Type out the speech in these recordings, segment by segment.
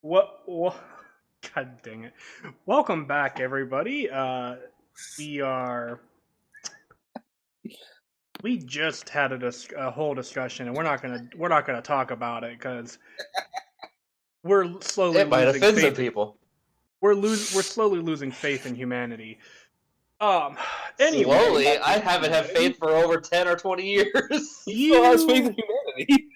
What? God dang it! Welcome back, everybody. We are. We just had a whole discussion, and we're not gonna talk about it because we're slowly It might losing offend some faith. people. We're slowly losing faith in humanity. Um. Anyway, Slowly, I haven't had faith for over 10 or 20 years. He still has faith you. in humanity.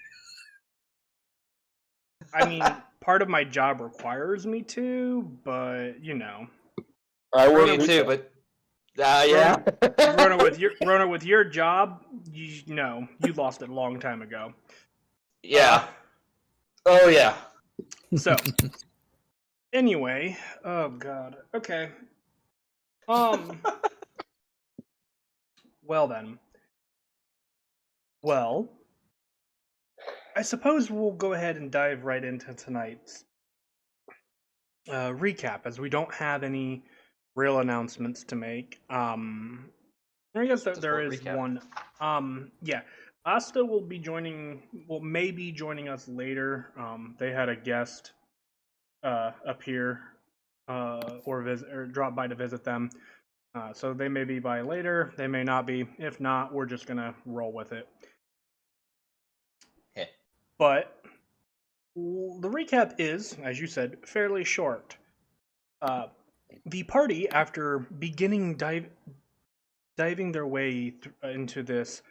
I mean, part of my job requires me to, but you know, I work Me with too, you. but yeah. Rona, with your job, you know, you lost it a long time ago. Yeah. Oh yeah. So, anyway, oh god. Okay. Um. Well then. Well, I suppose we'll go ahead and dive right into tonight's recap, as we don't have any real announcements to make. I guess Just there a is recap. one. Yeah. Asta will be joining. Well, maybe joining us later. They had a guest appear or visit or drop by to visit them. So they may be by later. They may not be. If not, we're just gonna roll with it. Okay. But the recap is, as you said, fairly short. The party, after beginning diving their way into this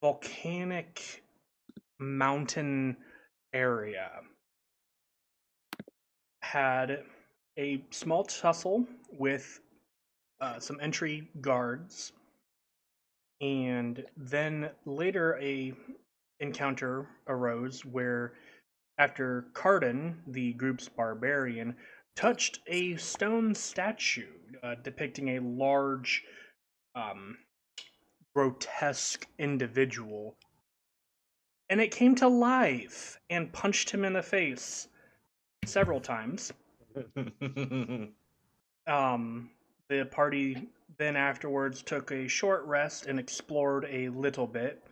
volcanic mountain area, had a small tussle with some entry guards, and then later a encounter arose where, after Cardin, the group's barbarian, touched a stone statue depicting a large, um, grotesque individual, and it came to life and punched him in the face several times. The party then afterwards took a short rest and explored a little bit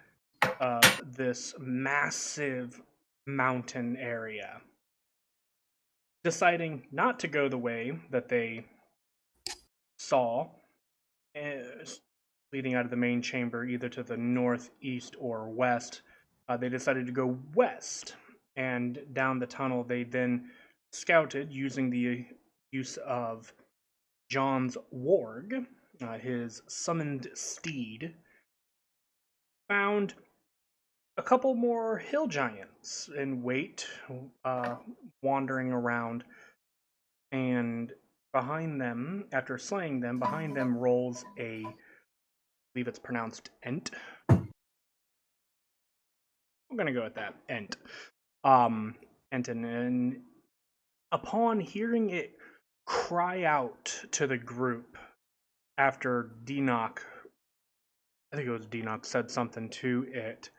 of this massive mountain area, deciding not to go the way that they saw, leading out of the main chamber, either to the northeast or west. They decided to go west, and down the tunnel they then scouted using the use of John's warg, his summoned steed, found a couple more hill giants in wait, wandering around, and behind them, after slaying them, behind them rolls a, I believe it's pronounced Ent. I'm gonna go with that, Ent. Enton, and upon hearing it cry out to the group after Denoch, I think it was Denoch, said something to it,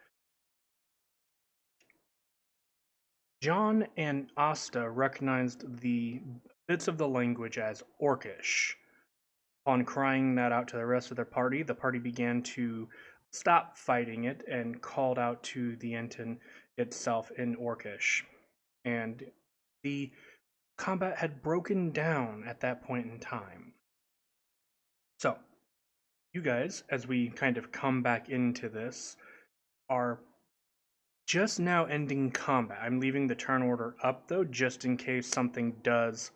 John and Asta recognized the bits of the language as Orcish. Upon crying that out to the rest of the party began to stop fighting it and called out to the Enton itself in Orcish. And the combat had broken down at that point in time. So, you guys, as we kind of come back into this, are just now ending combat. I'm leaving the turn order up, though, just in case something does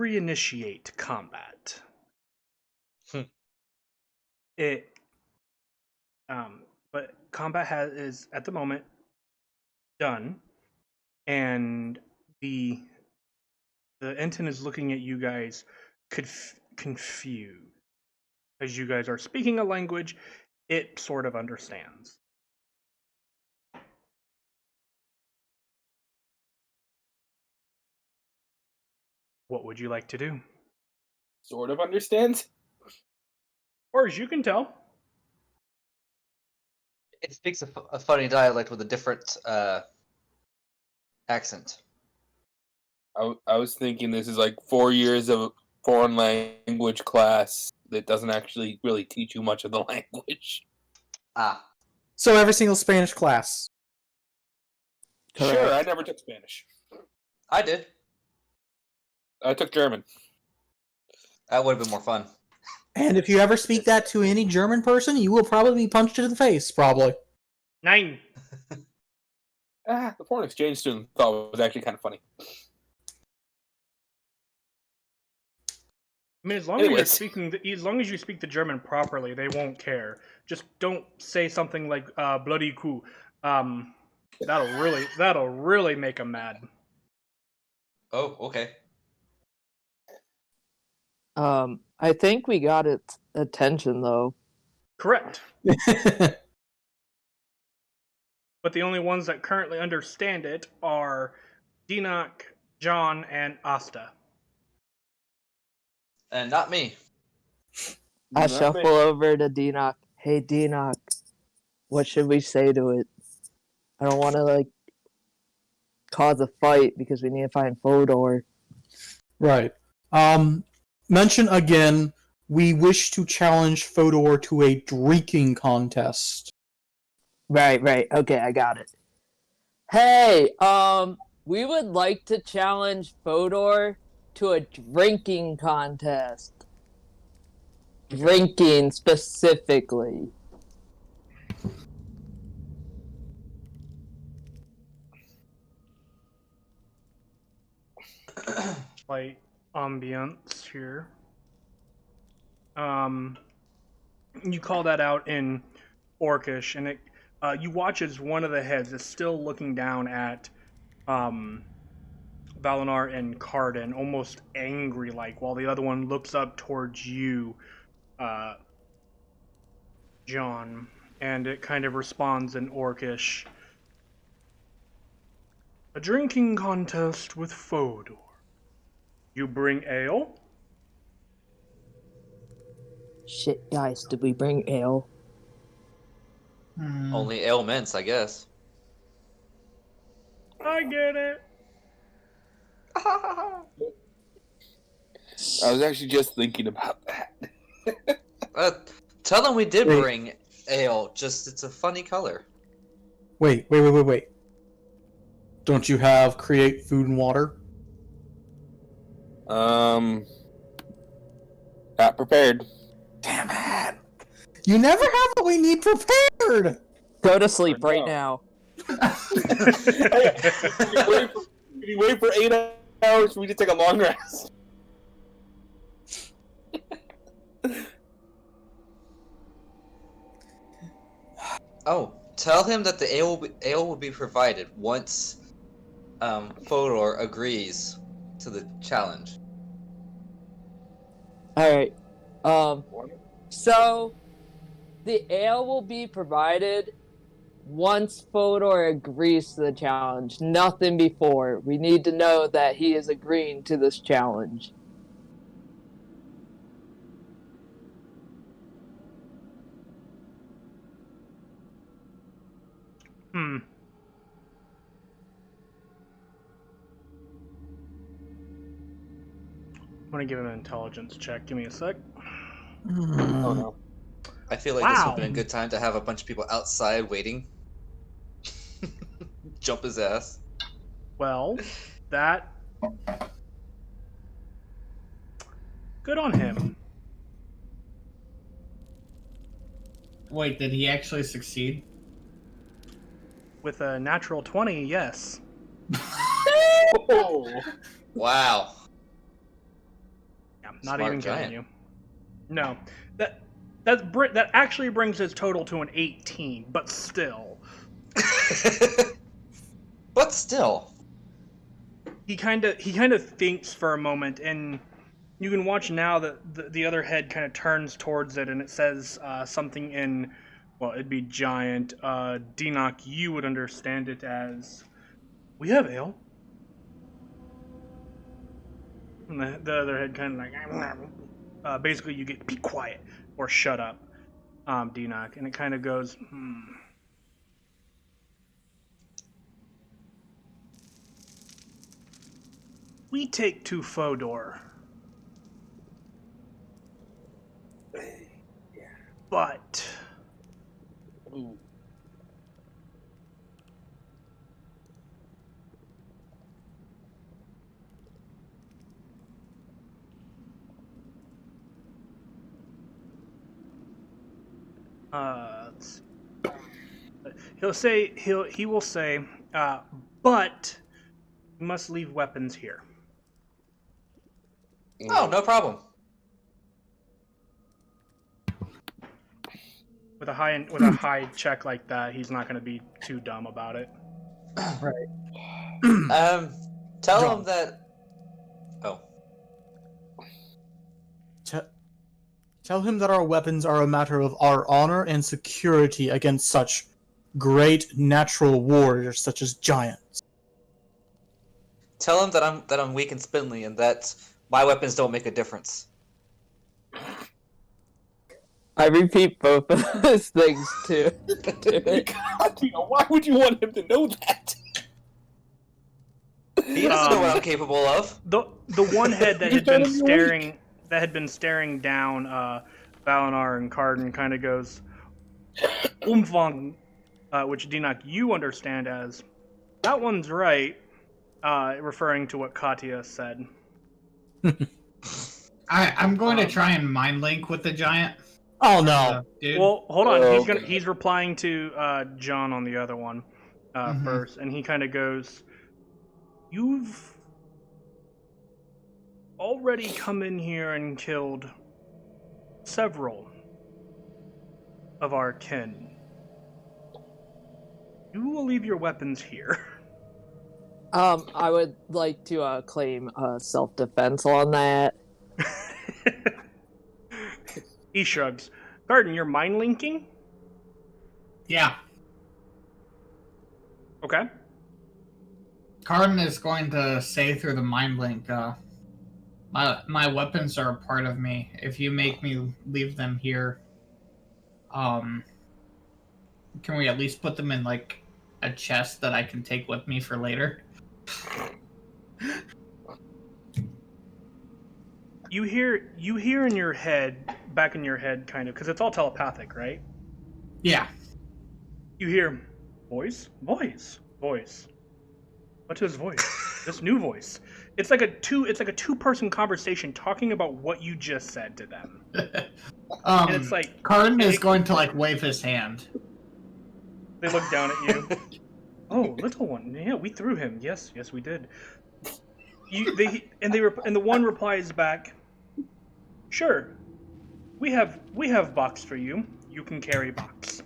reinitiate combat. It, but combat is at the moment done, and the Enton is looking at you guys confused, as you guys are speaking a language it sort of understands. What would you like to do? Sort of understands. Or as you can tell. It speaks a funny dialect with a different accent. I was thinking this is like 4 years of foreign language class that doesn't actually really teach you much of the language. Ah. So every single Spanish class. Sure, I never took Spanish. I did. I took German. That would have been more fun. And if you ever speak that to any German person, you will probably be punched in the face, probably. 9. The foreign exchange student thought it was actually kind of funny. I mean, as long as Anyways. you speak the German properly, they won't care. Just don't say something like "bloody coup." That'll really make them mad. Oh, okay. I think we got its attention though. Correct. But the only ones that currently understand it are Dinok, John, and Asta. And not me. I Not shuffle me. over to Denock. Hey Denock, what should we say to it? I don't want to cause a fight because we need to find Fodor. Right. Mention again, we wish to challenge Fodor to a drinking contest. Right. Okay, I got it. Hey, we would like to challenge Fodor to a drinking contest. Drinking specifically. Slight ambience here. You call that out in Orcish, and you watch as one of the heads is still looking down at Valinar and Carden, almost angry-like, while the other one looks up towards you, John, and it kind of responds in Orcish. A drinking contest with Fodor. You bring ale? Shit, guys, did we bring ale? Only ailments, I guess. I get it. I was actually just thinking about that. Tell them we did Wait. bring ale, just it's a funny color. Wait. Don't you have create food and water? Not prepared. Damn it! You never have what we need prepared! Go to sleep No. right now. You wait for 8 hours for me to take a long rest. Oh, tell him that the ale will be provided once Fodor agrees to the challenge. Alright. So the ale will be provided once Fodor agrees to the challenge. Nothing before. We need to know that he is agreeing to this challenge. I'm gonna give him an intelligence check. Give me a sec. Oh no. I feel like this would Wow. have been a good time to have a bunch of people outside waiting. Jump his ass. Well, that. Good on him. Wait, did he actually succeed? With a natural 20, yes. Oh. Wow. Yeah, not Smart even giant. kidding you. No, that actually brings his total to an 18, but still, But still. he kind of thinks for a moment, and you can watch now that the other head kind of turns towards it, and it says something in, well, it'd be giant. Dinok, you would understand it as, "We have ale." And the other head kind of like, basically you get, "Be quiet," or "Shut up," Dinok, and it kind of goes, We take to Fodor. But Ooh. let's see. He will say, but you must leave weapons here. Oh, no problem. With a high check like that, he's not going to be too dumb about it. Tell John. him that. Oh, Tell him that our weapons are a matter of our honor and security against such great natural warriors such as giants. tell him that I'm weak and spindly, and that my weapons don't make a difference. I repeat both of those things too. God, why would you want him to know that? He doesn't know what I'm capable of. The one head that had been staring down Valinar and Carden kind of goes Umfang, which Dinak you understand as that one's right, referring to what Katya said. I'm going to try and mind link with the giant. Oh no. Dude. Well, hold on. Oh, He's replying to John on the other one first, and he kind of goes, "You've already come in here and killed several of our kin. You will leave your weapons here." I would like to claim self-defense on that. He shrugs. Garden, you're mind linking? Yeah. Okay. Carden is going to say through the mind link, my weapons are a part of me. If you make me leave them here, can we at least put them in like a chest that I can take with me for later? You hear in your head, back in your head kind of, because it's all telepathic, right? Yeah. You hear voice. What's his voice? This new voice. It's like a two-person conversation talking about what you just said to them. And it's like Carden is going to like wave his hand. they look down at you. Oh, little one. Yeah, we threw him. Yes, we did. The one replies back, "Sure. We have box for you. You can carry box."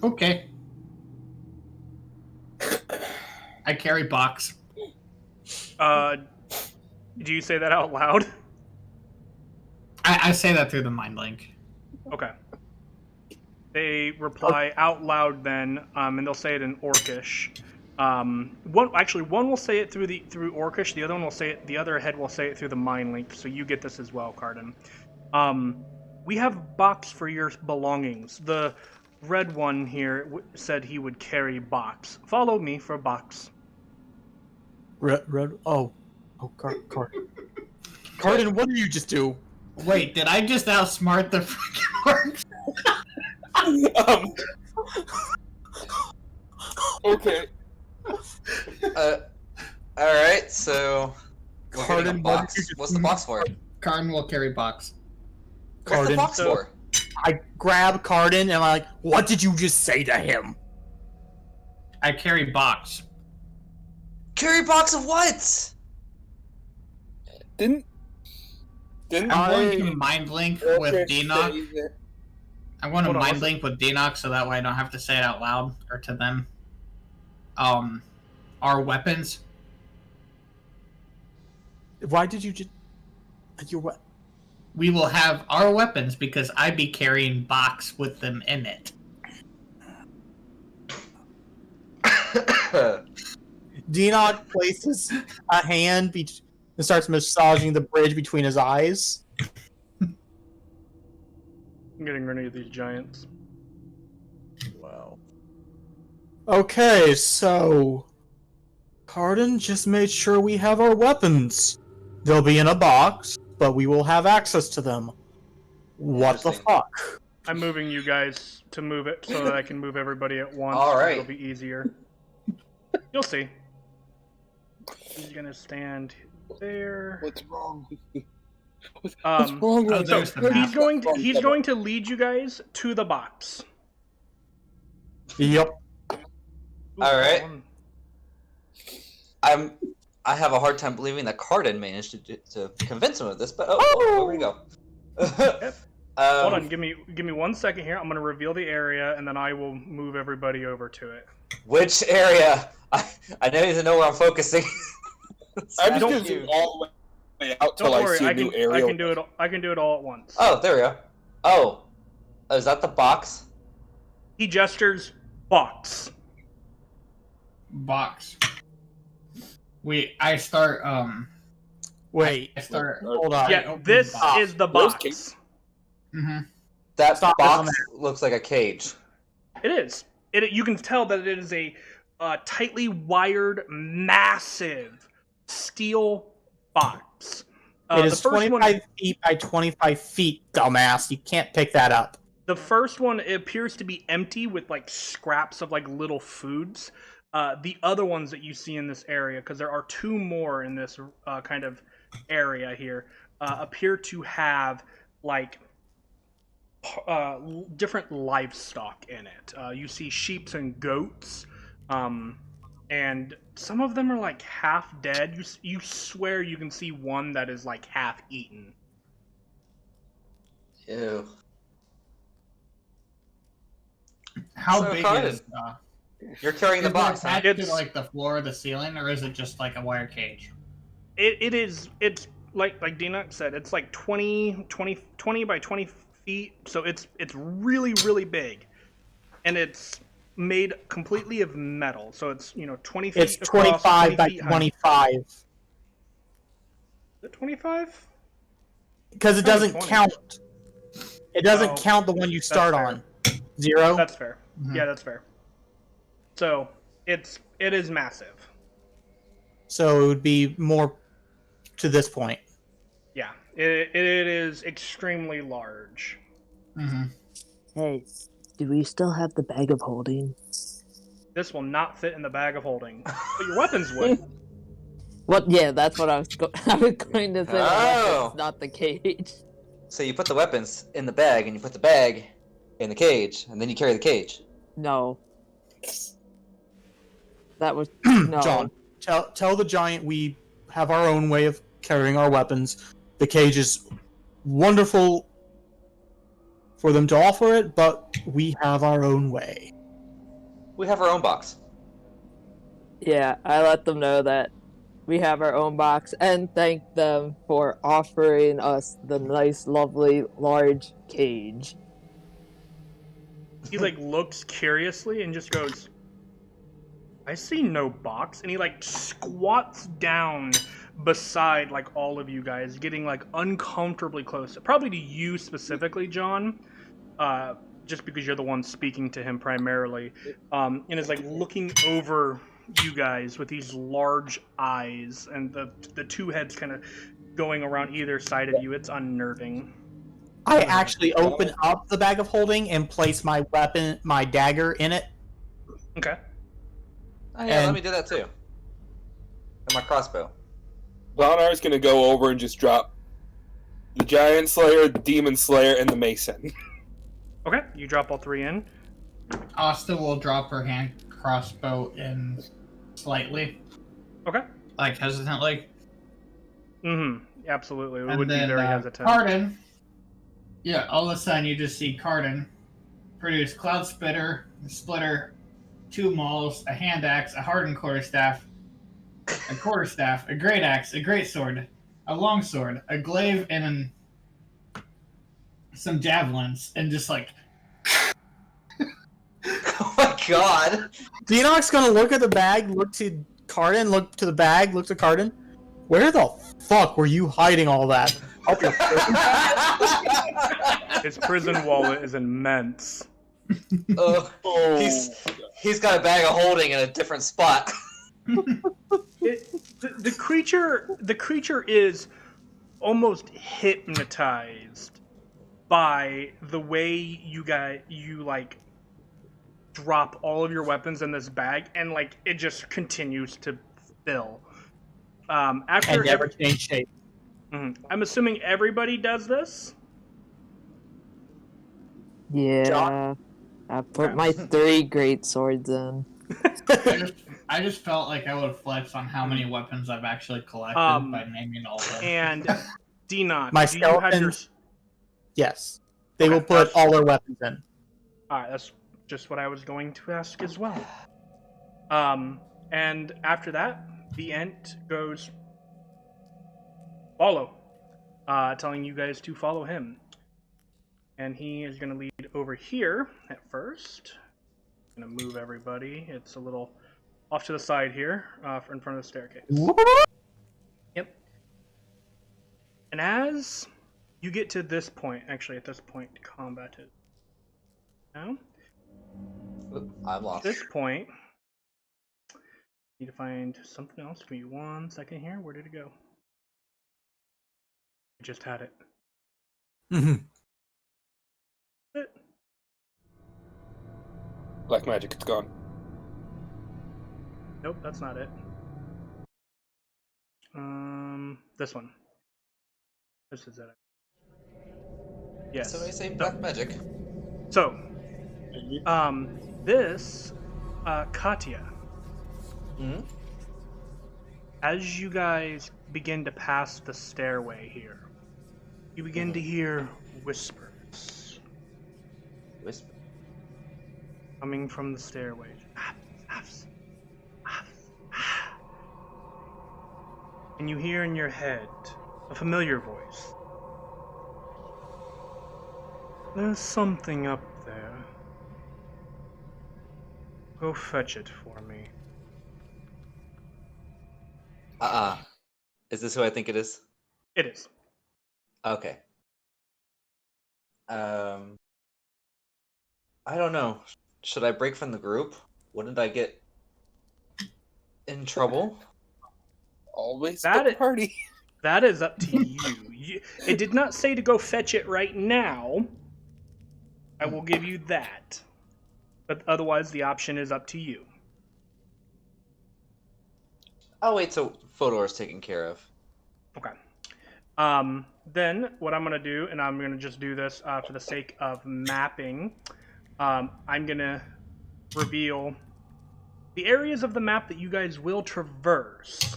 Okay. I carry box. Do you say that out loud? I say that through the mind link. Okay. They reply out loud then, and they'll say it in Orcish. One will say it through Orcish. The other one will say it. The other head will say it through the mind link. So you get this as well, Carden. We have box for your belongings. The red one here said he would carry box. Follow me for box. Red. Carden. Carden, what did you just do? Wait, did I just outsmart the freaking orcs? Okay. Alright, so... we're getting a Carden, what box. did you just... What's the box for? Carden will carry box. What's the Carden, box for? I grab Carden and I'm like, what did you just say to him? I carry box. Carry box of what? Didn't I'm going to mind link with Denock. I'm going to Hold on, mind what's link with Denock so that way I don't have to say it out loud or to them. Our weapons. Why did you just... Your what? We will have our weapons because I be carrying box with them in it. Denock places a hand and starts massaging the bridge between his eyes. I'm getting rid of these giants. Wow. Okay, so... Carden just made sure we have our weapons. They'll be in a box, but we will have access to them. What the Interesting. fuck? I'm moving you guys to move it so that I can move everybody at once. All right. It'll be easier. You'll see. He's gonna stand there. What's wrong? What's wrong oh, with there's that? the map. He's going to lead you guys to the box. Yep. Ooh, All right. that one. I have a hard time believing that Cardin managed to convince him of this, but oh, here we go. Yep. Hold on, um, give me 1 second here. I'm going to reveal the area, and then I will move everybody over to it. which area? I need to know where I'm focusing. I'm just Don't- gonna zoom all the way out Don't till I worry, see a I new can area. do it. I can do it all at once. Oh, there we go. Oh, is that the box? He gestures box. Box. I start. Wait. I start. Hold on. Yeah, open this the box. is the Those box. Mm-hmm. That Stop this on box looks like a cage. It is. You can tell that it is a tightly wired, massive steel box. It The is first 25 one, feet by 25 feet, dumbass. You can't pick that up. the first one appears to be empty with like scraps of like little foods. The other ones that you see in this area, because there are two more in this kind of area here, appear to have like different livestock in it. You see sheep and goats, and some of them are like half dead. You swear you can see one that is like half eaten. Ew. How So, big Cardin, is? You're carrying the Is it box, huh? attached It's- to like the floor or the ceiling, or is it just like a wire cage? It's like Dina said, it's like 20 by 20 feet, so it's really, really big. And it's made completely of metal, so it's 20 feet It's across, 25 by feet high. 25. Is it 25? Because it Probably doesn't 20. count. It doesn't Oh, count the one you start fair. on. 0? That's fair. Mhm. Yeah, that's fair. So it is massive. So it would be more to this point. Yeah, it is extremely large. Mm-hmm. Hey, do we still have the bag of holding? This will not fit in the bag of holding, but your weapons would. What? Yeah, that's what I was I was going to say. The Oh. weapons, not the cage. So you put the weapons in the bag, and you put the bag in the cage, and then you carry the cage. No. That was no. John, tell the giant we have our own way of carrying our weapons. The cage is wonderful for them to offer it, but we have our own way. We have our own box. Yeah, I let them know that we have our own box and thank them for offering us the nice, lovely, large cage. He like looks curiously and just goes, I see no box. And he like squats down beside like all of you guys, getting like uncomfortably close. Probably to you specifically, John. Just because you're the one speaking to him primarily. And is like looking over you guys with these large eyes and the two heads kind of going around either side of you. It's unnerving. I actually open up the bag of holding and place my weapon, my dagger, in it. Okay. Oh yeah, let And- me do that too. And my crossbow. Bonar's gonna go over and just drop the Giant Slayer, the Demon Slayer, and the Mason. Okay, you drop all three in. Asta will drop her hand crossbow in slightly, Okay. like hesitantly. Mm-hmm. Absolutely. It And would be then very hesitant. Cardin. Yeah, all of a sudden you just see Cardin produce Cloud Splitter, 2 mauls, a hand axe, a hardened quarterstaff, a great axe, a great sword, a long sword, a glaive, and some javelins, and just like Oh my god! Deanok's gonna look at the bag, look to Cardin, look to the bag, look to Cardin. Where the fuck were you hiding all that? Up your His prison wallet is immense. Oh, he's got a bag of holding in a different spot. The creature is almost hypnotized by the way you like drop all of your weapons in this bag, and like it just continues to fill. After and never change shape. I'm assuming everybody does this. Yeah. I put my 3 great swords in. I just felt like I would flex on how many weapons I've actually collected by naming all of them. And Denox, My do you have your? skeletons, yes. They Okay, will put that's- all their weapons in. All right, that's just what I was going to ask as well. And after that, the Ent goes follow, telling you guys to follow him. And he is going to lead over here at first. I'm going to move everybody. It's a little off to the side here, in front of the staircase. Yep. And as you get to this point, actually at this point, combat is now. I'm lost. At this point, need to find something else. Give me 1 second here. Where did it go? I just had it. Black magic, it's gone. Nope, that's not it. This one. This is it. Yes. Somebody say black magic. So, this, Katya, as you guys begin to pass the stairway here, you begin to hear whispers Whisper. coming from the stairway. And you hear in your head a familiar voice. There's something up there. Go fetch it for me. Is this who I think it is? It is. Okay. I don't know. Should I break from the group? Wouldn't I get in trouble? Always That the is- party. That is up to you. It did not say to go fetch it right now. I will give you that. But otherwise, the option is up to you. I'll wait till Fodor is taken care of. Okay. Then what I'm gonna do, and I'm gonna just do this for the sake of mapping. I'm gonna reveal the areas of the map that you guys will traverse,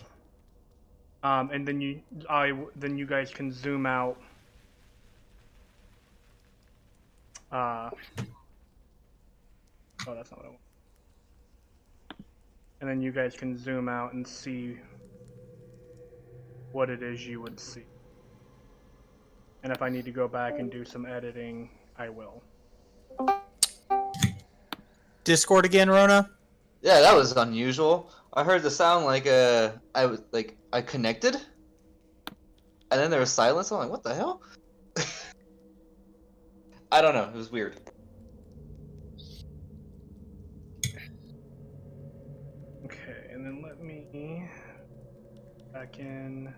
and then you guys can zoom out. Oh, that's not what I want. And then you guys can zoom out and see what it is you would see. And if I need to go back and do some editing, I will. Discord again, Rona? Yeah, that was unusual. I heard the sound like I connected, and then there was silence. I'm like, what the hell? I don't know. It was weird. Okay, and then let me back in.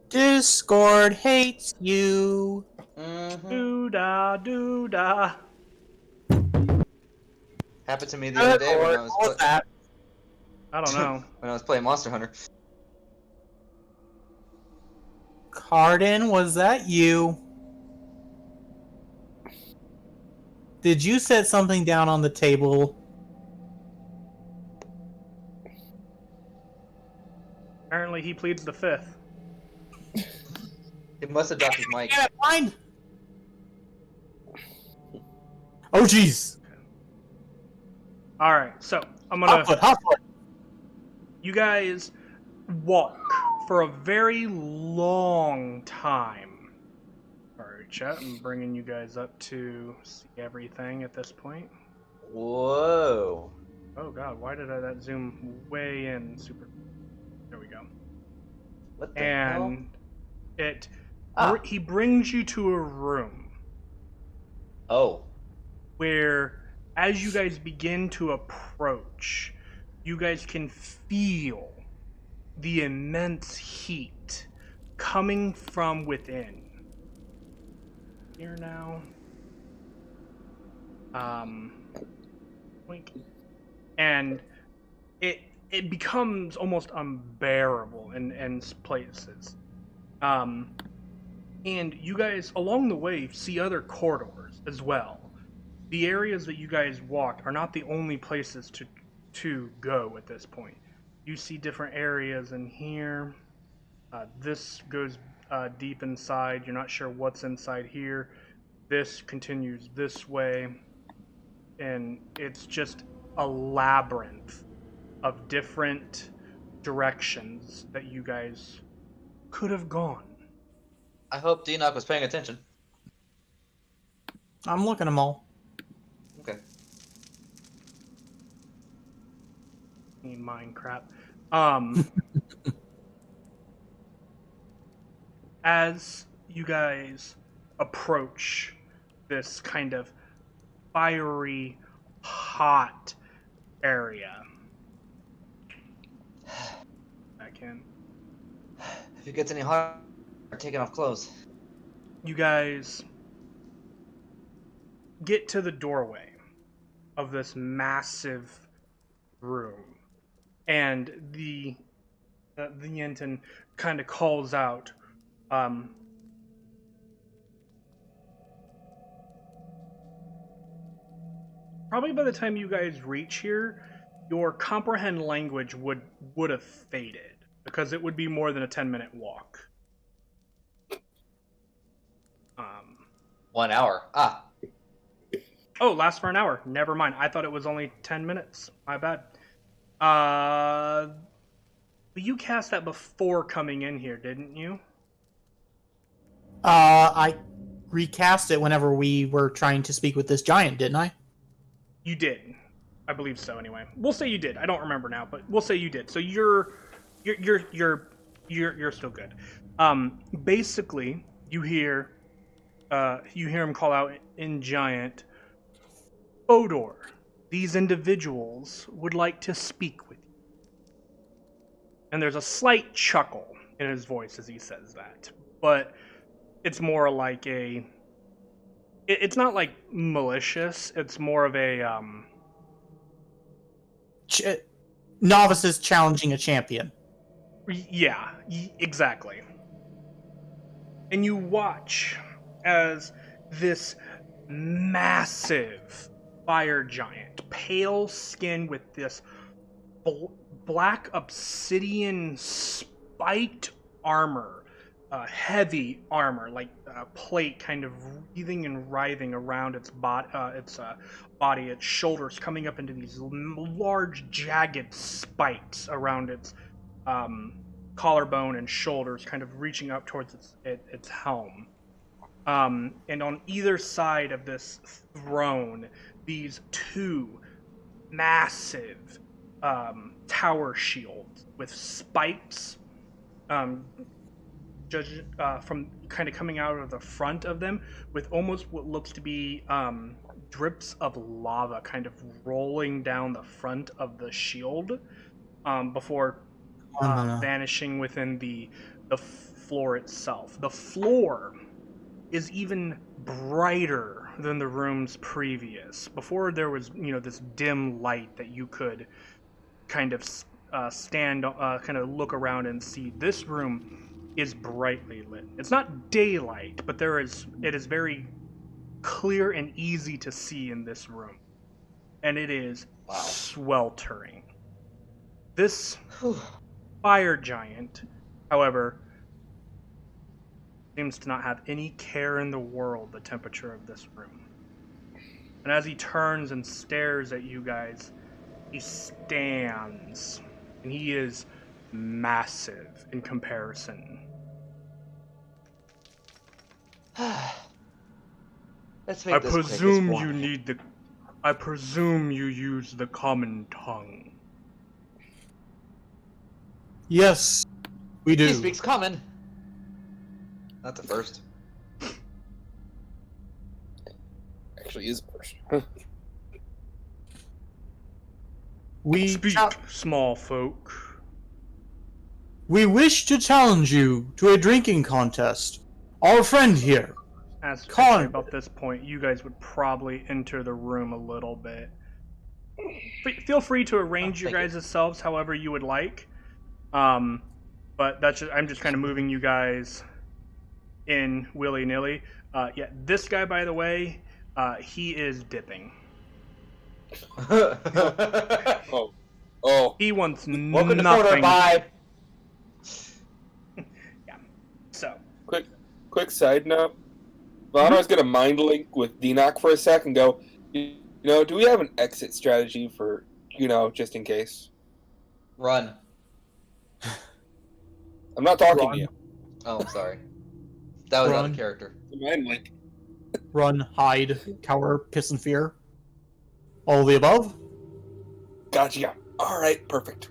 Discord hates you. Doo-da, doo-da. Happened to me the other day when I What was that? I don't know. when I was playing Monster Hunter. Cardin, was that you? Did you set something down on the table? Apparently he pleads the fifth. He must have dropped his mic. Yeah, fine. Oh, jeez. Alright, so I'm gonna... Hot foot. You guys walk for a very long time. Alright, chat, I'm bringing you guys up to see everything at this point. Whoa. Oh god, why did that zoom way in super... There we go. What the hell? And it... Ah. He brings you to a room Oh. where, as you guys begin to approach, you guys can feel the immense heat coming from within. Here now. Wink. And it becomes almost unbearable in places. And you guys, along the way, see other corridors as well. The areas that you guys walked are not the only places to go at this point. You see different areas in here. This goes deep inside. You're not sure what's inside here. This continues this way. And it's just a labyrinth of different directions that you guys could have gone. I hope Enoch was paying attention. I'm looking them all. Okay. Mine crap. As you guys approach this kind of fiery, hot area, back in. If it gets any hotter, I'm taking off clothes. You guys get to the doorway of this massive room, and the Yinton kind of calls out, probably by the time you guys reach here, your comprehend language would have faded, because it would be more than a 10-minute walk. 1 hour. Ah. Oh, lasts for an hour. Never mind. I thought it was only 10 minutes. My bad. But you cast that before coming in here, didn't you? I recast it whenever we were trying to speak with this giant, didn't I? You did. I believe so anyway. We'll say you did. I don't remember now, but we'll say you did. So you're still good. Basically, you hear him call out in giant, Fodor, these individuals would like to speak with you. And there's a slight chuckle in his voice as he says that. But it's more like it's not like malicious. It's more of a, novices challenging a champion. Yeah, exactly. And you watch as this massive fire giant, pale skin with this black obsidian spiked armor, heavy armor, like a plate kind of wreathing and writhing around its body, its shoulders coming up into these large jagged spikes around its collarbone and shoulders, kind of reaching up towards its helm. And on either side of this throne, these two massive tower shields with spikes from kind of coming out of the front of them, with almost what looks to be drips of lava kind of rolling down the front of the shield before vanishing within the floor itself. The floor is even brighter than the rooms previous. Before there was, this dim light that you could kind of stand, kind of look around and see. This room is brightly lit. It's not daylight, but it is very clear and easy to see in this room. And it is sweltering. This fire giant, however, seems to not have any care in the world the temperature of this room. And as he turns and stares at you guys, he stands, and he is massive in comparison. Let's make this quick. I presume you use the common tongue. Yes, we do. He speaks common. Not the first. Actually, is first. We Speak, small folk. We wish to challenge you to a drinking contest. Our friend here. As Con- about this point, you guys would probably enter the room a little bit. Feel free to arrange your guys' selves however you would like. But I'm just kind of moving you guys in willy nilly. Yeah, this guy, by the way, he is dipping. Oh, oh, He wants Welcome to Fodor. nothing. Bye. Yeah. So, quick side note. Vano's gonna mind link with Dinoc for a sec and go, you know, do we have an exit strategy for, just in case? Run. I'm not talking Run. to you. Oh, I'm sorry. That was out Run. of character. Mind link. Run, hide, cower, piss and fear. All of the above? Gotcha. All right, perfect.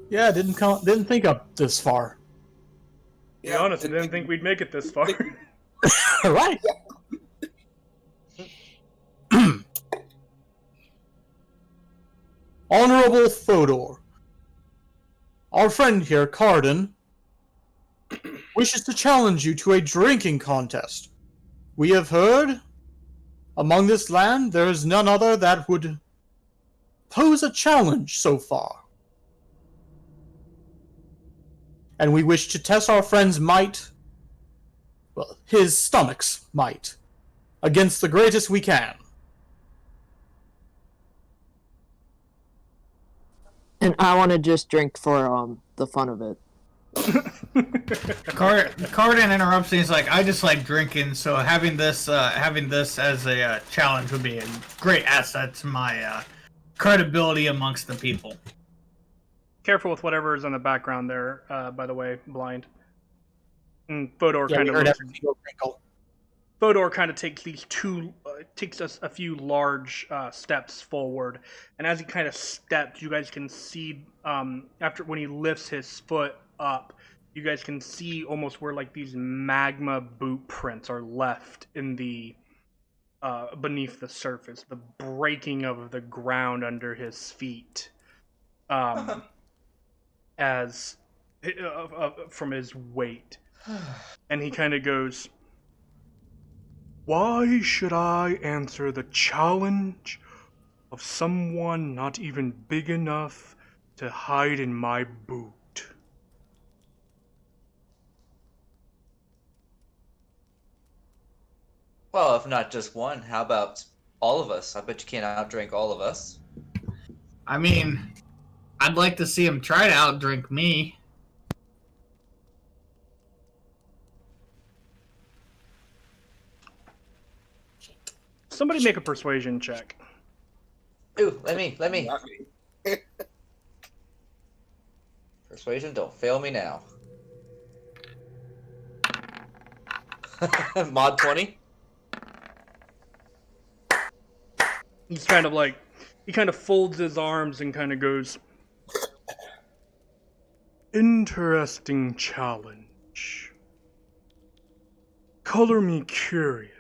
Yeah, didn't think up this far. to be honest, I didn't think we'd make it this far. All right. Honorable Fodor, our friend here, Carden, wishes to challenge you to a drinking contest. We have heard, among this land, there is none other that would pose a challenge so far. And we wish to test our friend's might, well, his stomach's might, against the greatest we can. And I want to just drink for the fun of it. Carden interrupts and he's like, I just like drinking, so having this as a challenge would be a great asset to my credibility amongst the people. Careful with whatever is in the background there, by the way, blind. And Fodor Yeah, kind we of heard looks, every single crinkle. Fodor kind of takes takes us a few large steps forward, and as he kind of steps, you guys can see after when he lifts his foot up, you guys can see almost where like these magma boot prints are left in the beneath the surface, the breaking of the ground under his feet, as from his weight, and he kind of goes, "Why should I answer the challenge of someone not even big enough to hide in my boot?" Well, if not just one, how about all of us? I bet you can't outdrink all of us. I mean, I'd like to see him try to outdrink me. Somebody make a persuasion check. Ooh, let me. Not me. Persuasion, don't fail me now. Mod 20? He's kind of like, he kind of folds his arms and kind of goes, "Interesting challenge. Color me curious.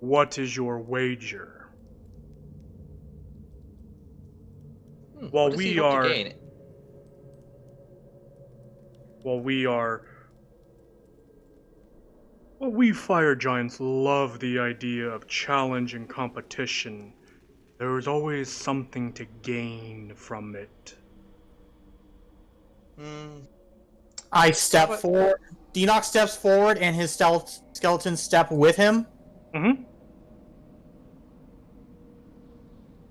What is your wager?" While What does he we hope to are, gain? while we are, well, we fire giants love the idea of challenge and competition. There is always something to gain from it. I step forward. Dinoc steps forward, and his skeleton step with him. Mm-hmm.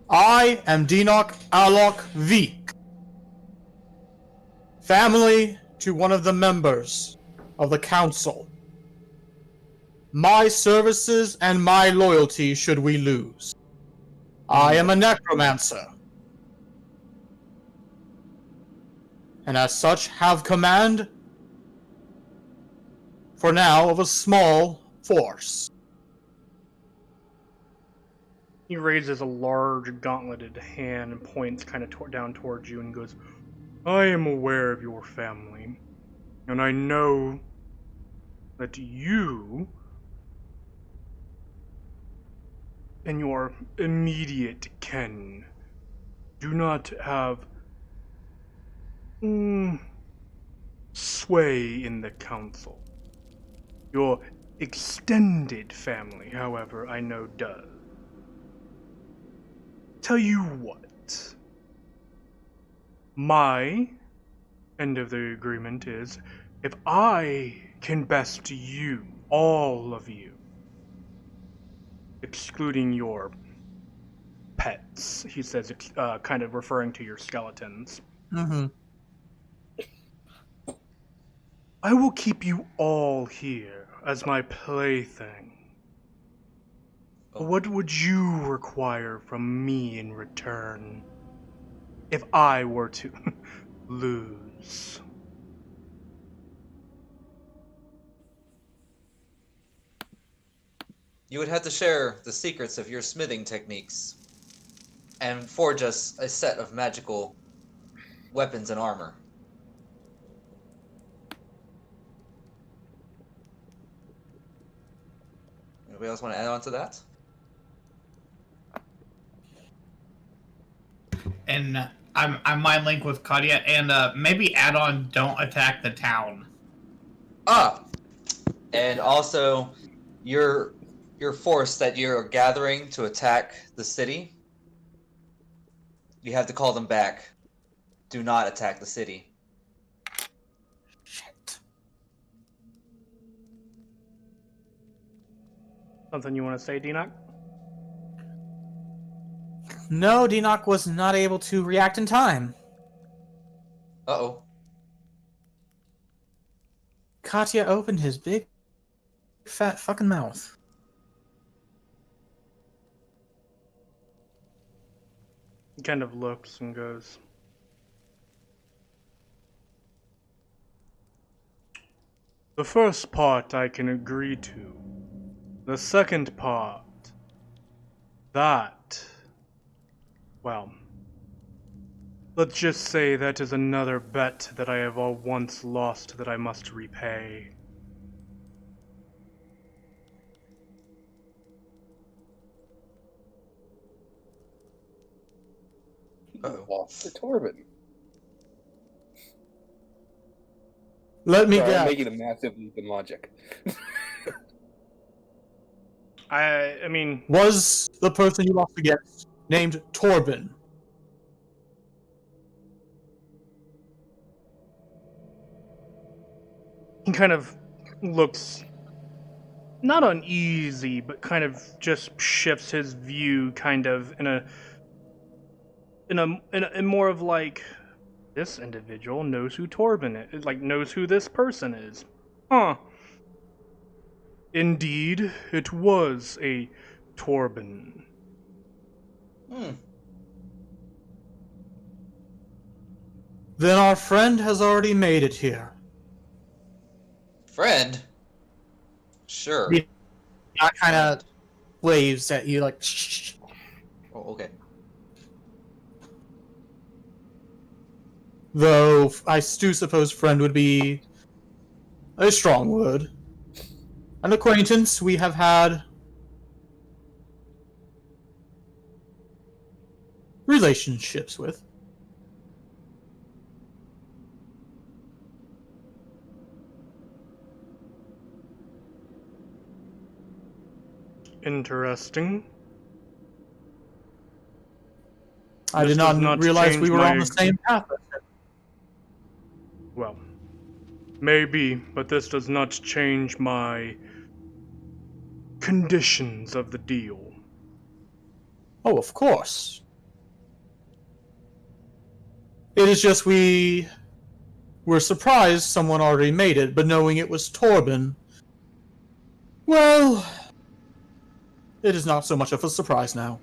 I am Dinoc Alok Veek, family to one of the members of the council. My services and my loyalty should we lose. I am a necromancer, and as such have command, for now, of a small force. He raises a large gauntleted hand and points kind of down towards you and goes, "I am aware of your family, and I know that you and your immediate kin do not have sway in the council. Your extended family, however, I know does. Tell you what, my end of the agreement is, if I can best you, all of you, excluding your pets, he says, kind of referring to your skeletons. Mm-hmm. I will keep you all here as my plaything. Oh. What would you require from me in return if I were to lose? You would have to share the secrets of your smithing techniques and forge us a set of magical weapons and armor. Anybody else want to add on to that? And I'm mind link with Katya, and maybe add on don't attack the town. Ah, and also your force that you're gathering to attack the city. You have to call them back. Do not attack the city. Shit. Something you want to say, Deanoch? No, Deanoch was not able to react in time. Uh-oh. Katya opened his big, fat fucking mouth. He kind of looks and goes, the first part I can agree to. The second part, that, well, let's just say that is another bet that I have all once lost that I must repay. Uh-oh. Lost to Torben. Let me Sorry, I'm guess. making a massive leap in logic. I mean, Was the person you lost against named Torben? he kind of looks not uneasy, but kind of just shifts his view kind of in more of like, this individual knows who Torben is, like knows who this person is. Huh. Indeed, it was a Torben. Hmm. Then our friend has already made it here. Friend? Sure. Yeah. I kind of Friend. waves at you like, shh. Oh, okay. Though I do suppose friend would be a strong word. An acquaintance we have had relationships with. Interesting. I This did does not not realize we change were my- on the same path. Well, maybe, but this does not change my conditions of the deal. Oh, of course. It is just we were surprised someone already made it, but knowing it was Torben, well, it is not so much of a surprise now.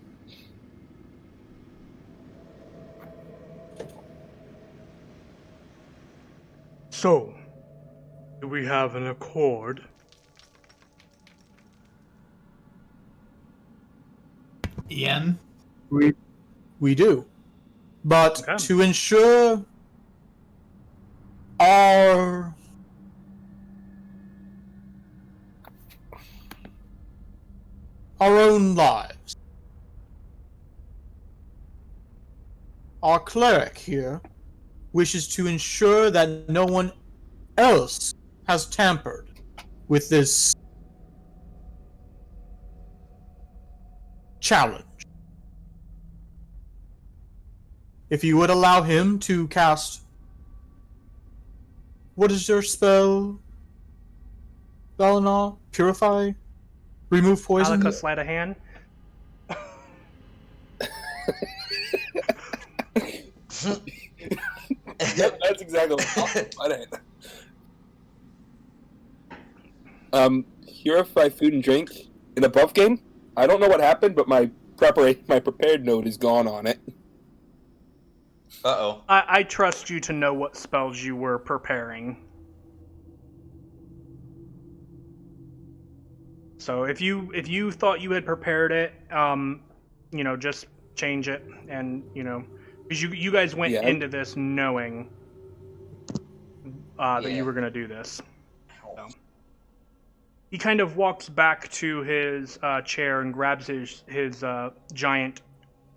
So, do we have an accord? Ian? We do. But Okay. to ensure our own lives, our cleric here wishes to ensure that no one else has tampered with this challenge. If you would allow him to cast... What is your spell? Bellinor? Purify? Remove poison? Alaka sleight of hand. Yep, that's exactly what I did. Purify food and drink in the buff game. I don't know what happened, but my prepared note is gone on it. Uh-oh. I trust you to know what spells you were preparing. So if you thought you had prepared it, just change it, and because you guys went Yeah. into this knowing that you were gonna do this. So. He kind of walks back to his chair and grabs his giant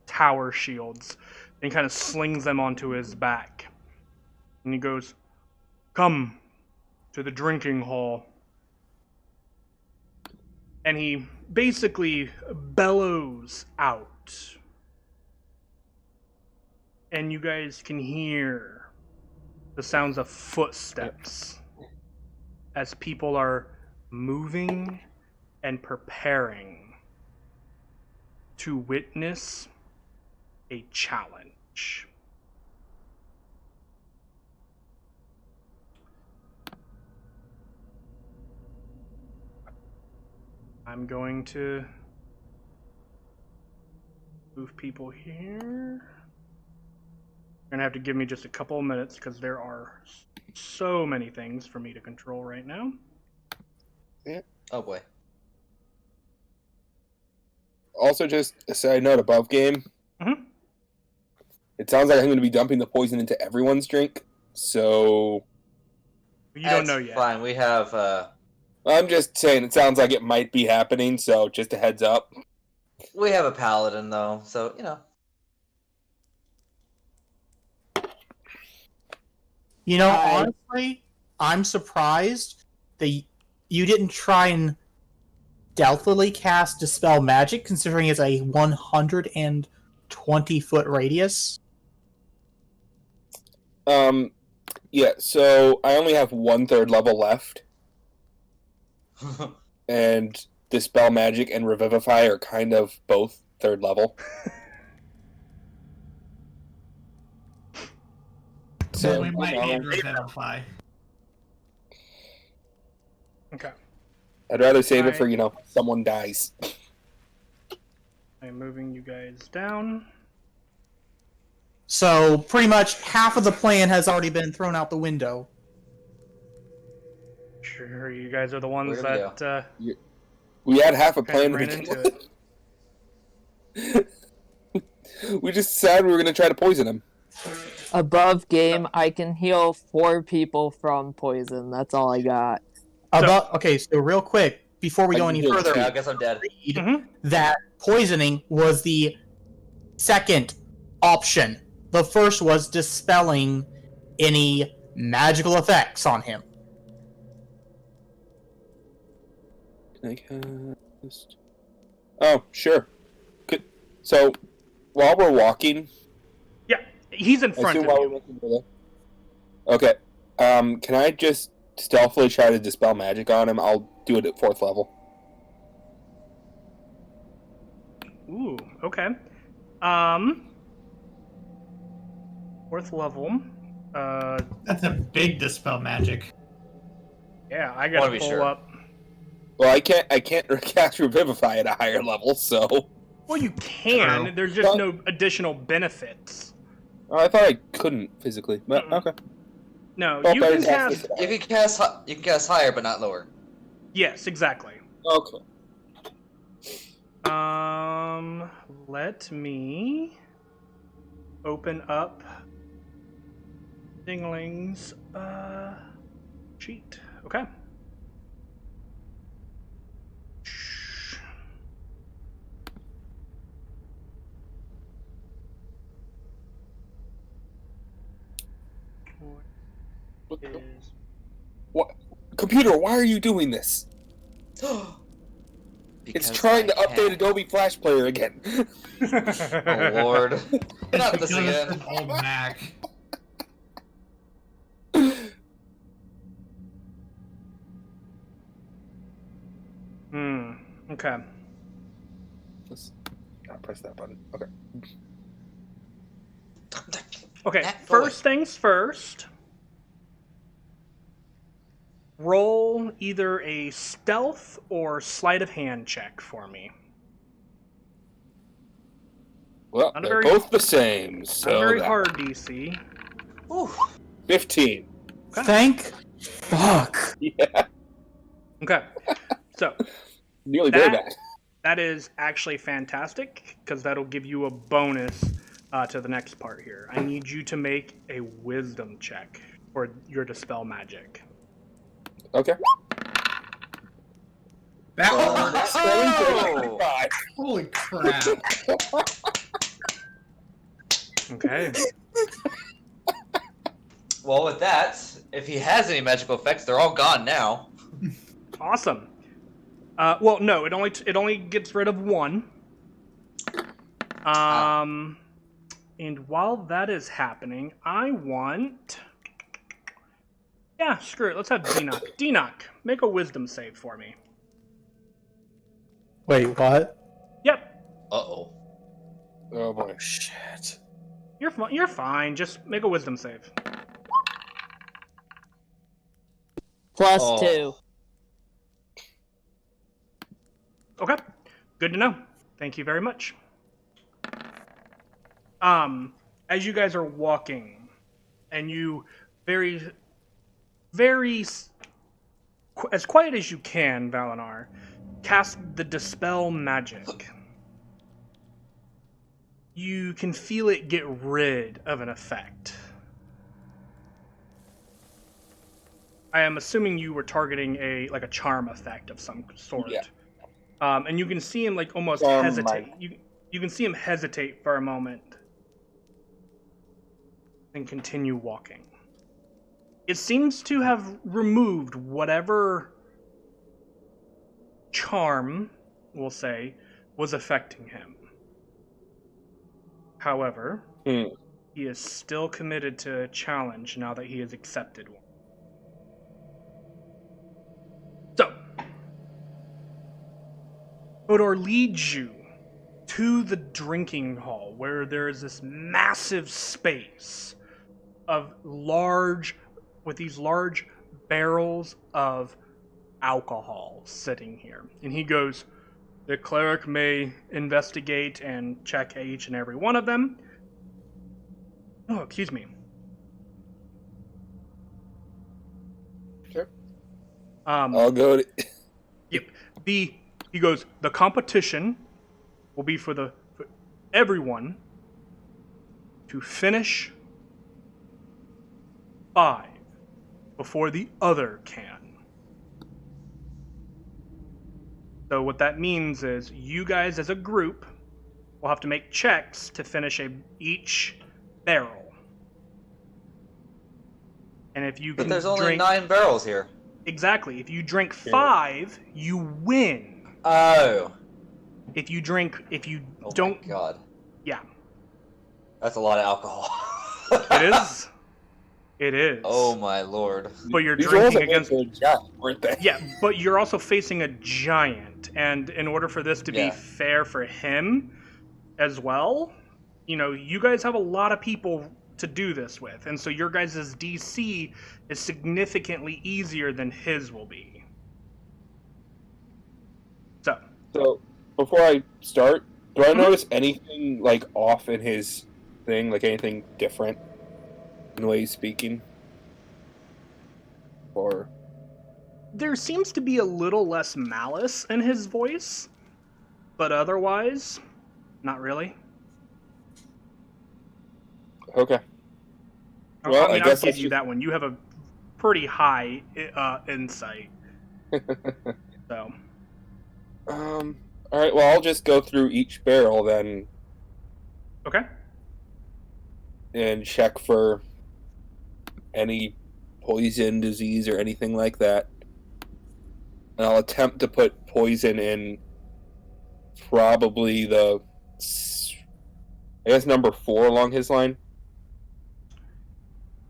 tower shields and kind of slings them onto his back. And he goes, "Come to the drinking hall." And he basically bellows out. And you guys can hear the sounds of footsteps as people are moving and preparing to witness a challenge. I'm going to move people here. You're gonna have to give me just a couple of minutes because there are so many things for me to control right now. Oh boy. Also, just a side note above game. Mhm. It sounds like I'm going to be dumping the poison into everyone's drink. So You don't know yet. Fine. We have I'm just saying it sounds like it might be happening. So just a heads up. a paladin though, so Honestly, I'm surprised that you didn't try and stealthily cast Dispel Magic, considering it's a 120-foot radius. Yeah. So I only have 1/3 level left, and Dispel Magic and Revivify are kind of both 3rd level. So we might need Revivify. Okay. I'd rather save it Alright. for someone dies. I'm moving you guys down. So pretty much half of the plan has already been thrown out the window. Sure, you guys are the ones Where do we that We had half a plan kind of to ran begin into it. with. We just decided we were going to try to poison him. Above game, I can heal 4 people from poison. That's all I got. Okay, so real quick, before we go any further, Yeah, I guess I'm dead. agreed Mhm. that poisoning was the second option. The first was dispelling any magical effects on him. Can I cast? Oh, sure. So, while we're walking, Yeah, he's in I front assume of while we're you. walking over there. Okay. Can I just stealthily try to dispel magic on him? I'll do it at 4th level. Ooh, okay. 4th level. That's a big Dispel Magic. Yeah, I Wanna gotta be pull sure. up. Well, I can't cast Revivify at a higher level, so Well, you can. True. There's just no additional benefits. I thought I couldn't physically. But Mm-mm. okay. No, Well, you better can cast cast. this You can cast higher, but not lower. Yes, exactly. Okay. Let me open up Dingling's sheet. Okay. What the- Is What? Computer, why are you doing this? It's trying to update Adobe Flash Player again. Oh lord. Not this Because again. it's an old Mac. Okay. Let's press that button. Okay. Okay, That first boy. things first. Roll either a stealth or sleight of hand check for me. Well, Not a they're very, both the same, not a so very that hard DC. Whew. 15. Okay. Thank fuck. Yeah, Okay. So nearly very that bad. that is actually fantastic because that'll give you a bonus to the next part here. I need you to make a wisdom check for your dispel magic. Okay. That Oh! 5. holy crap! Okay. Well, with that, if he has any magical effects, they're all gone now. Awesome. Well, no, it only gets rid of one. And while that is happening, I want. Yeah, screw it. Let's have Denock. Denock, make a wisdom save for me. Wait, what? Yep, Uh-oh. Oh boy. Shit. you're fine. Just make a wisdom save. +2. Okay, good to know. Thank you very much. As you guys are walking, and you very, very, as quiet as you can, Valinar, cast the dispel magic. You can feel it get rid of an effect. I am assuming you were targeting a charm effect of some sort. Yeah. And you can see him like almost Charm hesitate. might. You can see him hesitate for a moment, and continue walking. It seems to have removed whatever charm, we'll say, was affecting him. However, Hmm. he is still committed to a challenge now that he has accepted one. So, Hodor leads you to the drinking hall where there is this massive space of with these large barrels of alcohol sitting here. And he goes, the cleric may investigate and check each and every one of them. Oh, excuse me. Sure. Um, I'll go to. Yep. He goes, the competition will be for everyone to finish 5 before the other can. So what that means is you guys as a group will have to make checks to finish each barrel. And if you But can there's only drink 9 barrels here. exactly, if you drink 5, you win. Oh. If you Oh don't, my god. yeah, That's a lot of alcohol. it is. It is. Oh my lord. But you're These rolls drinking are against. good, yeah, weren't they? Yeah, but you're also facing a giant, and in order for this to be Yeah. fair for him as well, you guys have a lot of people to do this with, and so your guys' DC is significantly easier than his will be. So before I start, do I Mhm. notice anything like off in his thing, like anything different in the way he's speaking? Or There seems to be a little less malice in his voice, but otherwise, not really. okay. I Well, mean, I guess I'll give that's you that one. You have a pretty high insight, so. All right. Well, I'll just go through each barrel then Okay. and check for any poison, disease, or anything like that. And I'll attempt to put poison in probably I guess number 4 along his line.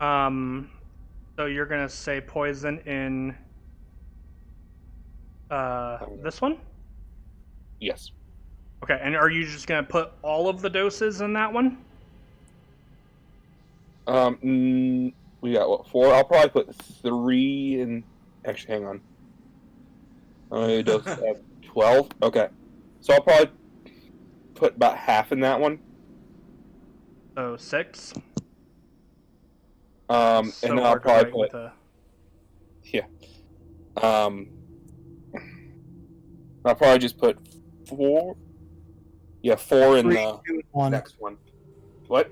So you're gonna say poison in this one? Yes. Okay, and are you just gonna put all of the doses in that one? We got what, 4? I'll probably put 3 in. Actually, hang on. Dose 12. Okay, so I'll probably put about half in that one. So 6. And So then I'll hard to probably write put with a. yeah. I'll probably just put 4. Yeah, 4 in 3, the 2, 1. next one. What?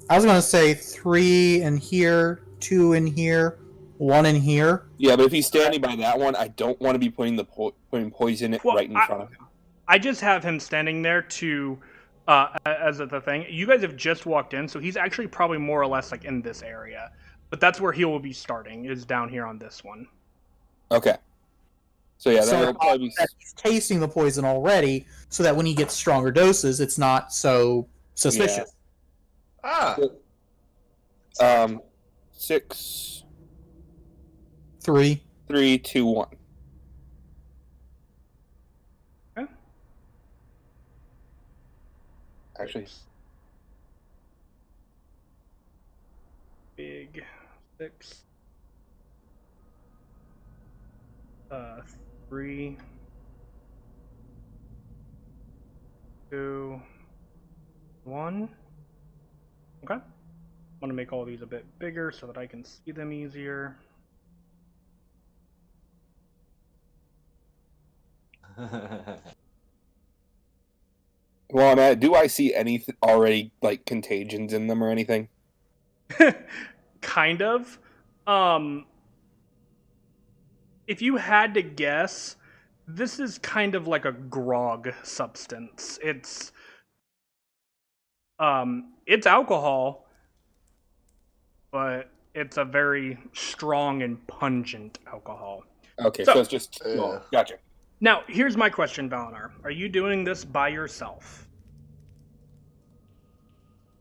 I was gonna say 3 in here, 2 in here, 1 in here. Yeah, but if he's standing by that one, I don't want to be putting putting poison Well, right in front of him. I just have him standing there to, as the thing. You guys have just walked in, so he's actually probably more or less like in this area. But that's where he will be starting, is down here on this one. Okay. So yeah, So that'll probably be. he's tasting the poison already, so that when he gets stronger doses, it's not so suspicious. Ah, 6, 3. 3, 2, 1. Okay. Actually, Big 6. 3, 2, 1. Okay. I'm gonna make all these a bit bigger so that I can see them easier. while I'm at it, do I see any already like contagions in them or anything? Kind of. If you had to guess, this is kind of like a grog substance. It's alcohol, but it's a very strong and pungent alcohol. Okay, So- so it's just gotcha. Now, here's my question, Valinar. Are you doing this by yourself?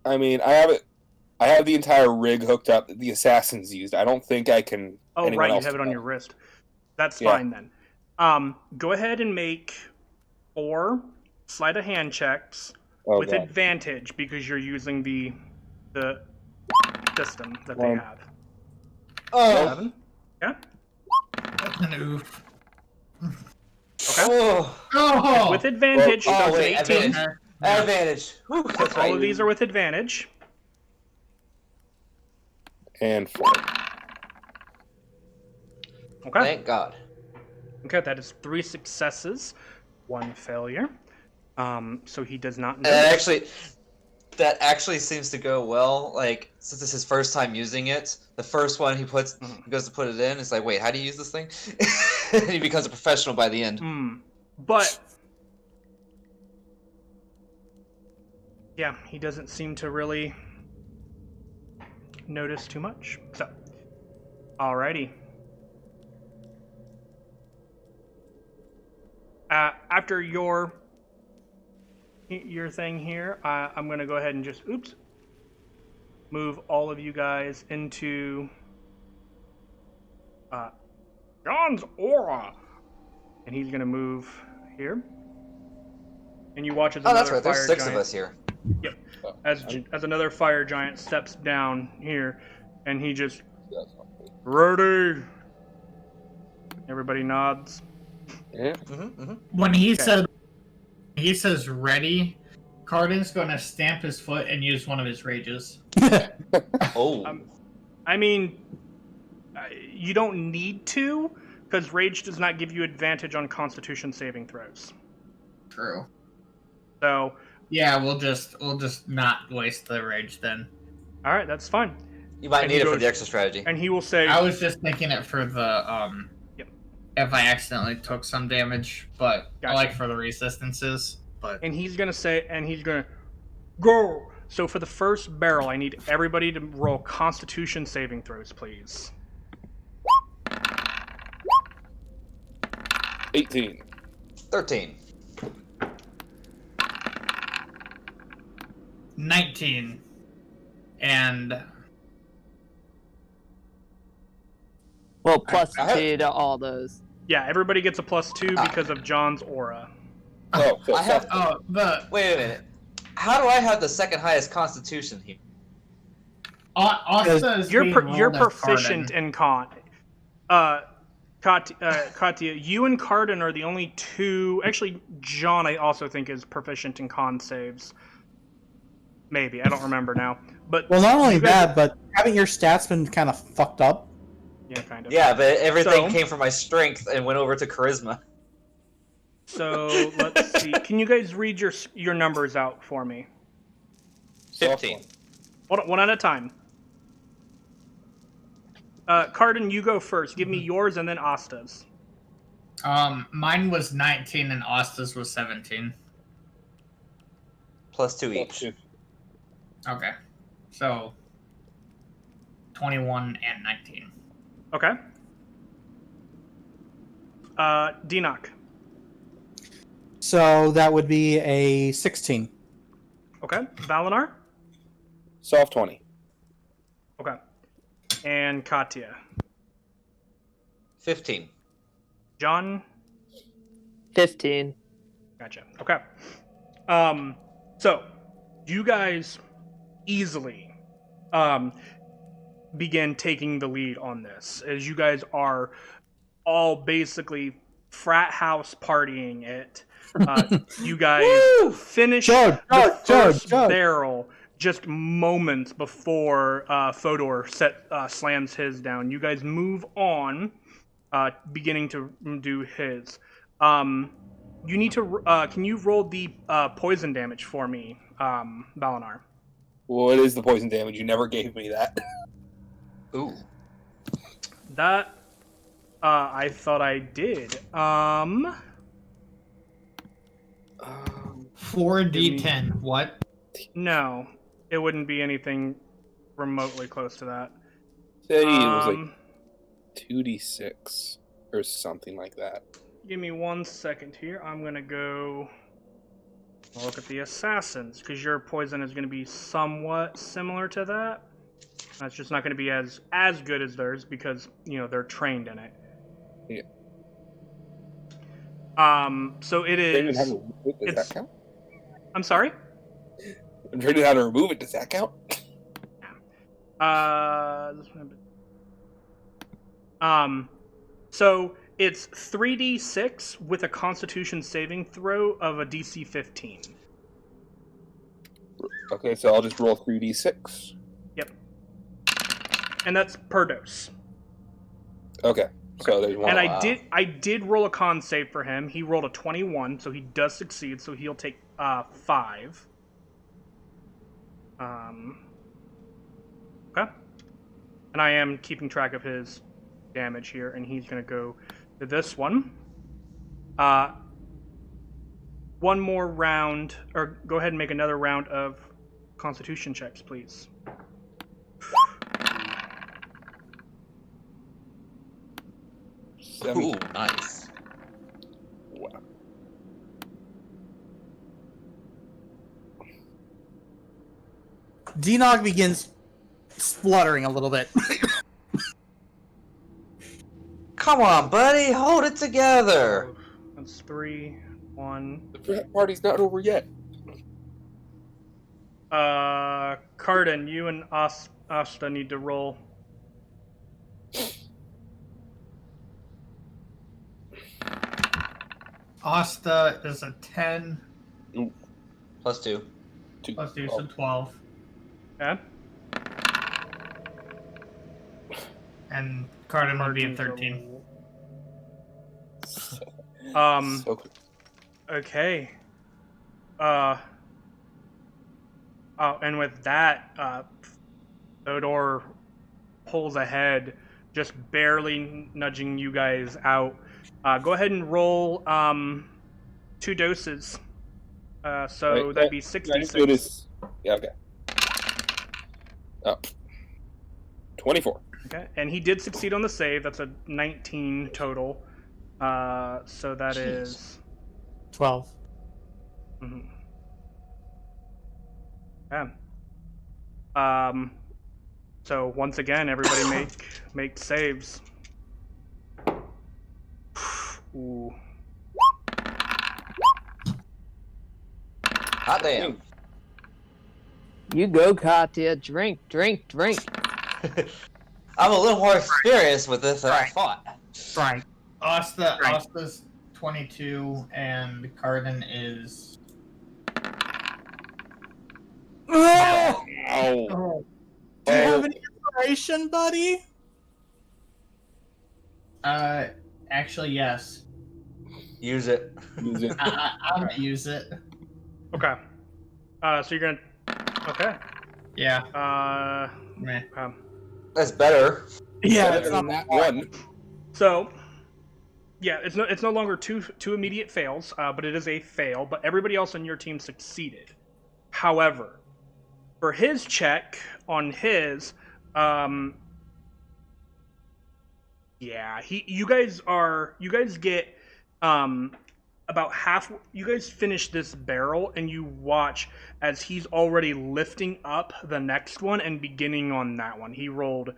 I mean, I have the entire rig hooked up that the assassins used. I don't think I can. Oh, anyone right, you else have it do on that. your wrist. That's Yeah. fine then. Go ahead and make 4 sleight of hand checks Oh, with God. advantage because you're using the system that they One. have. oh, 7. Yeah. That's an oof. Okay. oh, Oh! With advantage, Oh, so it's an wait, 18. advantage. Advantage. Whew, that's All right. of these are with advantage. And 4. Okay. Thank God. Okay, that is 3 successes, 1 failure. So he does not And know. that actually seems to go well. Like, since it's his first time using it, the first one he goes to put it in. It's like, wait, how do you use this thing? And he becomes a professional by the end. But yeah, he doesn't seem to really notice too much. So, alrighty. After your thing here, I'm gonna go ahead and just move all of you guys into John's aura, and he's gonna move here. And you watch as Oh, another that's right. There's fire 6 giant. of us here. Yep. As another fire giant steps down here, and he just ready. Everybody nods. Yeah. When he Okay. says ready, Cardin's gonna stamp his foot and use one of his rages. Oh. I mean, you don't need to, because Rage does not give you advantage on Constitution saving throws. True. So, Yeah, we'll just not waste the rage then. all right, that's fine. You might And need he it for goes- the extra strategy. And he will say, I was just thinking it for the Yep. if I accidentally took some damage, but Gotcha. I like for the resistances. But and he's gonna go. So for the first barrel, I need everybody to roll Constitution saving throws, please. 18. 13. 19 and Well, plus I- 2 to all those. Yeah, everybody gets a +2 because of John's aura. Oh, so I have. Oh, the Wait a minute. How do I have the second highest constitution here? Asta is You're being you're rolled as proficient Cardin. in con. Katya, you and Cardin are the only two. Actually, John, I also think is proficient in con saves. Maybe I don't remember now. But Well, not only you guys- that, but haven't your stats been kind of fucked up? yeah, kind of. Yeah, but everything So- came from my strength and went over to charisma. So let's see. Can you guys read your numbers out for me? soft 15. one. Hold on, one at a time. Cardin, you go first. Give me yours and then Asta's. Mine was 19 and Asta's was 17. Plus 2 Plus each. two. Okay. So 21 and 19. Okay. Dinok. So that would be a 16. Okay. Valinar. Soft 20. Okay. And Katya. 15. John. 15. Gotcha. Okay. So you guys easily begin taking the lead on this, as you guys are all basically frat house partying it. You guys finish Chug, the chug, chug, first chug. barrel just moments before Fodor slams his down. You guys move on, beginning to do his. You need to. Can you roll the poison damage for me, Valinar? What is the poison damage? You never gave me that. Ooh. That I thought I did. 4d10. What? No, it wouldn't be anything remotely close to that. Say it was like Um, 2d6 or something like that. Give me 1 second here. I'm gonna go look at the assassins, because your poison is gonna be somewhat similar to that. It's just not gonna be as good as theirs because they're trained in it. Yeah. So it Training how is. to remove it, does it's- that count? I'm sorry. I'm training how to remove it. Does that count? So it's 3d6 with a Constitution saving throw of a DC 15. Okay, so I'll just roll 3d6. And that's per dose. Okay, so there's one. And wow. I did roll a con save for him. He rolled a 21, so he does succeed. So he'll take 5. Okay. And I am keeping track of his damage here, and he's gonna go to this one. One more round, or go ahead and make another round of Constitution checks, please. Ooh, nice. Wow. Denog begins spluttering a little bit. Come on, buddy. Hold it together. That's 3, 1. The frat party's not over yet. Cardin, you and Asta need to roll. Asta is a 10 Plus 2. plus 2, so 12. Okay. And Cardin would be a 13. So quick. Okay. And with that, Fodor pulls ahead, just barely nudging you guys out. Go ahead and roll 2 doses. So Wait, that'd be I just do 66. this. Yeah, okay. Oh. 24. Okay, and he did succeed on the save. That's a 19 total. So that is 12. Mhm. Yeah. So once again, everybody make saves. Ooh. Hot damn. You go, Katya. Drink, drink, drink. I'm a little more experienced with this than I thought. Right. Asta's 22, and Cardin is. Oh! Oh. Do you have any inspiration, buddy? Actually, yes. Use it. Use it. I'm gonna use it. Okay. So you're gonna. Okay. Yeah. Meh. That's better. Yeah, Better it's than not that one. So, yeah, it's no longer two immediate fails, but it is a fail. But everybody else on your team succeeded. However, for his check on his, yeah, you guys get about half. You guys finish this barrel, and you watch as he's already lifting up the next one and beginning on that one. He rolled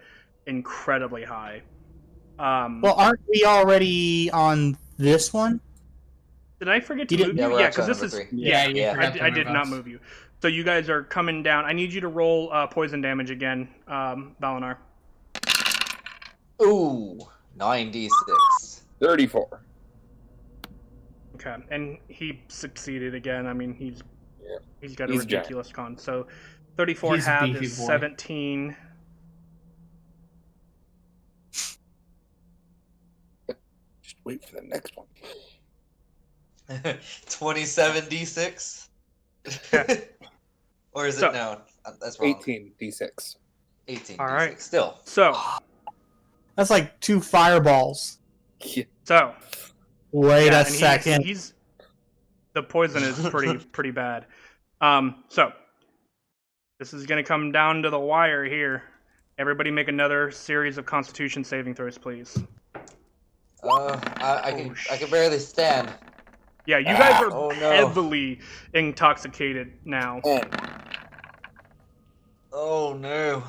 incredibly high. Well, aren't we already on this one? Did I forget to You move didn't- you? we're Yeah, actually because on this is. number 3. Yeah, you Yeah. forgot to I move did not us. move you. So you guys are coming down. I need you to roll poison damage again, Valinar. Ooh, 9d6. 34. Okay, and he succeeded again. I mean, he's got a He's giant. ridiculous con. So 34 He's a halved beefy is boy. 17. Just wait for the next one. 27d6? Or is it So- no? That's wrong. 18d6. 18d6. All right. Still. So, That's like 2 fireballs. Yeah. so Wait yeah, a and second. He's the poison is pretty bad. So this is gonna come down to the wire here. Everybody make another series of Constitution saving throws, please. I can barely stand. Yeah, you guys are Oh, no. heavily intoxicated now. Oh no.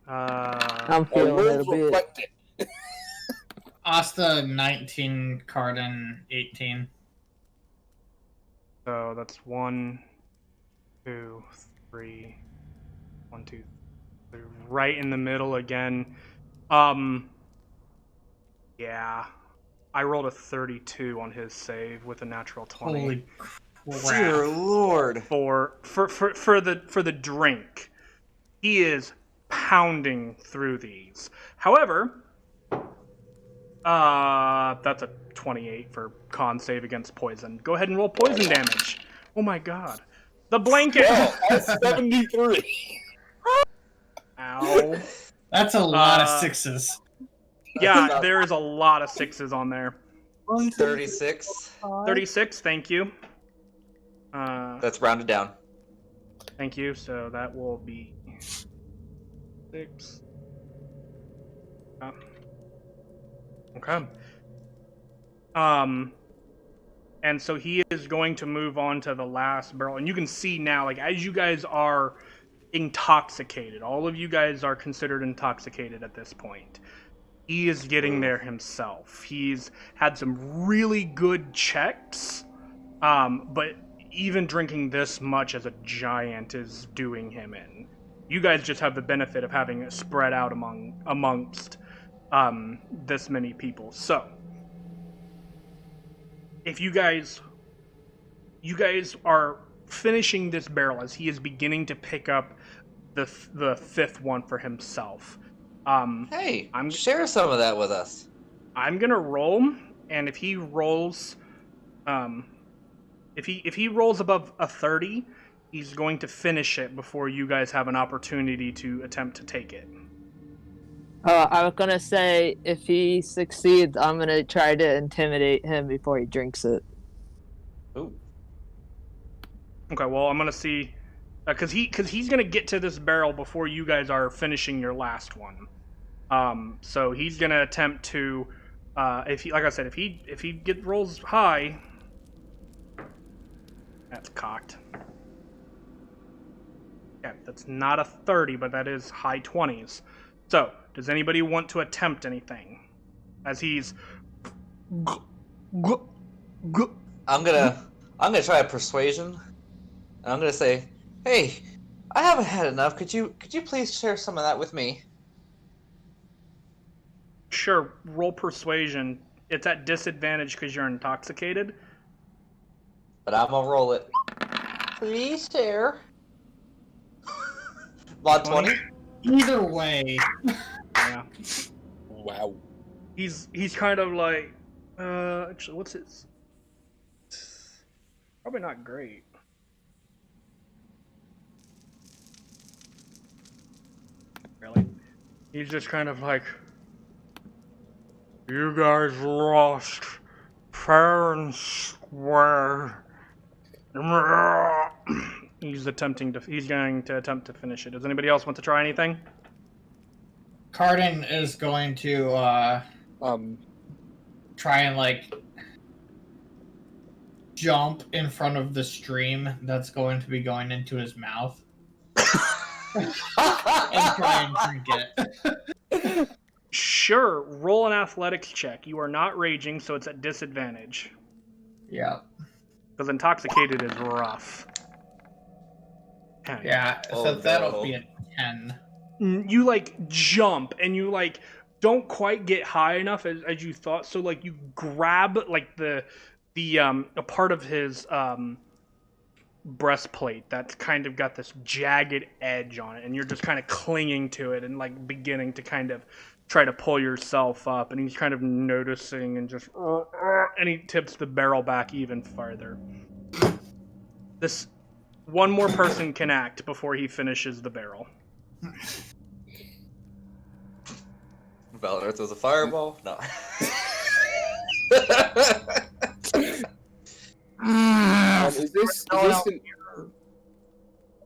I'm Our feeling it a rules bit. reflect it. Asta 19, Cardin 18. So that's 1, 2, 3, 1, 2, 3, right in the middle again. Yeah, I rolled a 32 on his save with a natural 20 Holy Dear crap. Lord. for the drink. He is pounding through these. However, that's a 28 for con save against poison. Go ahead and roll poison damage. Oh my god. The blanket! Well, that's 73. Ow. That's a lot of Uh, 6s. Yeah, there is a lot of 6s on there. 36. 36, thank you. That's rounded down. Thank you, so that will be 6. Okay. And so he is going to move on to the last barrel, and you can see now, like, as you guys are intoxicated, all of you guys are considered intoxicated at this point. He is getting there himself. He's had some really good checks, but even drinking this much as a giant is doing him in. You guys just have the benefit of having it spread out amongst this many people. So, if you guys are finishing this barrel as he is beginning to pick up the fifth one for himself. Hey, I'm- share some of that with us. I'm gonna roll, and if he rolls, if he rolls above a 30, he's going to finish it before you guys have an opportunity to attempt to take it. I was gonna say if he succeeds, I'm gonna try to intimidate him before he drinks it. Ooh. Okay, well I'm gonna see, because he's gonna get to this barrel before you guys are finishing your last one. So he's gonna attempt to, if he, like I said, if he rolls high, that's cocked. Yeah, that's not a 30, but that is high 20s. So, does anybody want to attempt anything? As he's... I'm gonna I'm gonna try a persuasion, and I'm gonna say, "Hey, I haven't had enough. Could you please share some of that with me?" Sure, roll persuasion. It's at disadvantage because you're intoxicated. But I'm gonna roll it. Please share. Mod 20. Either way, Yeah. Wow. He's kind of like, actually, what's his? Probably not great. Really? He's just kind of like, you guys lost fair and square. He's going to attempt to finish it. Does anybody else want to try anything? Cardin is going to try and like jump in front of the stream that's going to be going into his mouth and try and drink it. Sure, roll an athletics check. You are not raging, so it's at disadvantage. Yeah. Because intoxicated is rough. 10. Yeah, Oh, so that'll no. be a 10. You like jump and you like don't quite get high enough as you thought, so like you grab like the a part of his breastplate that's kind of got this jagged edge on it, and you're just kind of clinging to it and like beginning to kind of try to pull yourself up, and he's kind of noticing and just and he tips the barrel back even farther. This one more person can act before he finishes the barrel. Valor throws a fireball. No. Is this an,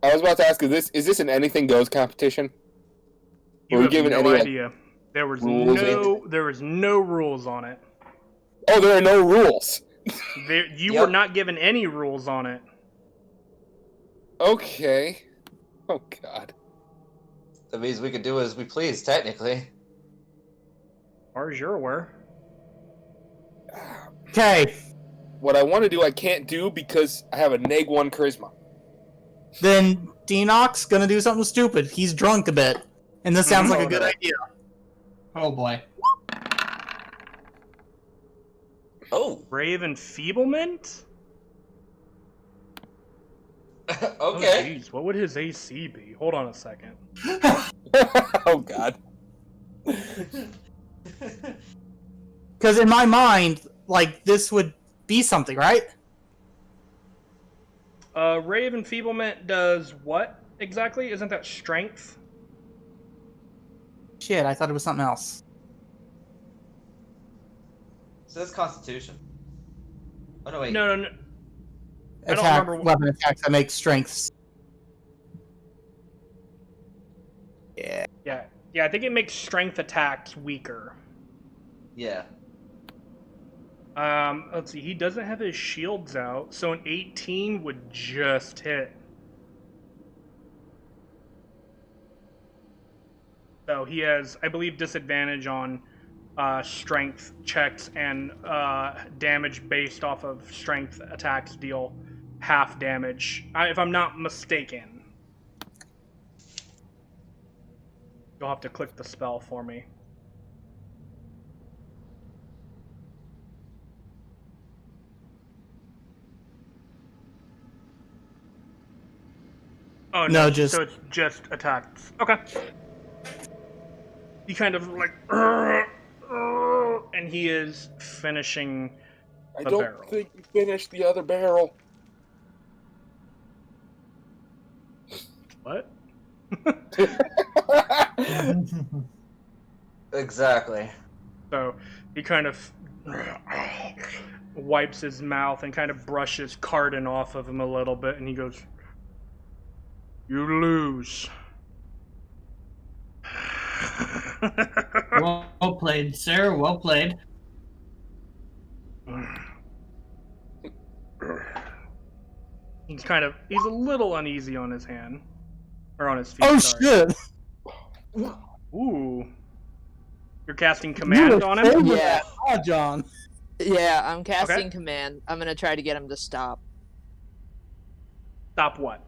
I was about to ask, is this an anything goes competition? You Were we have given no any, like, idea. There was rules? no rules on it. Oh, there are no rules. You Yep. were not given any rules on it. Okay. Oh God. That means we could do as we please, technically. As far as you're aware. Okay, What I want to do, I can't do because I have a -1 charisma. then Deanox gonna do something stupid. He's drunk a bit, and this sounds like a good no. idea. Oh boy. Oh. Brave enfeeblement? Okay. Oh, jeez. What would his AC be? Hold on a second. Oh God. Because in my mind, like, this would be something, right? Ray of enfeeblement does what exactly? Isn't that strength? Shit, I thought it was something else. So that's Constitution. Oh no, wait. No. I don't Attack, remember- weapon attacks that make strengths. Yeah. Yeah, I think it makes strength attacks weaker. Yeah. Let's see. He doesn't have his shields out, so an 18 would just hit. So he has, I believe, disadvantage on strength checks, and damage based off of strength attacks deal half damage, if I'm not mistaken. You'll have to click the spell for me. Oh No, no, just- so it's just attacks. Okay. He kind of like, and he is finishing I the don't barrel. think you finished the other barrel. What? Exactly. So he kind of wipes his mouth and kind of brushes Cardin off of him a little bit, and he goes, "You lose." Well played, sir. Well played. He's a little uneasy on his hand. Or on his feet, Oh sorry. shit! Ooh. You're casting You command were on saving him? Yeah. that, huh, John? Yeah, I'm casting Okay. command. I'm gonna try to get him to stop. Stop what?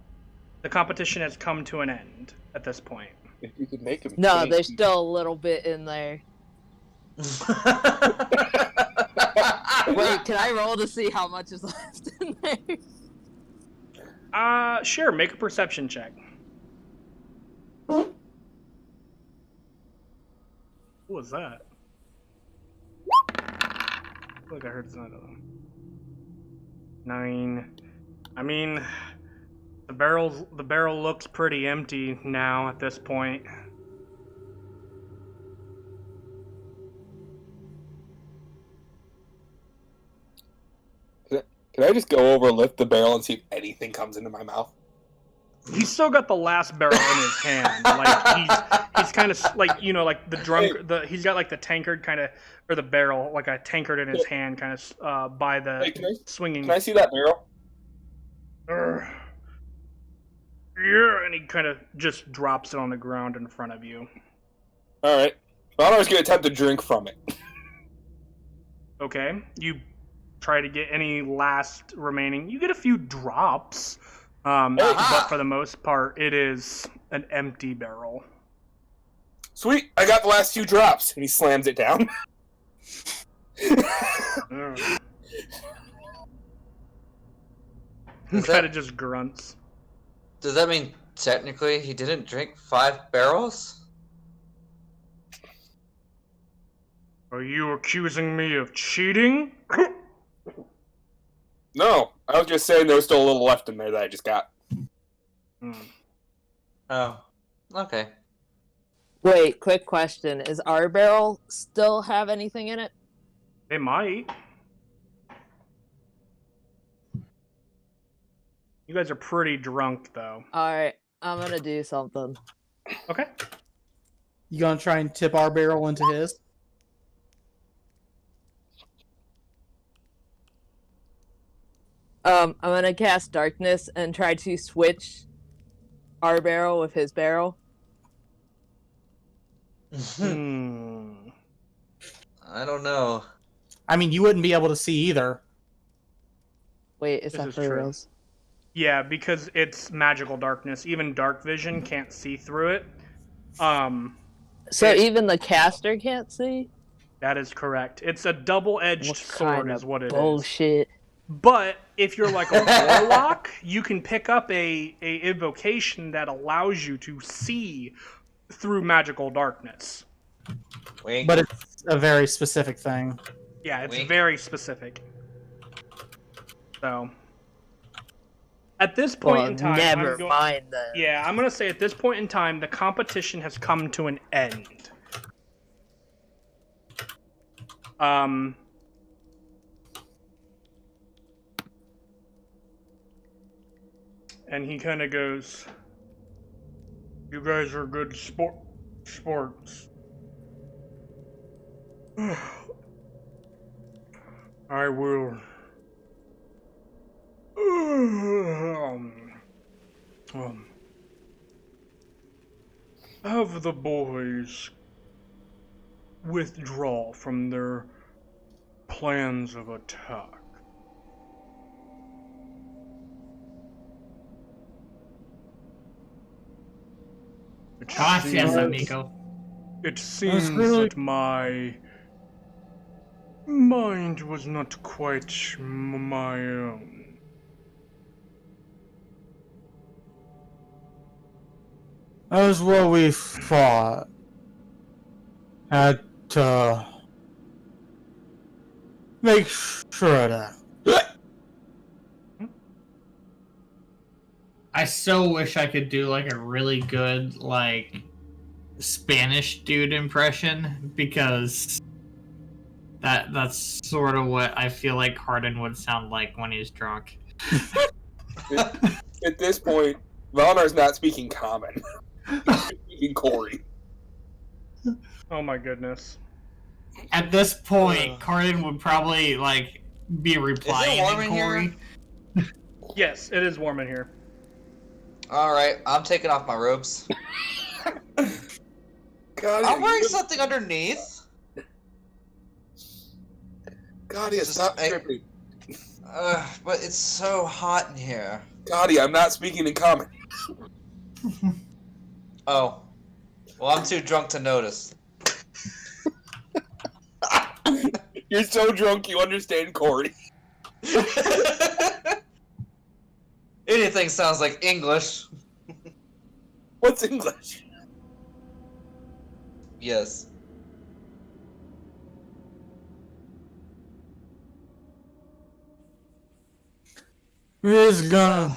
The competition has come to an end at this point. If you could make him. No, change- there's still a little bit in there. Wait, can I roll to see how much is left in there? Sure, make a perception check. What was that? I feel like I heard something. 9. I mean, the barrel looks pretty empty now at this point. Can I just go over, lift the barrel, and see if anything comes into my mouth? He's still got the last barrel in his hand. Like he's kind of like, you know, like the drunk. He's got like the tankard kind of, or the barrel, like a tankard in his hand, kind of by the Hey, swinging. Can I see that barrel? Yeah, and he kind of just drops it on the ground in front of you. All right. Well, I was going to attempt to drink from it. Okay, you try to get any last remaining. You get a few drops, but for the most part, it is an empty barrel. Sweet, I got the last 2 drops, and he slams it down. He kind of just grunts. Does that mean technically he didn't drink 5 barrels? Are you accusing me of cheating? No, I was just saying there was still a little left in there that I just got. Oh, okay. Wait, quick question. Is our barrel still have anything in it? It might. You guys are pretty drunk, though. Alright, I'm gonna do something. Okay. You gonna try and tip our barrel into his? I'm gonna cast darkness and try to switch our barrel with his barrel. I don't know. I mean, you wouldn't be able to see either. Wait, is This that is for true. reals? Yeah, because it's magical darkness. Even dark vision can't see through it. So even the caster can't see? That is correct. It's a double-edged What sword kind is of what it is. bullshit. But if you're like a warlock, you can pick up a invocation that allows you to see through magical darkness. Wink. But it's a very specific thing. Yeah, it's Wink. very specific. So, at this point Well, in time, never mind then. Yeah, I'm gonna say at this point in time, the competition has come to an end. And he kind of goes, "You guys are good sports. I will have the boys withdraw from their plans of attack. Gracias, amigo. It seems really- that my mind was not quite my own. That was what we thought. Had to make sure of that. I so wish I could do like a really good like Spanish dude impression because that's sort of what I feel like Hardin would sound like when he's drunk. At this point, Valnar's not speaking common. He's speaking Corey. Oh my goodness. At this point, Hardin would probably like be replying warm in in Corey. here? Yes, it is warm in here. Alright, I'm taking off my robes. God, I'm wearing something underneath. God, yeah, Just- stop I- tripping. But it's so hot in here. Gotti, I'm not speaking in common. Oh. Well, I'm too drunk to notice. You're so drunk you understand Corey. Anything sounds like English. What's English? Yes. We're just gonna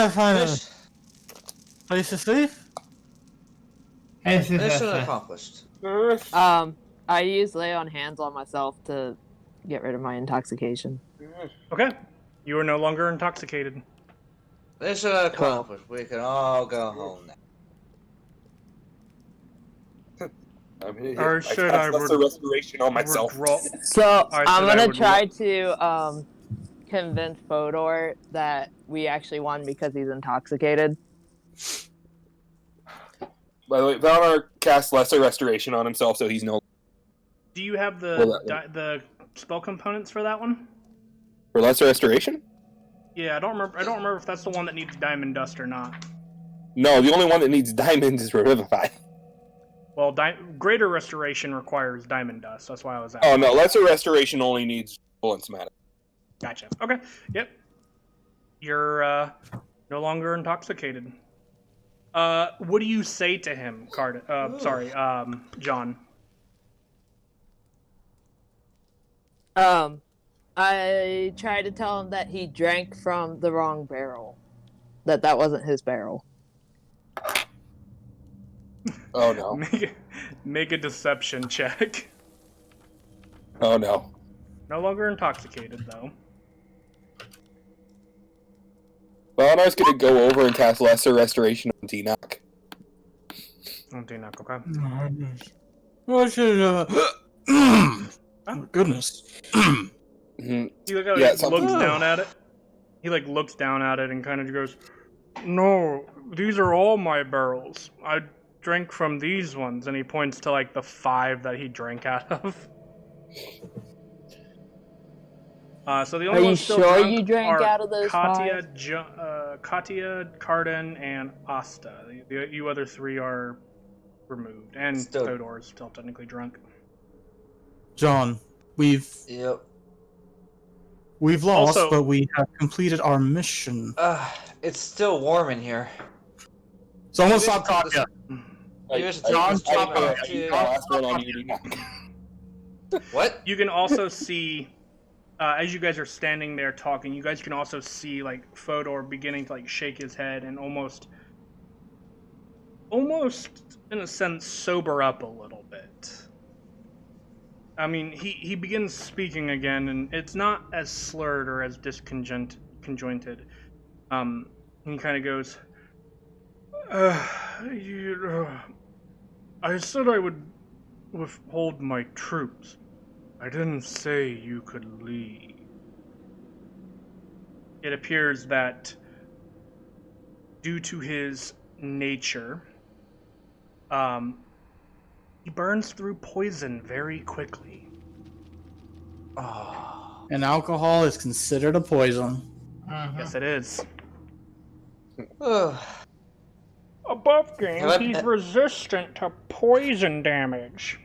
find a Mission place to sleep. accomplished. I use lay on hands on myself to get rid of my intoxication. Okay. You are no longer intoxicated. Mission accomplished. We can all go home now. Or should I cast Lesser Restoration on myself. So I I'm said I gonna would try to convince Fodor that we actually won because he's intoxicated. By the way, Valnar cast Lesser Restoration on himself, so he's no... Do you have Well, the spell components for that one? For Lesser Restoration? Yeah, I don't remember if that's the one that needs diamond dust or not. No, the only one that needs diamonds is Revivify. Well, greater restoration requires diamond dust. That's why I was asking. Oh, no, Lesser Restoration only needs full and somatic. Gotcha. Okay. Yep. You're no longer intoxicated. What do you say to him, John? I tried to tell him that he drank from the wrong barrel. That wasn't his barrel. Oh, no. Make a deception check. Oh, no. No longer intoxicated, though. Valnar's gonna go over and cast Lesser Restoration on T-Knock. Okay. What should oh goodness. Mhm. He looks something- down at it. He looks down at it and kind of goes, "No, these are all my barrels. I drank from these ones," and he points to the 5 that he drank out of. So the only Are you ones still sure drunk you drank are out of those Katya, 5? Katya, Carden, and Asta. You other 3 are removed, and Still- Thodor is still technically drunk. John, we've Yep. lost, Also- but we have completed our mission. It's still warm in here. Someone Maybe stop we should talking. Maybe I should take this I- paper I- too. last one on you, T-Knock. What? You can also see, as you guys are standing there talking, you guys can also see Fodor beginning to shake his head and almost in a sense sober up a little bit. I mean, he begins speaking again, and it's not as slurred or as disconjointed. He kind of goes, I said I would withhold my troops. I didn't say you could leave. It appears that due to his nature, he burns through poison very quickly. Oh. And alcohol is considered a poison. Yes, it is. Ugh. Above game, Have I- he's resistant to poison damage.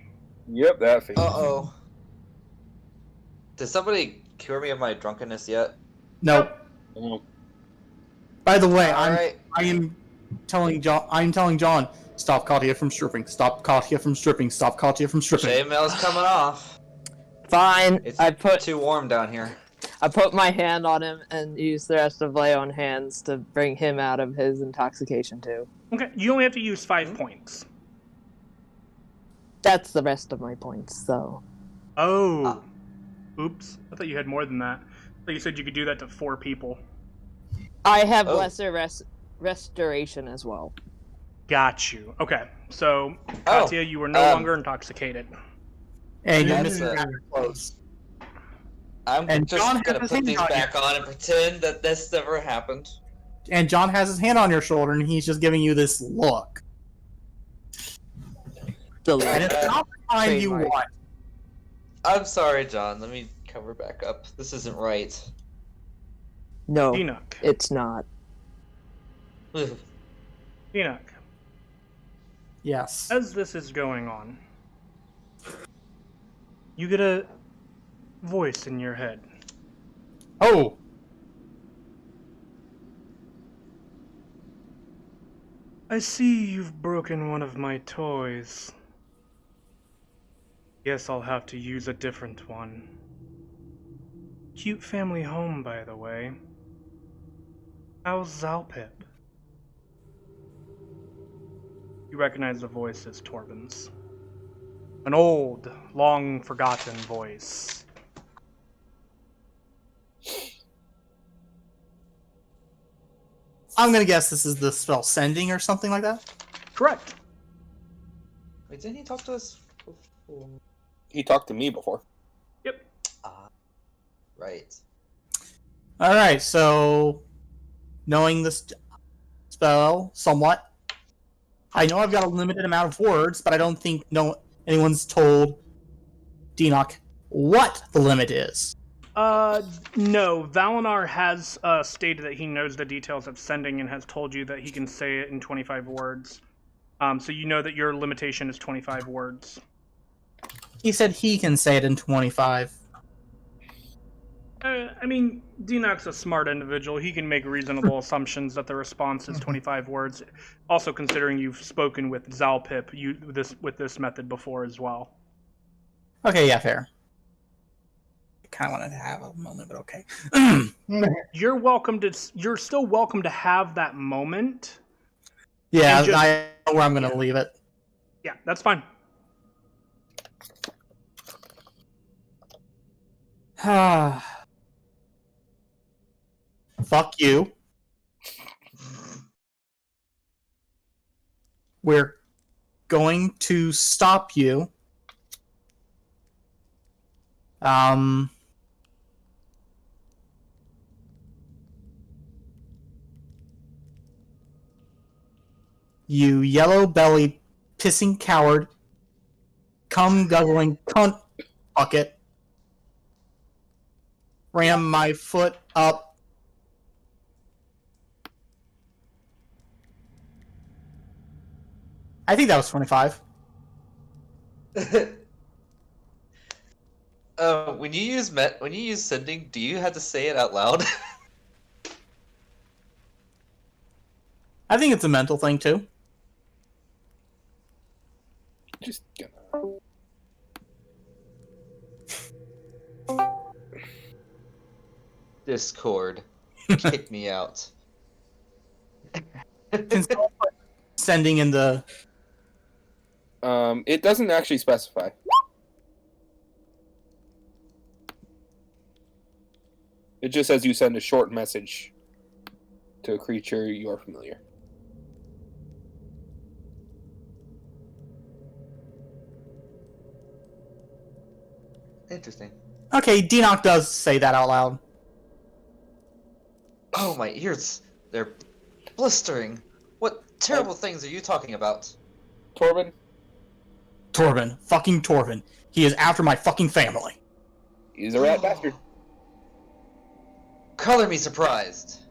Yep, that thing. Uh-oh. Did somebody cure me of my drunkenness yet? No. Oh. By the way, Alright. I am telling John, stop Katya from stripping. Stop Katya from stripping. Stop Katya from stripping. Chainmail's coming off. Fine. It's I put too warm down here. my hand on him and use the rest of lay on hands to bring him out of his intoxication too. Okay, you only have to use 5 points. That's the rest of my points, so. Oh. Oops. I thought you had more than that. I thought you said you could do that to 4 people. I have Oh. lesser restoration as well. Got you. Okay, so, Oh, Katya, you were no longer intoxicated. And you're That's missing it. your clothes. I'm And just John gonna has put his these hand on back on and pretend that this never happened. And John has his hand on your shoulder, and he's just giving you this look. And it's not the kind you Trademark. want. I'm sorry, John. Let me cover back up. This isn't right. No, Enoch. it's not. Enoch. Yes. As this is going on, you get a voice in your head. Oh, I see you've broken one of my toys. Guess I'll have to use a different one. Cute family home, by the way. How's Zalpip? You recognize the voice as Torben's. An old, long-forgotten voice. I'm gonna guess this is the spell sending or something like that. Correct. Wait, didn't he talk to us before? He talked to me before. Yep. Ah, right. All right, so knowing this spell somewhat, I know I've got a limited amount of words, but I don't think anyone's told Denoch what the limit is. No. Valinar has stated that he knows the details of sending and has told you that he can say it in 25 words. So you know that your limitation is 25 words. He said he can say it in 25. I mean, Denoch's a smart individual. He can make reasonable assumptions that the response is 25 words. Also, considering you've spoken with Zalpip with this method before as well. Okay, yeah, fair. I kind of wanted to have a moment, but okay. You're still welcome to have that moment. Yeah, And just- I know where I'm going to leave it. Yeah, that's fine. Fuck you. We're going to stop you. You yellow-bellied, pissing coward, cum-guzzling cunt bucket. Ram my foot up. I think that was 25. When you use sending, do you have to say it out loud? I think it's a mental thing, too. Just gonna. Discord, kick me out. Can someone put sending in the... It doesn't actually specify. It just says you send a short message to a creature you are familiar. Interesting. Okay, Denoch does say that out loud. Oh, my ears. They're blistering. What terrible things are you talking about? Torben? Torben. Fucking Torben. He is after my fucking family. He's a rat bastard. Color me surprised.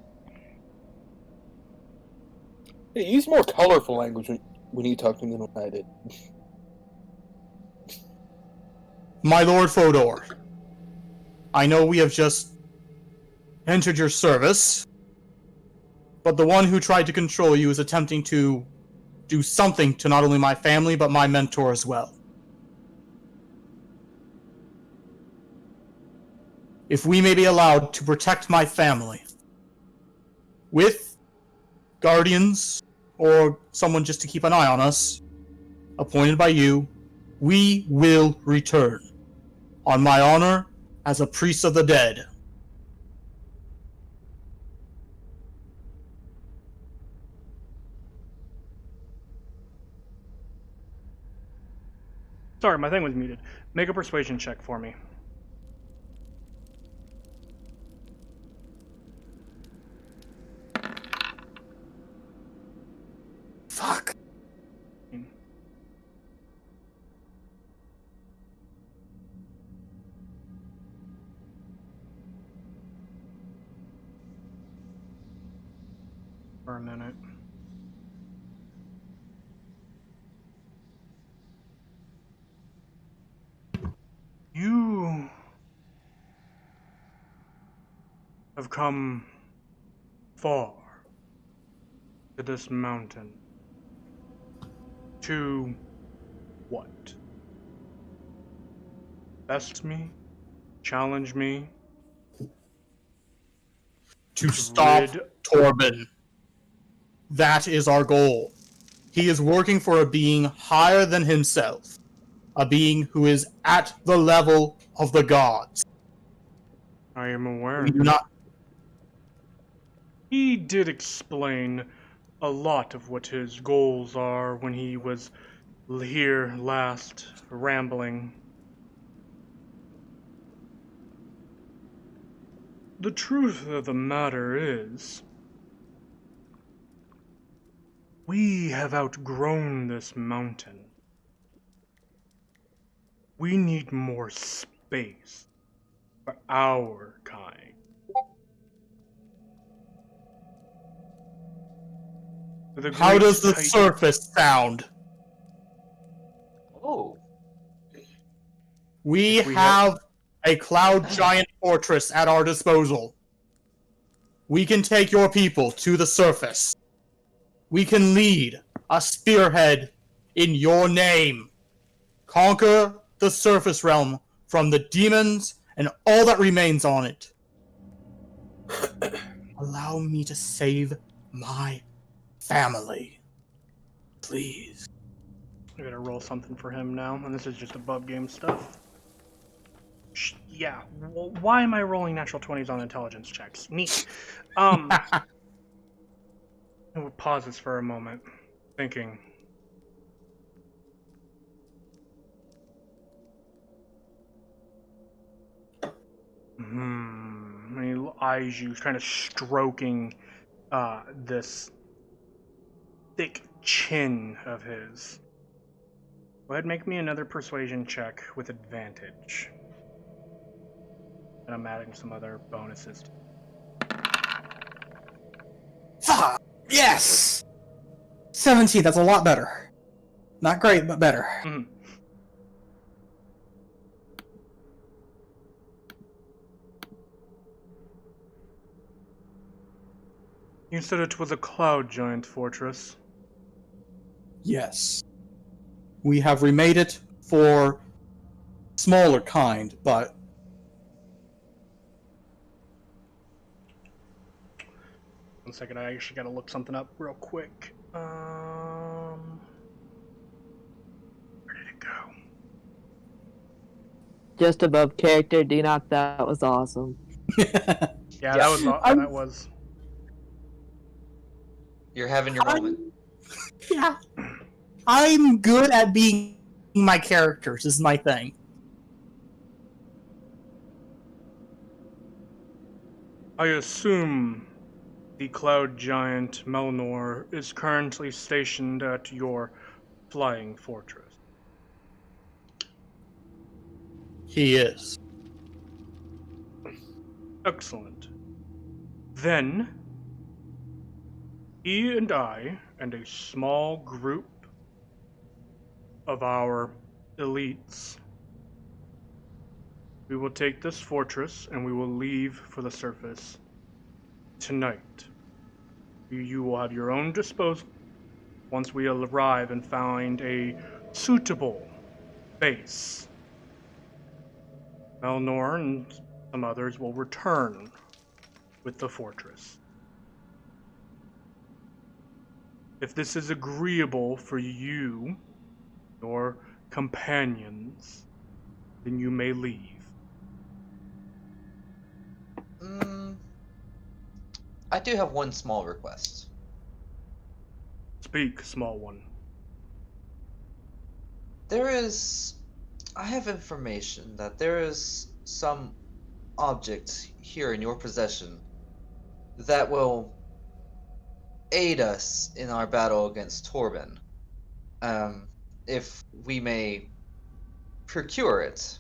Hey, use more colorful language when you talk to me than what I did. My Lord Fodor, I know we have just entered your service, but the one who tried to control you is attempting to do something to not only my family, but my mentor as well. If we may be allowed to protect my family with guardians or someone just to keep an eye on us, appointed by you, we will return. On my honor as a priest of the dead. Sorry, my thing was muted. Make a persuasion check for me. Fuck. for a minute. You have come far to this mountain. To what? Test me? Challenge me? To stop Rid- Torben. That is our goal. He is working for a being higher than himself. A being who is at the level of the gods. I am aware. We do not. He did explain a lot of what his goals are when he was here last rambling. The truth of the matter is, we have outgrown this mountain. We need more space for our kind. How does the Titan- surface sound? Oh, We If we had- have a cloud giant fortress at our disposal. We can take your people to the surface. We can lead a spearhead in your name. Conquer the surface realm from the demons and all that remains on it. Allow me to save my family. Please. I gotta roll something for him now, and this is just above game stuff. Yeah, why am I rolling natural 20s on intelligence checks? Neat. We'll pause this for a moment. Thinking. And he eyes you, kind of stroking this thick chin of his. Go ahead and make me another persuasion check with advantage. And I'm adding some other bonuses. Ah, yes! 17, that's a lot better. Not great, but better. Mhm. You said it was a cloud giant fortress. Yes. We have remade it for smaller kind, but One second, I actually gotta look something up real quick. Where did it go? Just above character, D-Knock, that was awesome. Yeah, Yes. that was. you're having your moment. yeah. I'm good at being my characters, is my thing. I assume the cloud giant Melnor is currently stationed at your flying fortress. He is. Excellent. Then, he and I and a small group of our elites, we will take this fortress and we will leave for the surface tonight. You will have your own disposal once we arrive and find a suitable base. Melnor and some others will return with the fortress. If this is agreeable for you, your companions, then you may leave. I do have one small request. Speak, small one. I have information that there is some object here in your possession that will aid us in our battle against Torben. If we may procure it,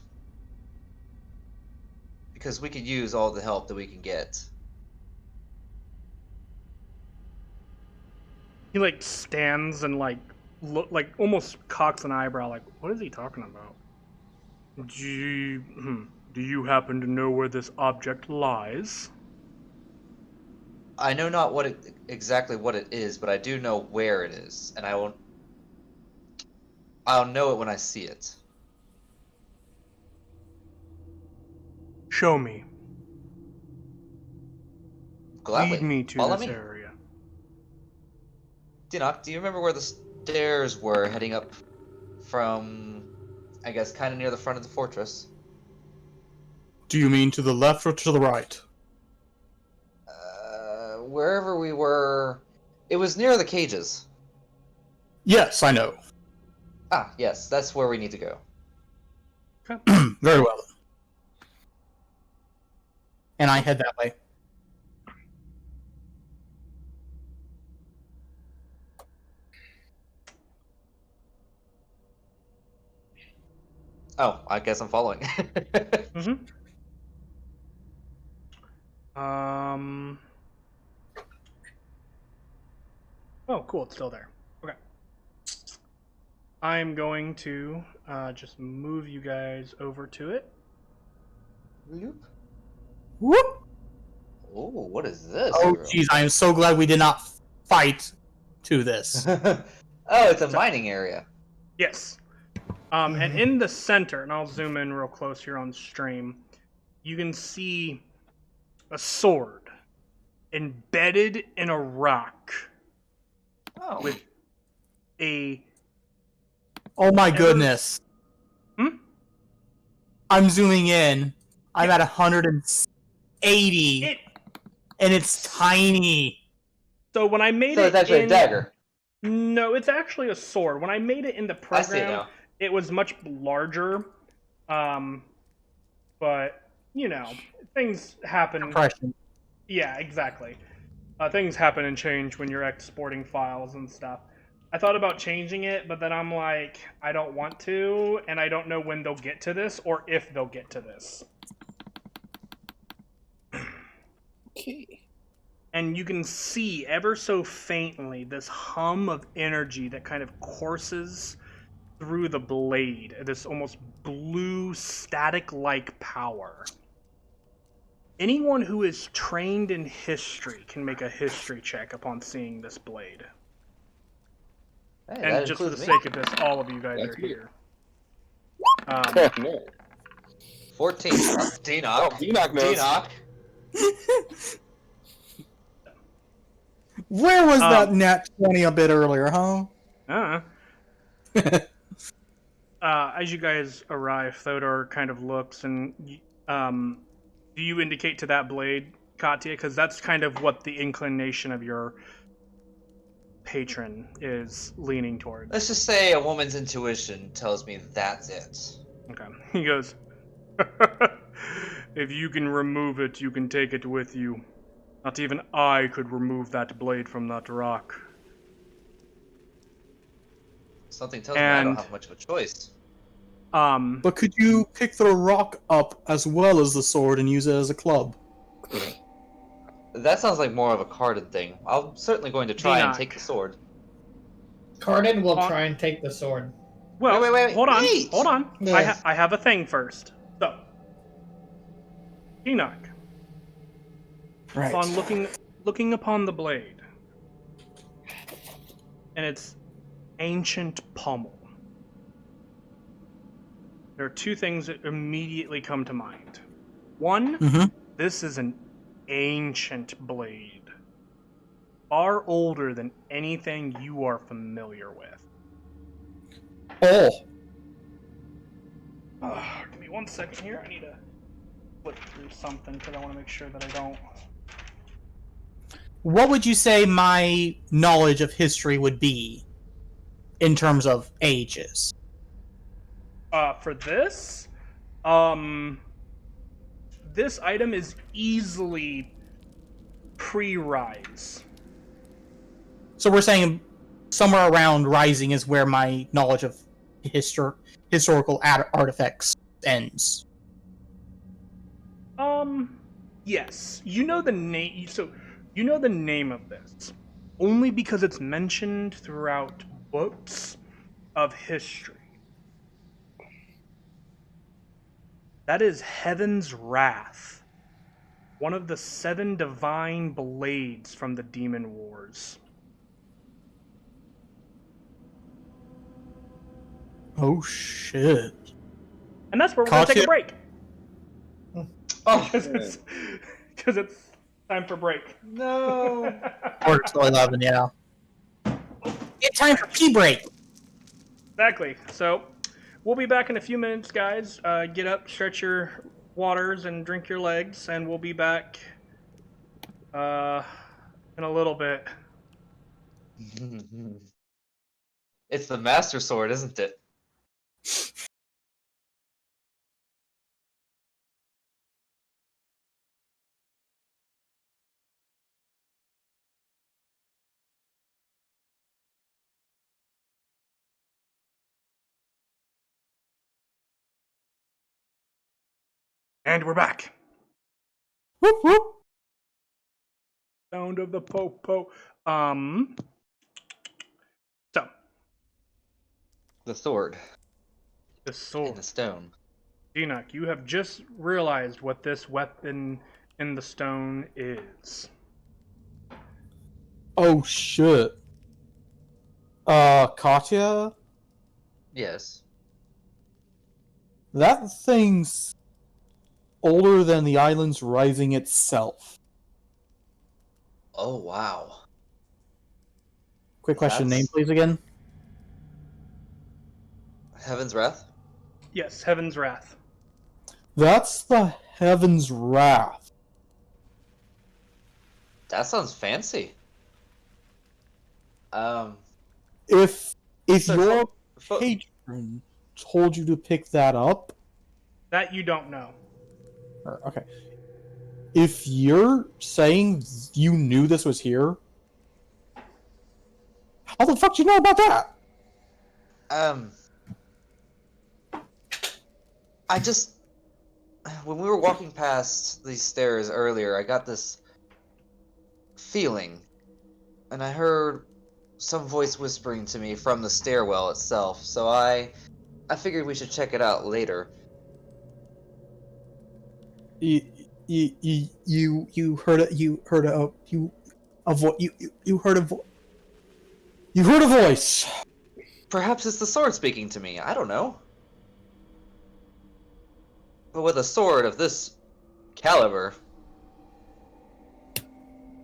because we could use all the help that we can get. He like stands and like like almost cocks an eyebrow, like, what is he talking about? Do you happen to know where this object lies? I know not exactly what it is, but I do know where it is, and I'll know it when I see it. Show me. Gladly. Lead me to Follow this me. area. Dinok, do you remember where the stairs were heading up from, I guess, kind of near the front of the fortress? Do you mean to the left or to the right? Wherever we were, it was near the cages. Yes, I know. Ah, yes, that's where we need to go. Very well. And I head that way. Oh, I guess I'm following. Mm-hmm. Oh, cool. It's still there. Okay. I'm going to just move you guys over to it. Bloop. Whoop! Oh, what is this? Oh, jeez, I am so glad we did not fight to this. Oh, it's a mining area. Yes. And in the center, and I'll zoom in real close here on stream, you can see a sword embedded in a rock Oh. with a... Oh my goodness. Hmm? I'm zooming in. I'm at 180, and it's tiny. So when I made So it it's actually in... a dagger. No, it's actually a sword. When I made it in the I see it program, now. it was much larger. But, you know, things happen. Compression. Yeah, exactly. Things happen and change when you're exporting files and stuff. I thought about changing it, but then I'm like, I don't want to, and I don't know when they'll get to this or if they'll get to this. Okay. And you can see ever so faintly this hum of energy that kind of courses through the blade, this almost blue static-like power. Anyone who is trained in history can make a history check upon seeing this blade. Hey, And that just for the includes me. sake of this, all of you guys That's are me. here. No. 14. Dinok. Oh, Enoch knows. Dinok. Where was that nat 20 a bit earlier, huh? As you guys arrive, Thodor kind of looks and do you indicate to that blade, Katya? Because that's kind of what the inclination of your patron is leaning towards. Let's just say a woman's intuition tells me that's it. Okay. He goes, if you can remove it, you can take it with you. Not even I could remove that blade from that rock. Something tells me I don't have much of a choice. But could you pick the rock up as well as the sword and use it as a club? That sounds like more of a Cardin thing. I'm certainly going to try and Enoch. take the sword. Cardin will try and take the sword. Well, Wait, hold on, wait. hold on. Yes. I have a thing first. So, Enoch, Right. upon looking upon the blade, and its ancient pommel, there are two things that immediately come to mind. One, this is an ancient blade, far older than anything you are familiar with. Oh. Give me 1 second here. I need to flip through something because I want to make sure that I don't. What would you say my knowledge of history would be in terms of ages? For this, this item is easily pre-rise. So we're saying somewhere around Rising is where my knowledge of historical artifacts ends. Yes. You know the name. So you know the name of this. only because it's mentioned throughout books of history. That is Heaven's Wrath, one of the 7 divine blades from the Demon Wars. Oh shit. And that's where we're going to take a break. Oh Because it's time for break. no! Or till 11, yeah. It's time for pee break. Exactly. So we'll be back in a few minutes, guys. Get up, stretch your waters, and drink your legs, and we'll be back in a little bit. It's the Master Sword, isn't it? And we're back. Whoop, whoop. Sound of the po-po. So, The sword the and sword. the stone. Enoch, you have just realized what this weapon in the stone is. Oh shit. Katya? Yes. That thing's older than the island's rising itself. Oh wow. Quick question, That's- name please again? Heaven's Wrath? Yes, Heaven's Wrath. That's the Heaven's Wrath. That sounds fancy. If So your fo- patron told you to pick that up, That you don't know. okay. If you're saying you knew this was here, how the fuck do you know about that? I just when we were walking past these stairs earlier, I got this feeling, and I heard some voice whispering to me from the stairwell itself. So I figured we should check it out later. You heard a voice. Perhaps it's the sword speaking to me. I don't know. But with a sword of this caliber,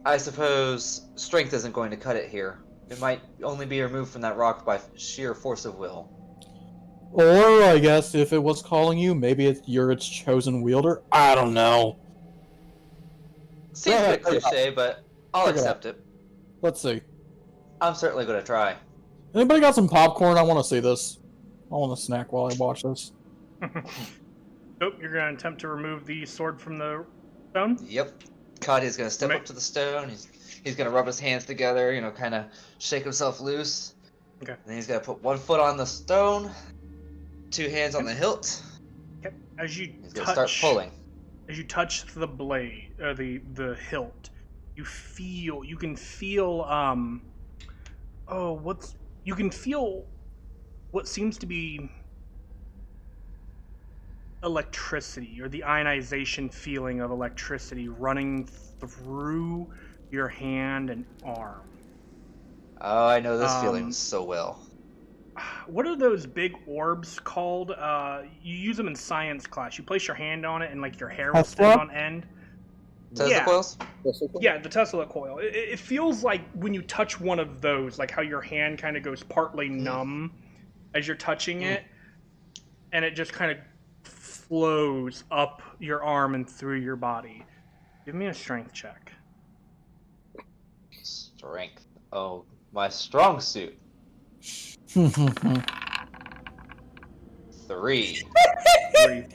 I suppose strength isn't going to cut it here. It might only be removed from that rock by sheer force of will. Or I guess if it was calling you, maybe you're its chosen wielder. I don't know. Seems a bit cliche, but I'll Check it accept it. Let's see. I'm certainly going to try. Anybody got some popcorn? I want to see this. I want to snack while I watch this. Nope, you're going to attempt to remove the sword from the stone? Yep. Kadi's going to step up to the stone. He's going to rub his hands together, kind of shake himself loose. Okay. And then he's going to put one foot on the stone, 2 hands on the hilt. Okay. As you He's going to start pulling. As you touch the blade, the hilt, you can feel what seems to be electricity, or the ionization feeling of electricity running through your hand and arm. Oh, I know this feeling so well. What are those big orbs called? You use them in science class. You place your hand on it and like your hair will stand on end. Tesla Yeah. coils? Yeah, the Tesla coil. It feels like when you touch one of those, like how your hand kind of goes partly numb as you're touching it, and it just kind of flows up your arm and through your body. Give me a strength check. Strength. Oh, my strong suit. 3. Breathe.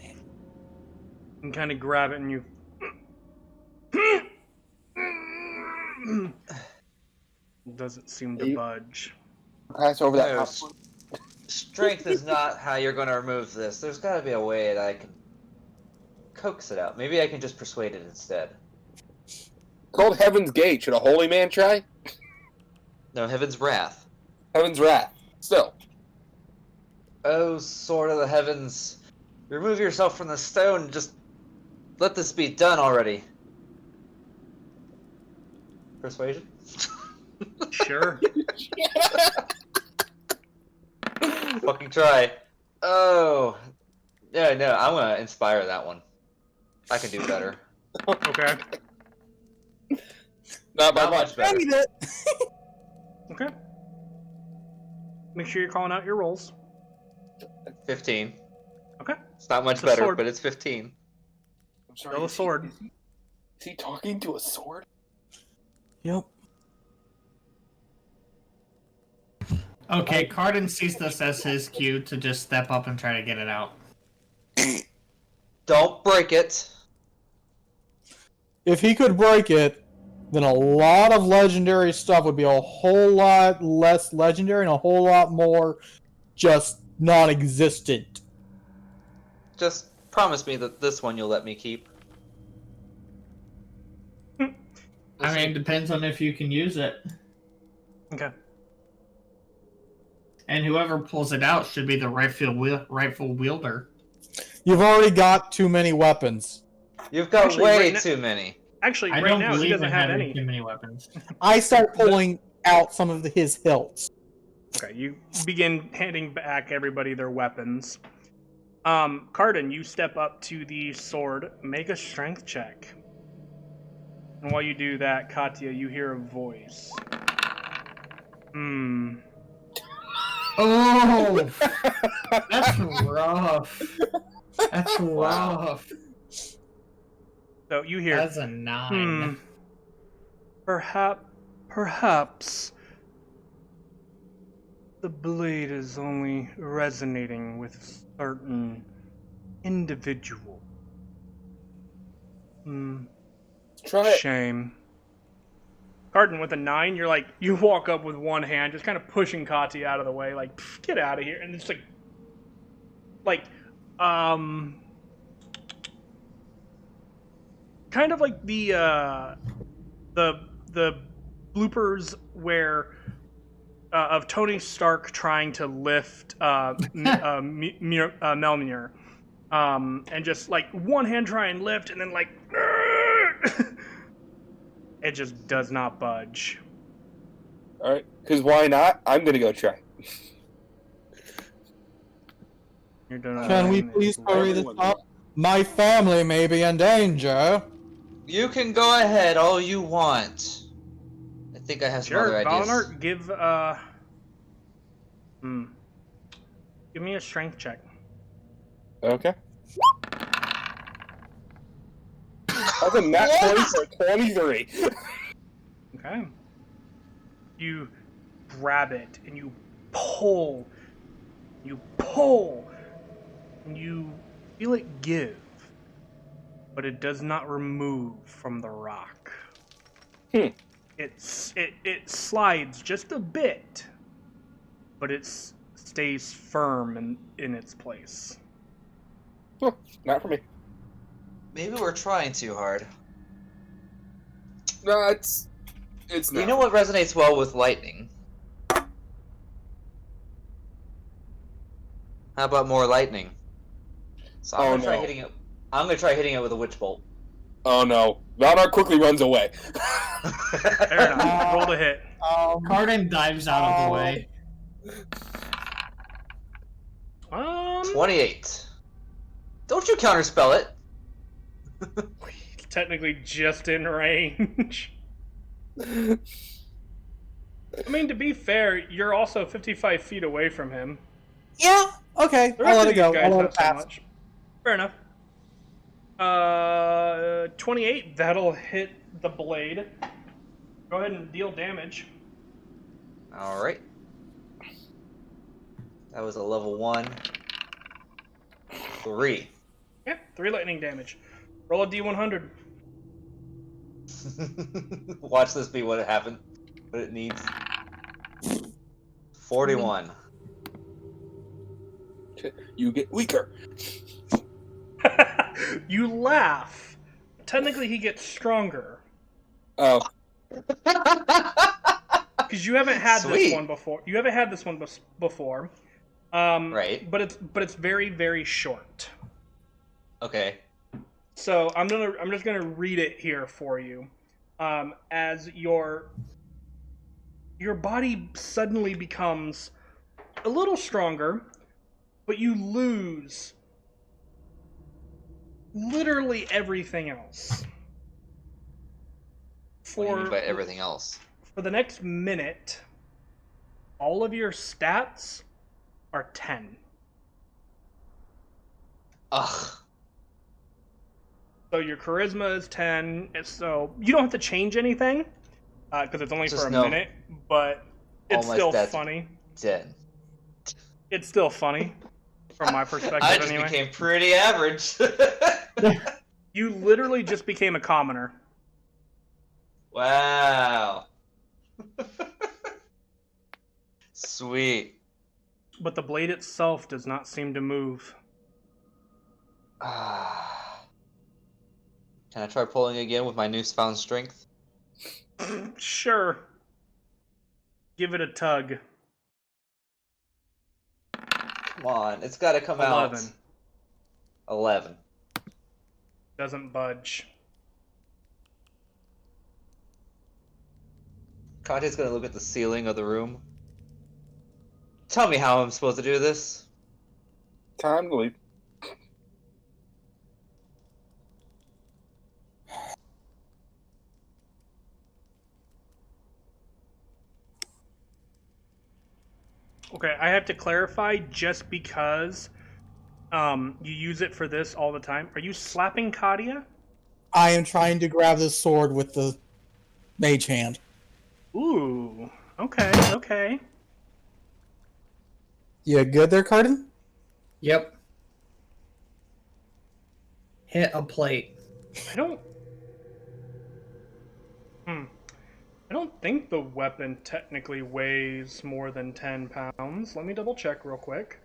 And kind of grab it and you... Doesn't seem to budge. Pass over that No, popcorn. Strength is not how you're going to remove this. There's got to be a way that I can coax it out. Maybe I can just persuade it instead. Called Heaven's Gate. Should a holy man try? No, Heaven's Wrath. Heaven's Wrath. Still. Oh, sword of the heavens. Remove yourself from the stone. Just let this be done already. Persuasion? Sure. Fucking try. Oh. Yeah, no, I'm gonna inspire that one. I can do better. Okay. Not by Not much better. Okay. Make sure you're calling out your rolls. 15. Okay. It's not much It's a better, sword. but it's 15. I'm sorry. Still a sword. Is he talking to a sword? Yep. Okay, Cardin sees this as his cue to just step up and try to get it out. Don't break it. If he could break it, then a lot of legendary stuff would be a whole lot less legendary and a whole lot more just non-existent. Just promise me that this one you'll let me keep. I mean, it depends on if you can use it. Okay. And whoever pulls it out should be the rightful wielder. You've already got too many weapons. You've got Actually, way right now- too many. Actually, I right don't now he believe doesn't in have having any. too many weapons. I start pulling out some of his hilts. Okay, you begin handing back everybody their weapons. Cardin, you step up to the sword. Make a strength check. And while you do that, Katya, you hear a voice. Oh, that's rough. That's rough. So you hear, That's a 9. Perhaps the blade is only resonating with certain individual. Try it. Shame. Cardin with a 9, you're like, you walk up with one hand, just kind of pushing Katya out of the way, like, get out of here. And it's kind of like the bloopers where of Tony Stark trying to lift Melnir, and just like one hand try and lift, and then like it just does not budge. Alright, because why not? I'm gonna go try. You're doing Can we please hurry this up? My family may be in danger. You can go ahead all you want. I think I have some other Sure, ideas. Valinor, give me a strength check. Okay. That's a nat 20 for a 23. Okay. You grab it and you pull, and you feel it give, but it does not remove from the rock. It slides just a bit, but it stays firm in its place. Not for me. Maybe we're trying too hard. No, it's not. You know what resonates well with lightning? How about more lightning? So I'm gonna try hitting it. I'm gonna try hitting it with a witch bolt. Oh no. Valnar quickly runs away. Fair enough. Roll to hit. Cardin dives out of the way. 28. Don't you counterspell it? Technically just in range. I mean, to be fair, you're also 55 feet away from him. Yeah, okay. The I'll rest let of it go. these guys I'll let not it so pass. much. Fair enough. 28, that'll hit the blade. Go ahead and deal damage. Alright. That was a level 1. 3. Yeah, 3 lightning damage. Roll a d100. Watch this be what it happened. What it needs. 41. You get weaker. You laugh. Technically, he gets stronger. Oh. because you haven't had this Sweet. one before. You haven't had this one before. Right. But it's very, very short. Okay. So I'm just gonna read it here for you. As your body suddenly becomes a little stronger, but you lose literally everything else. What do you mean by everything else? For the next minute, all of your stats are 10. Ugh. So your charisma is 10. So you don't have to change anything because it's only Just for a know minute, but it's all my still stats- funny. 10. It's still funny from my perspective I just anyway. became pretty average. You literally just became a commoner. Wow. Sweet. But the blade itself does not seem to move. Ah. Can I try pulling again with my newfound strength? Sure. Give it a tug. Come on, it's got to come 11. out. 11. Doesn't budge. Conte's gonna look at the ceiling of the room. Tell me how I'm supposed to do this. Time to leave. Okay, I have to clarify just because you use it for this all the time. Are you slapping Kadia? I am trying to grab the sword with the mage hand. Ooh. Okay, okay. You good there, Cardin? Yep. Hit a plate. I don't I don't think the weapon technically weighs more than 10 pounds. Let me double check real quick.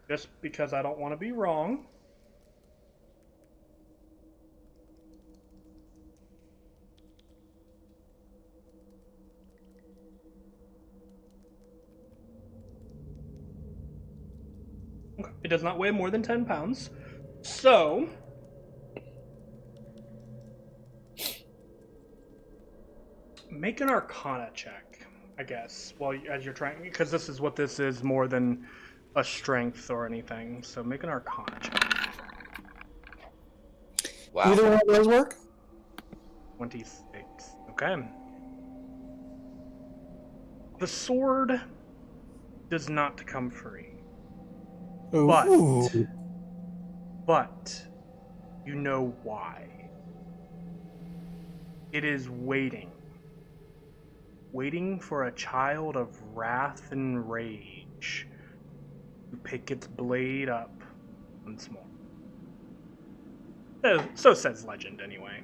Just because I don't want to be wrong. Okay, it does not weigh more than 10 pounds. So, make an Arcana check, I guess, as you're trying, because this is what this is more than a strength or anything. So make an Arcana check. Wow. Either one of those work? 26. Okay. The sword does not come free, Ooh. but you know why. It is waiting for a child of wrath and rage to pick its blade up once more. So says legend, anyway.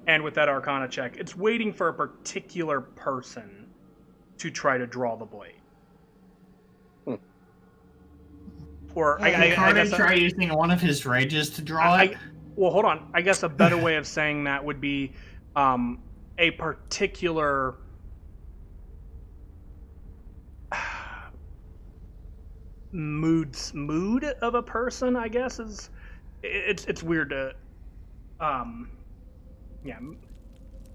And with that Arcana check, it's waiting for a particular person to try to draw the blade. Or I Cardin guess try using one of his rages to draw it. well, hold on. I guess a better way of saying that would be a particular mood of a person, I guess, is it's weird to yeah,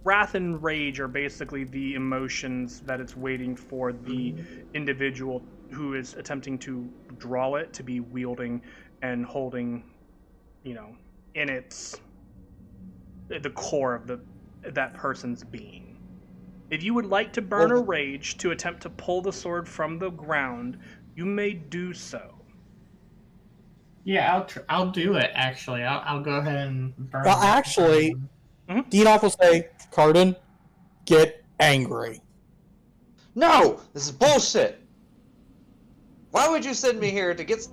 wrath and rage are basically the emotions that it's waiting for the individual who is attempting to draw it to be wielding and holding, in its the core of that person's being. If you would like to burn a rage to attempt to pull the sword from the ground, you may do so. Yeah, I'll do it. Actually, I'll go ahead and burn. Well, actually, Deanoff will say, Cardin, get angry. No! This is bullshit! Why would you send me here to get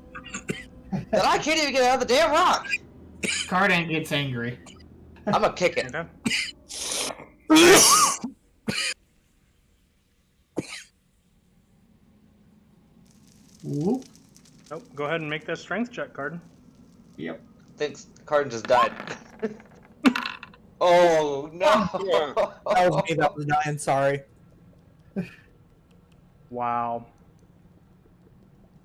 that I can't even get out of the damn rock? Cardin gets angry. I'm gonna kick it. Okay. Whoop. Oh, go ahead and make that strength check, Cardin. Yep. Thinks Cardin just died. Oh no! That was me that was dying, sorry. Wow.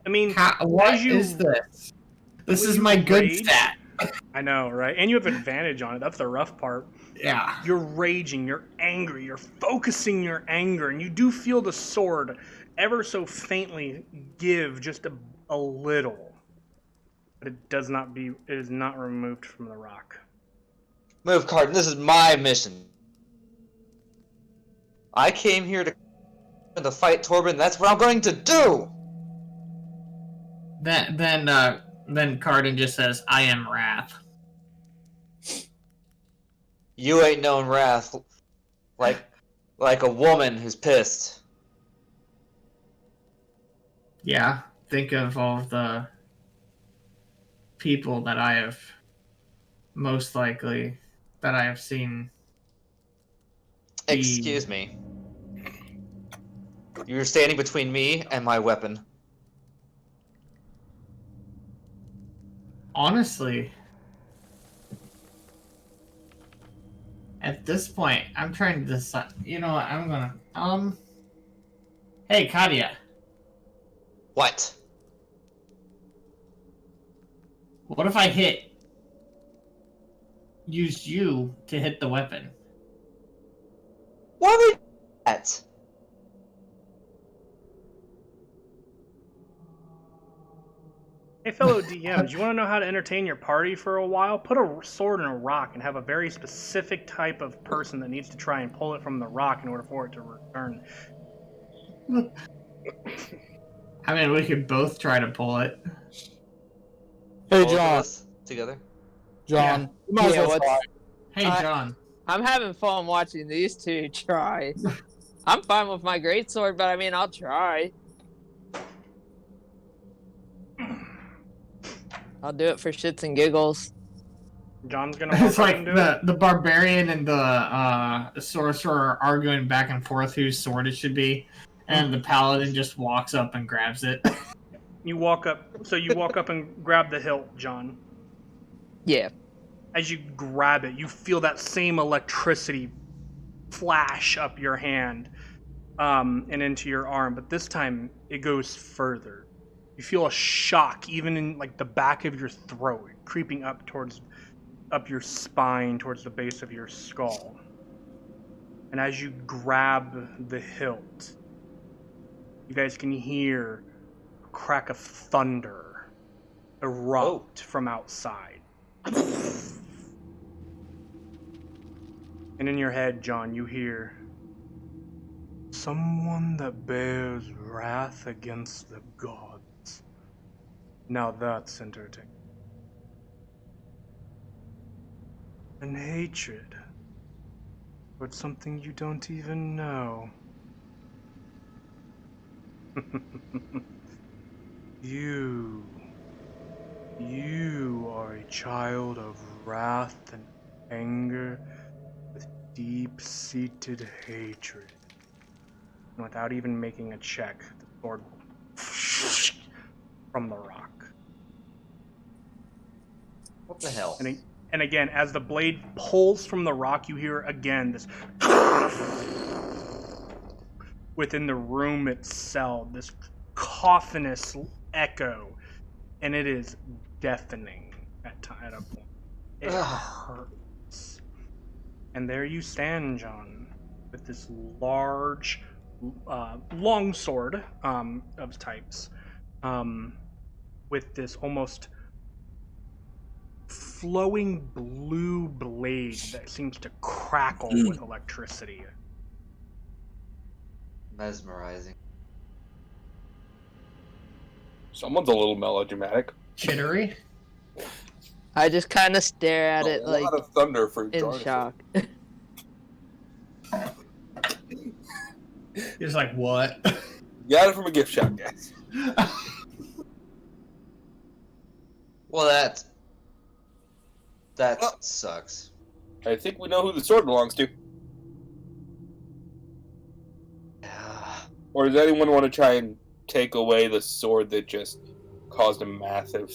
I mean, What as you, is this? This when is you my good rage- stat. I know, right? And you have advantage on it. That's the rough part. Yeah. You're raging, you're angry, you're focusing your anger, and you do feel the sword ever so faintly give just a little. But it is not removed from the rock. Move, Carden. This is my mission. I came here to fight Torben. That's what I'm going to do. Then Carden just says, "I am Wrath." You ain't known wrath like a woman who's pissed. Yeah. Think of all of the people that I have seen. Excuse me. You're standing between me and my weapon. Honestly, at this point, I'm trying to decide. You know what? I'm gonna. Hey, Kadia. What? What if I used you to hit the weapon? Why would you do that? Hey, fellow DMs, you want to know how to entertain your party for a while? Put a sword in a rock and have a very specific type of person that needs to try and pull it from the rock in order for it to return. I mean, we could both try to pull it. Hey, Both of John. us together? John, Yeah. you might as Yeah, well try. Hey, John. I'm having fun watching these two try. I'm fine with my greatsword, but I mean, I'll try. I'll do it for shits and giggles. John's gonna walk It's up like and do it. the barbarian and the sorcerer are arguing back and forth whose sword it should be, and the paladin just walks up and grabs it. You walk up and grab the hilt, John. Yeah. As you grab it, you feel that same electricity flash up your hand and into your arm, but this time it goes further. You feel a shock even in like the back of your throat, creeping up your spine towards the base of your skull. And as you grab the hilt, you guys can hear a crack of thunder erupt from outside. And in your head, John, you hear, "Someone that bears wrath against the gods. Now that's entertaining. And hatred towards something you don't even know. You are a child of wrath and anger with deep-seated hatred." And without even making a check, the sword from the rock. What the hell? And again, as the blade pulls from the rock, you hear again this within the room itself, this cacophonous echo, and it is deafening at a point. It hurts. And there you stand, John, with this large, long sword of types, with this almost flowing blue blade that seems to crackle with electricity. Mesmerizing. Someone's a little melodramatic. Chittery. I just kind of stare at it A like lot of thunder for in Jarvis. shock. He's like, what? Got it from a gift shop, guys. Well, that Well- sucks. I think we know who the sword belongs to. Or does anyone want to try and take away the sword that just caused a massive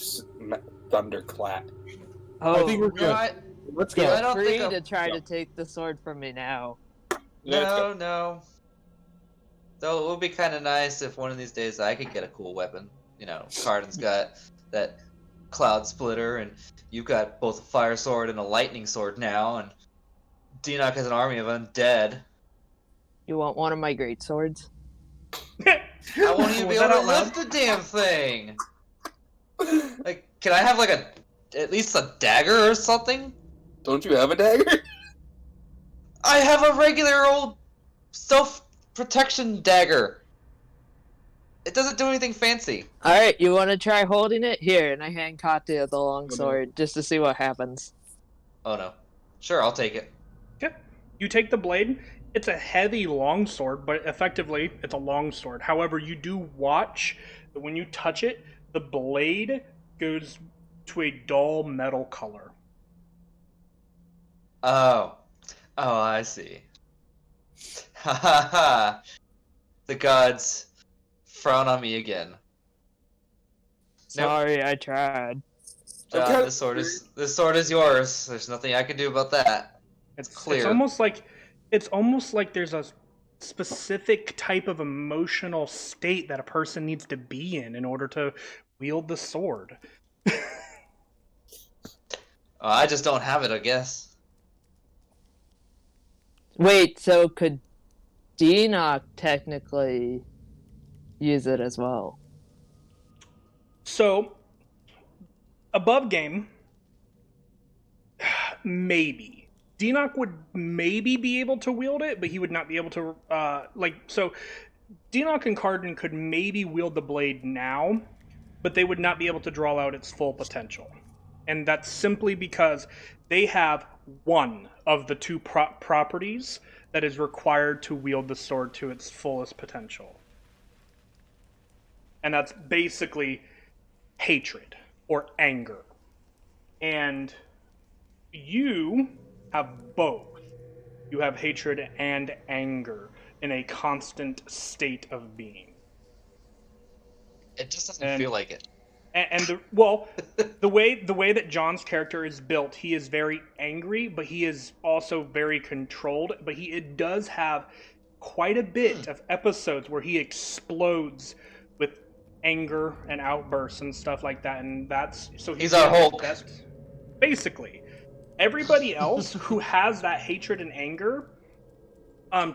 thunderclap? Oh, I think we're You know good. what? Let's Yeah, go. I don't free think. to I'm- try to take the sword from me now. Let's go. No. Though it would be kind of nice if one of these days I could get a cool weapon. You know, Cardin's got that cloud splitter, and you've got both a fire sword and a lightning sword now, and Deanoch has an army of undead. You want one of my great swords? I won't even be Was that able out to loud? lift the damn thing. Like, can I have like at least a dagger or something? Don't you have a dagger? I have a regular old self-protection dagger. It doesn't do anything fancy. All right, you want to try holding it? Here, and I hand Katya the long no. sword just to see what happens. Oh no. Sure, I'll take it. Okay. You take the blade. It's a heavy longsword, but effectively, it's a longsword. However, you do watch that when you touch it, the blade goes to a dull metal color. Oh. Oh, I see. Ha ha ha. The gods frown on me again. Sorry, I tried. John, Okay. this sword is yours. There's nothing I can do about that. It's clear. It's almost like there's a specific type of emotional state that a person needs to be in order to wield the sword. Oh, I just don't have it, I guess. Wait, so could Deanoch technically use it as well? So, above game, maybe. Deanoch would maybe be able to wield it, but he would not be able to, so Deanoch and Cardin could maybe wield the blade now, but they would not be able to draw out its full potential. And that's simply because they have one of the two properties that is required to wield the sword to its fullest potential. And that's basically hatred or anger. And you have both. You have hatred and anger in a constant state of being. It just doesn't And- feel like it. The way that John's character is built, he is very angry, but he is also very controlled. But it does have quite a bit of episodes where he explodes with anger and outbursts and stuff like that, and that's so He's our Hulk. Basically, everybody else who has that hatred and anger,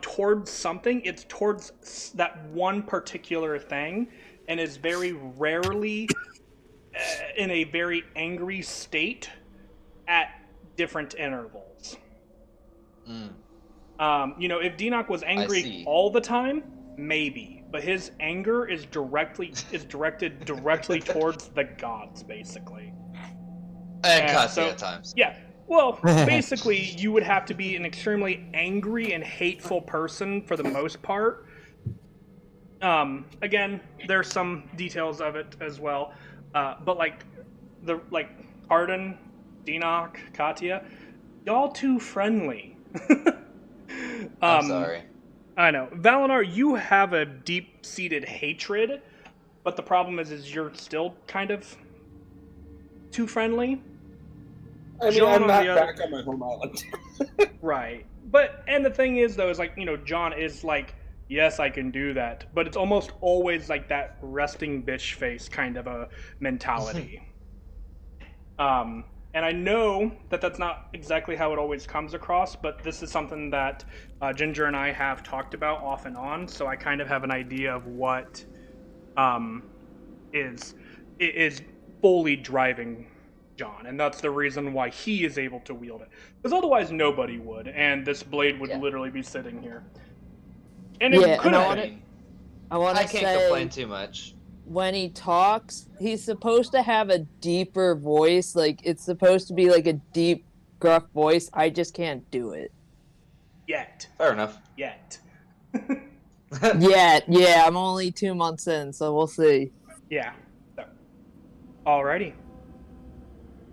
towards something, it's towards that one particular thing, and is very rarely in a very angry state at different intervals. Mm. If Deanoch was see. angry all the time, maybe, but his anger is directed directly towards the gods, basically. And Yeah, Katya so- at times. Yeah. Well, basically, you would have to be an extremely angry and hateful person for the most part. Again, there's some details of it as well, but Arden, Deanoch, Katya, y'all too friendly. I'm sorry. I know, Valinar, you have a deep-seated hatred, but the problem is you're still kind of too friendly. I mean, John I'm on not the other- back on my home island. Right. But, and the thing is, though, is John is like, yes, I can do that. But it's almost always like that resting bitch face kind of a mentality. And I know that that's not exactly how it always comes across, but this is something that Ginger and I have talked about off and on, so I kind of have an idea of what is fully driving John, and that's the reason why he is able to wield it. Because otherwise nobody would, and this blade would Yeah. literally be sitting here. And Yeah, it and could I have wanna- been. I want I to can't say complain too much. when he talks, he's supposed to have a deeper voice. Like, it's supposed to be like a deep, gruff voice. I just can't do it. Yet. Fair enough. Yet. Yeah, I'm only 2 months in, so we'll see. Yeah. So. Alrighty.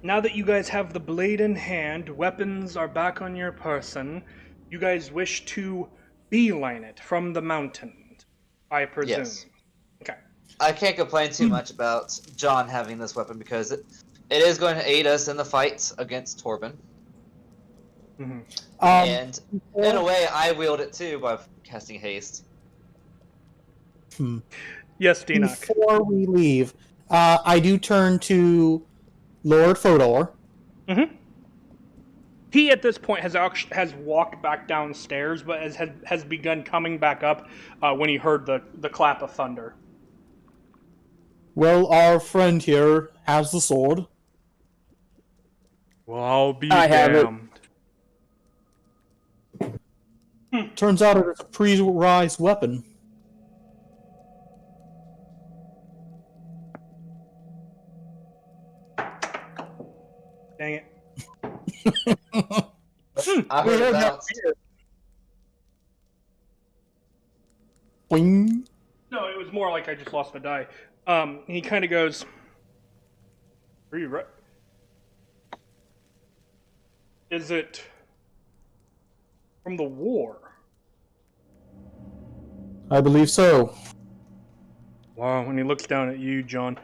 Now that you guys have the blade in hand, weapons are back on your person, you guys wish to beeline it from the mountain, I presume. Yes. Okay. I can't complain too much about John having this weapon because it is going to aid us in the fight against Torben. Mm-hmm. And in a way, I wield it too by casting haste. Yes, Dinoc. Before we leave, I do turn to Lord Fodor. Mm-hmm. He at this point has walked back downstairs, but has begun coming back up when he heard the clap of thunder. Well, our friend here has the sword. Well, I'll be I have it. damned. Turns out it's a pre-rise weapon. Dang it. I heard it bounce. Boing. No, it was more like I just lost the die. He kind of goes, "Are you right? Is it from the war?" I believe so. Wow, when he looks down at you, John,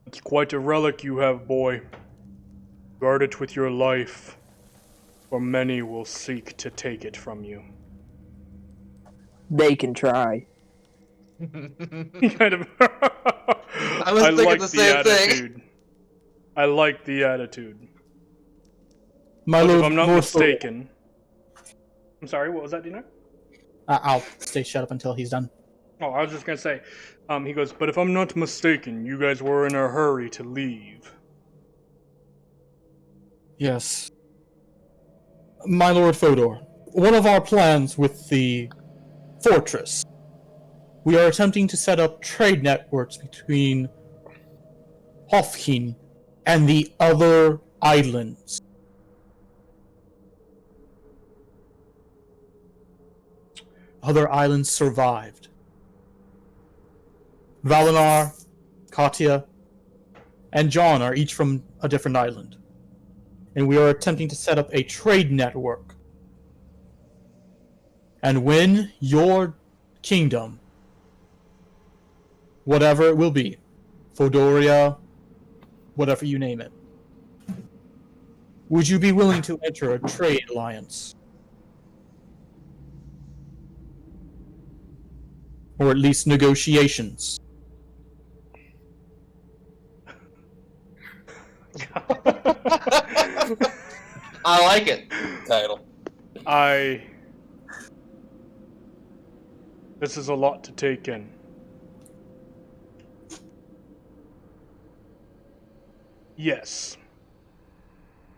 it's quite a relic you have, boy. Guard it with your life, for many will seek to take it from you. They can try. He kind of. I was thinking like the same attitude. I like the attitude. My But lord, if I'm not Lord mistaken. I'm sorry, what was that, Dino? Fodor. I'll stay shut up until he's done. Oh, I was just gonna say, he goes, but if I'm not mistaken, you guys were in a hurry to leave. Yes. My Lord Fodor, one of our plans with the fortress, we are attempting to set up trade networks between Hofkin and the other islands. Other islands survived. Valinar, Katya, and John are each from a different island. And we are attempting to set up a trade network. And when your kingdom, whatever it will be, Fodoria, whatever you name it, would you be willing to enter a trade alliance? Or at least negotiations? I like it. Title. This is a lot to take in. Yes.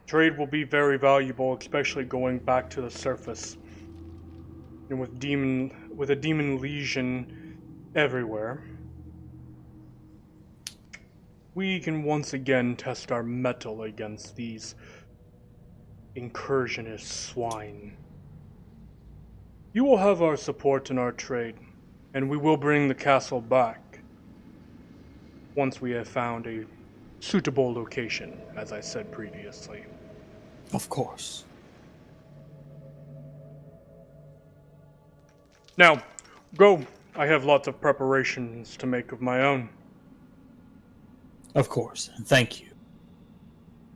Trade will be very valuable, especially going back to the surface. And with a demon legion everywhere, we can once again test our mettle against these incursionist swine. You will have our support in our trade, and we will bring the castle back once we have found a suitable location, as I said previously. Of course. Now, go. I have lots of preparations to make of my own. Of course. And thank you.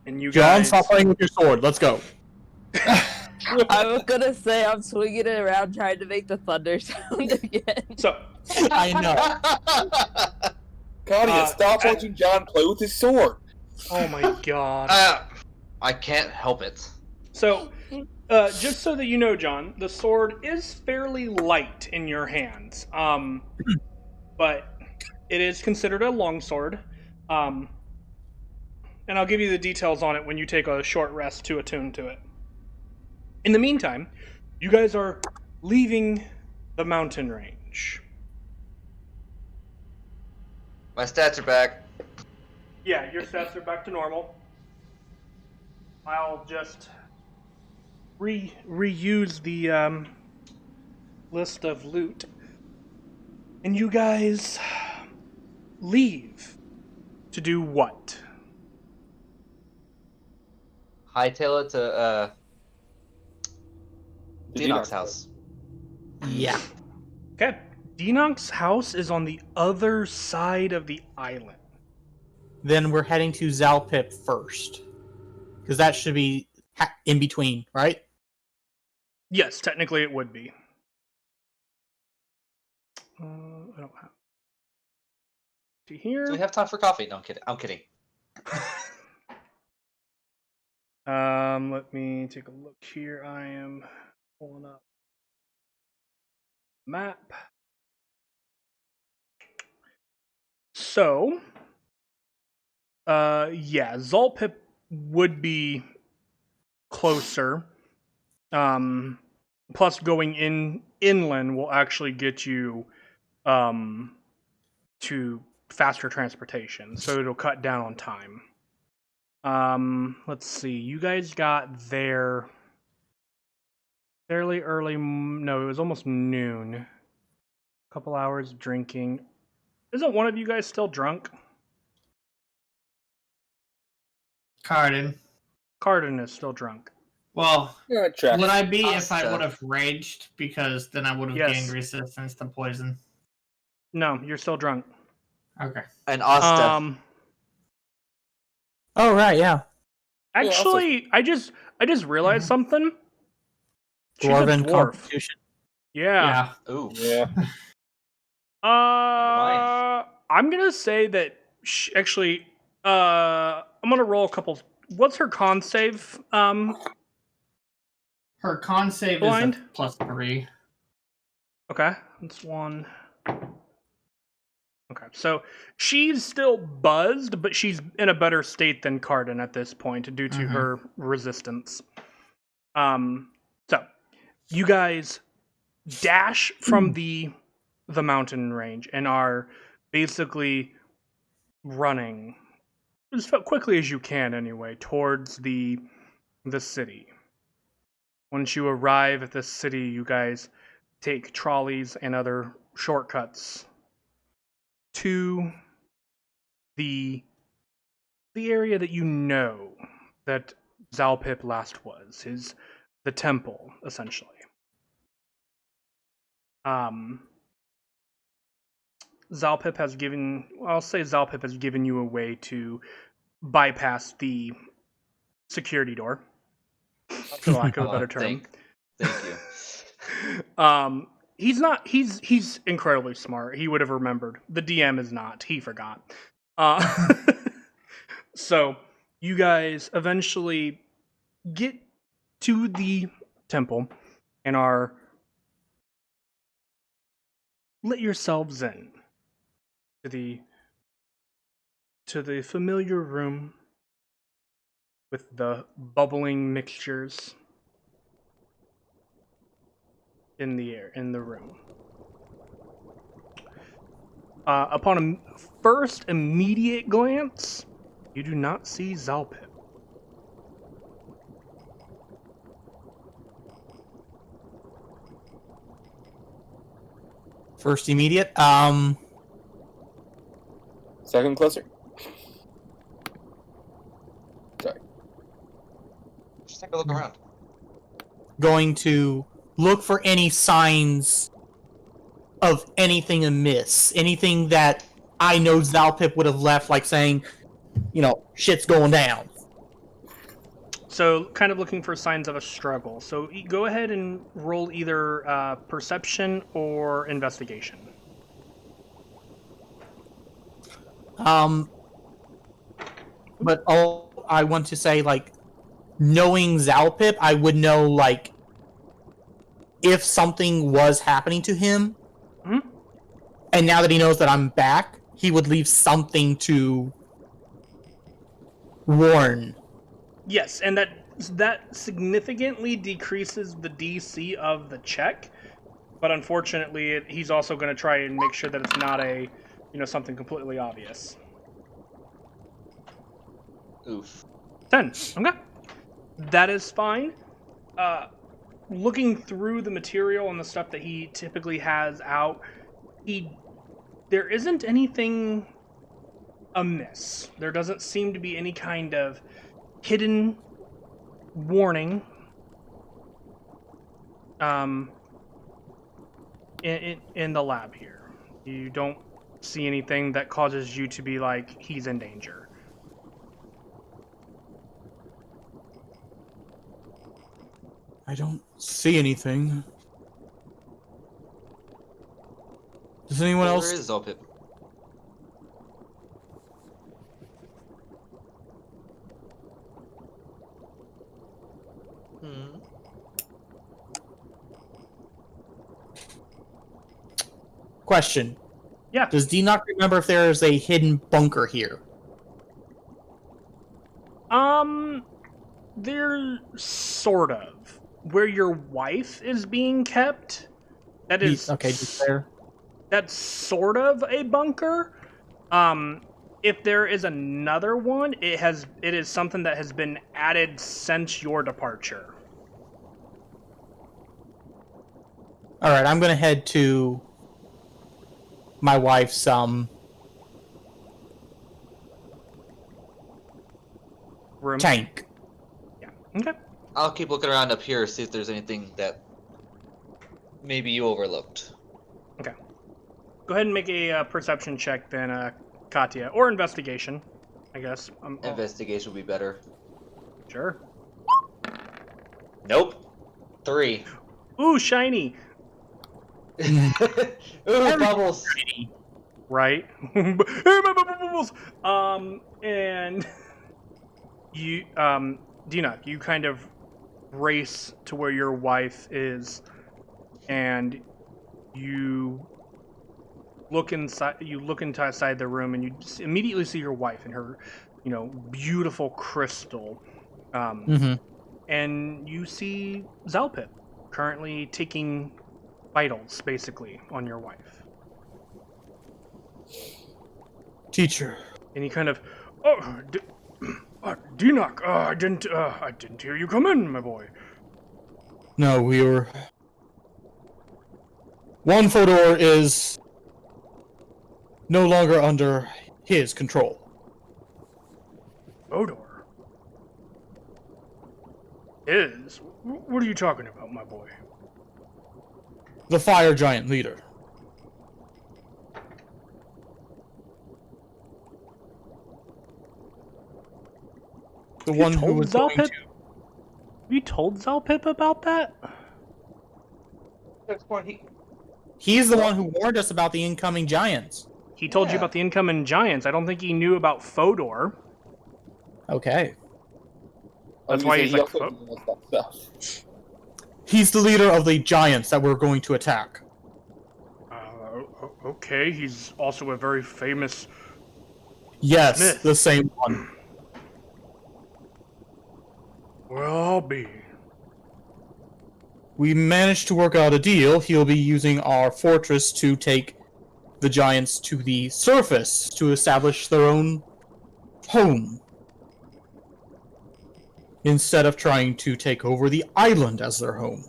And you John, guys... stop playing with your sword. Let's go. I was gonna say I'm swinging it around trying to make the thunder sound again. So, I know. Claudia, stop watching John play with his sword. oh my god. I can't help it. So, just so that you know, John, the sword is fairly light in your hands. But it is considered a longsword. And I'll give you the details on it when you take a short rest to attune to it. In the meantime, you guys are leaving the mountain range. My stats are back. Yeah, your stats are back to normal. I'll just reuse the list of loot. And you guys leave to do what? Hightail it to Dinok's house. Yeah. Okay. Dinok's house is on the other side of the island. Then we're heading to Zalpip first. Because that should be in between, right? Yes, technically it would be. I don't have. See here. Do we have time for coffee? No, I'm kidding. I'm kidding. Let me take a look here. I am pulling up map. So, yeah, Zalpip would be closer. Plus going inland will actually get you to faster transportation, so it'll cut down on time. Let's see. You guys got there fairly early. No, it was almost noon. A couple hours drinking. Isn't one of you guys still drunk? Cardin. Cardin is still drunk. Well, Yeah, check. would I be if I Asta. would have raged? Because then I would have Yes. gained resistance to poison. No, you're still drunk. Okay. And Asta. Oh right, yeah. Actually, I just realized something. She's a Dwarven dwarf. constitution. Yeah. Ooh. Yeah. I'm gonna say that actually, I'm gonna roll a couple. What's her con save? Her con save Blind? is a +3. Okay, that's one. Okay, so she's still buzzed, but she's in a better state than Cardin at this point due to her resistance. So you guys dash from the mountain range and are basically running as quickly as you can anyway towards the city. Once you arrive at the city, you guys take trolleys and other shortcuts to the area that you know that Zalpip last was, the temple, essentially. Zalpip has given you a way to bypass the security door, for lack of a better term. Thank you. He's incredibly smart. He would have remembered. The DM is not. He forgot. So you guys eventually get to the temple and let yourselves in to the familiar room with the bubbling mixtures in the room. Upon a first immediate glance, you do not see Zalpip. First immediate. Second closer. Sorry. Just take a look around. Going to look for any signs of anything amiss. Anything that I know Zalpip would have left, like saying, shit's going down. So, kind of looking for signs of a struggle. So, go ahead and roll either perception or investigation. But all I want to say, knowing Zalpip, I would know, if something was happening to him, and now that he knows that I'm back, he would leave something to warn. Yes, and that significantly decreases the DC of the check, but unfortunately, he's also going to try and make sure that it's not something completely obvious. Oof. 10. Okay. That is fine. Looking through the material and the stuff that he typically has out, there isn't anything amiss. There doesn't seem to be any kind of hidden warning in the lab here. You don't see anything that causes you to be like, he's in danger. I don't see anything. Does anyone Where else? is Zalpip? Hmm. Question. Yeah. Does Denock remember if there is a hidden bunker here? There sort of where your wife is being kept. That is Okay, just there. That's sort of a bunker. If there is another one, it is something that has been added since your departure. All right, I'm gonna head to my wife's Room. tank. Yeah. Okay. I'll keep looking around up here, see if there's anything that maybe you overlooked. Okay. Go ahead and make a perception check then, Katya, or investigation, I guess. Investigation would be better. Sure. Nope. 3. Ooh, shiny. Ooh, bubbles. Right. Bubbles. And you, Dinoc, you kind of race to where your wife is, and you look inside. You look inside the room, and you immediately see your wife in her, beautiful crystal. And you see Zalpip currently taking vitals, basically, on your wife. Teacher. And he kind of, Dinoc, I didn't hear you come in, my boy. No, we were. One Fodor is no longer under his control. Fodor? Is? What are you talking about, my boy? The fire giant leader. The one who was going to. Have you told Zalpip about that? He's the one who warned us about the incoming giants. He told you about the incoming giants. I don't think he knew about Fodor. Okay. That's why he's like, He's the leader of the giants that we're going to attack. Okay, he's also a very famous Yes, myth. the same one. Well, I'll be. We managed to work out a deal. He'll be using our fortress to take the giants to the surface to establish their own home. Instead of trying to take over the island as their home.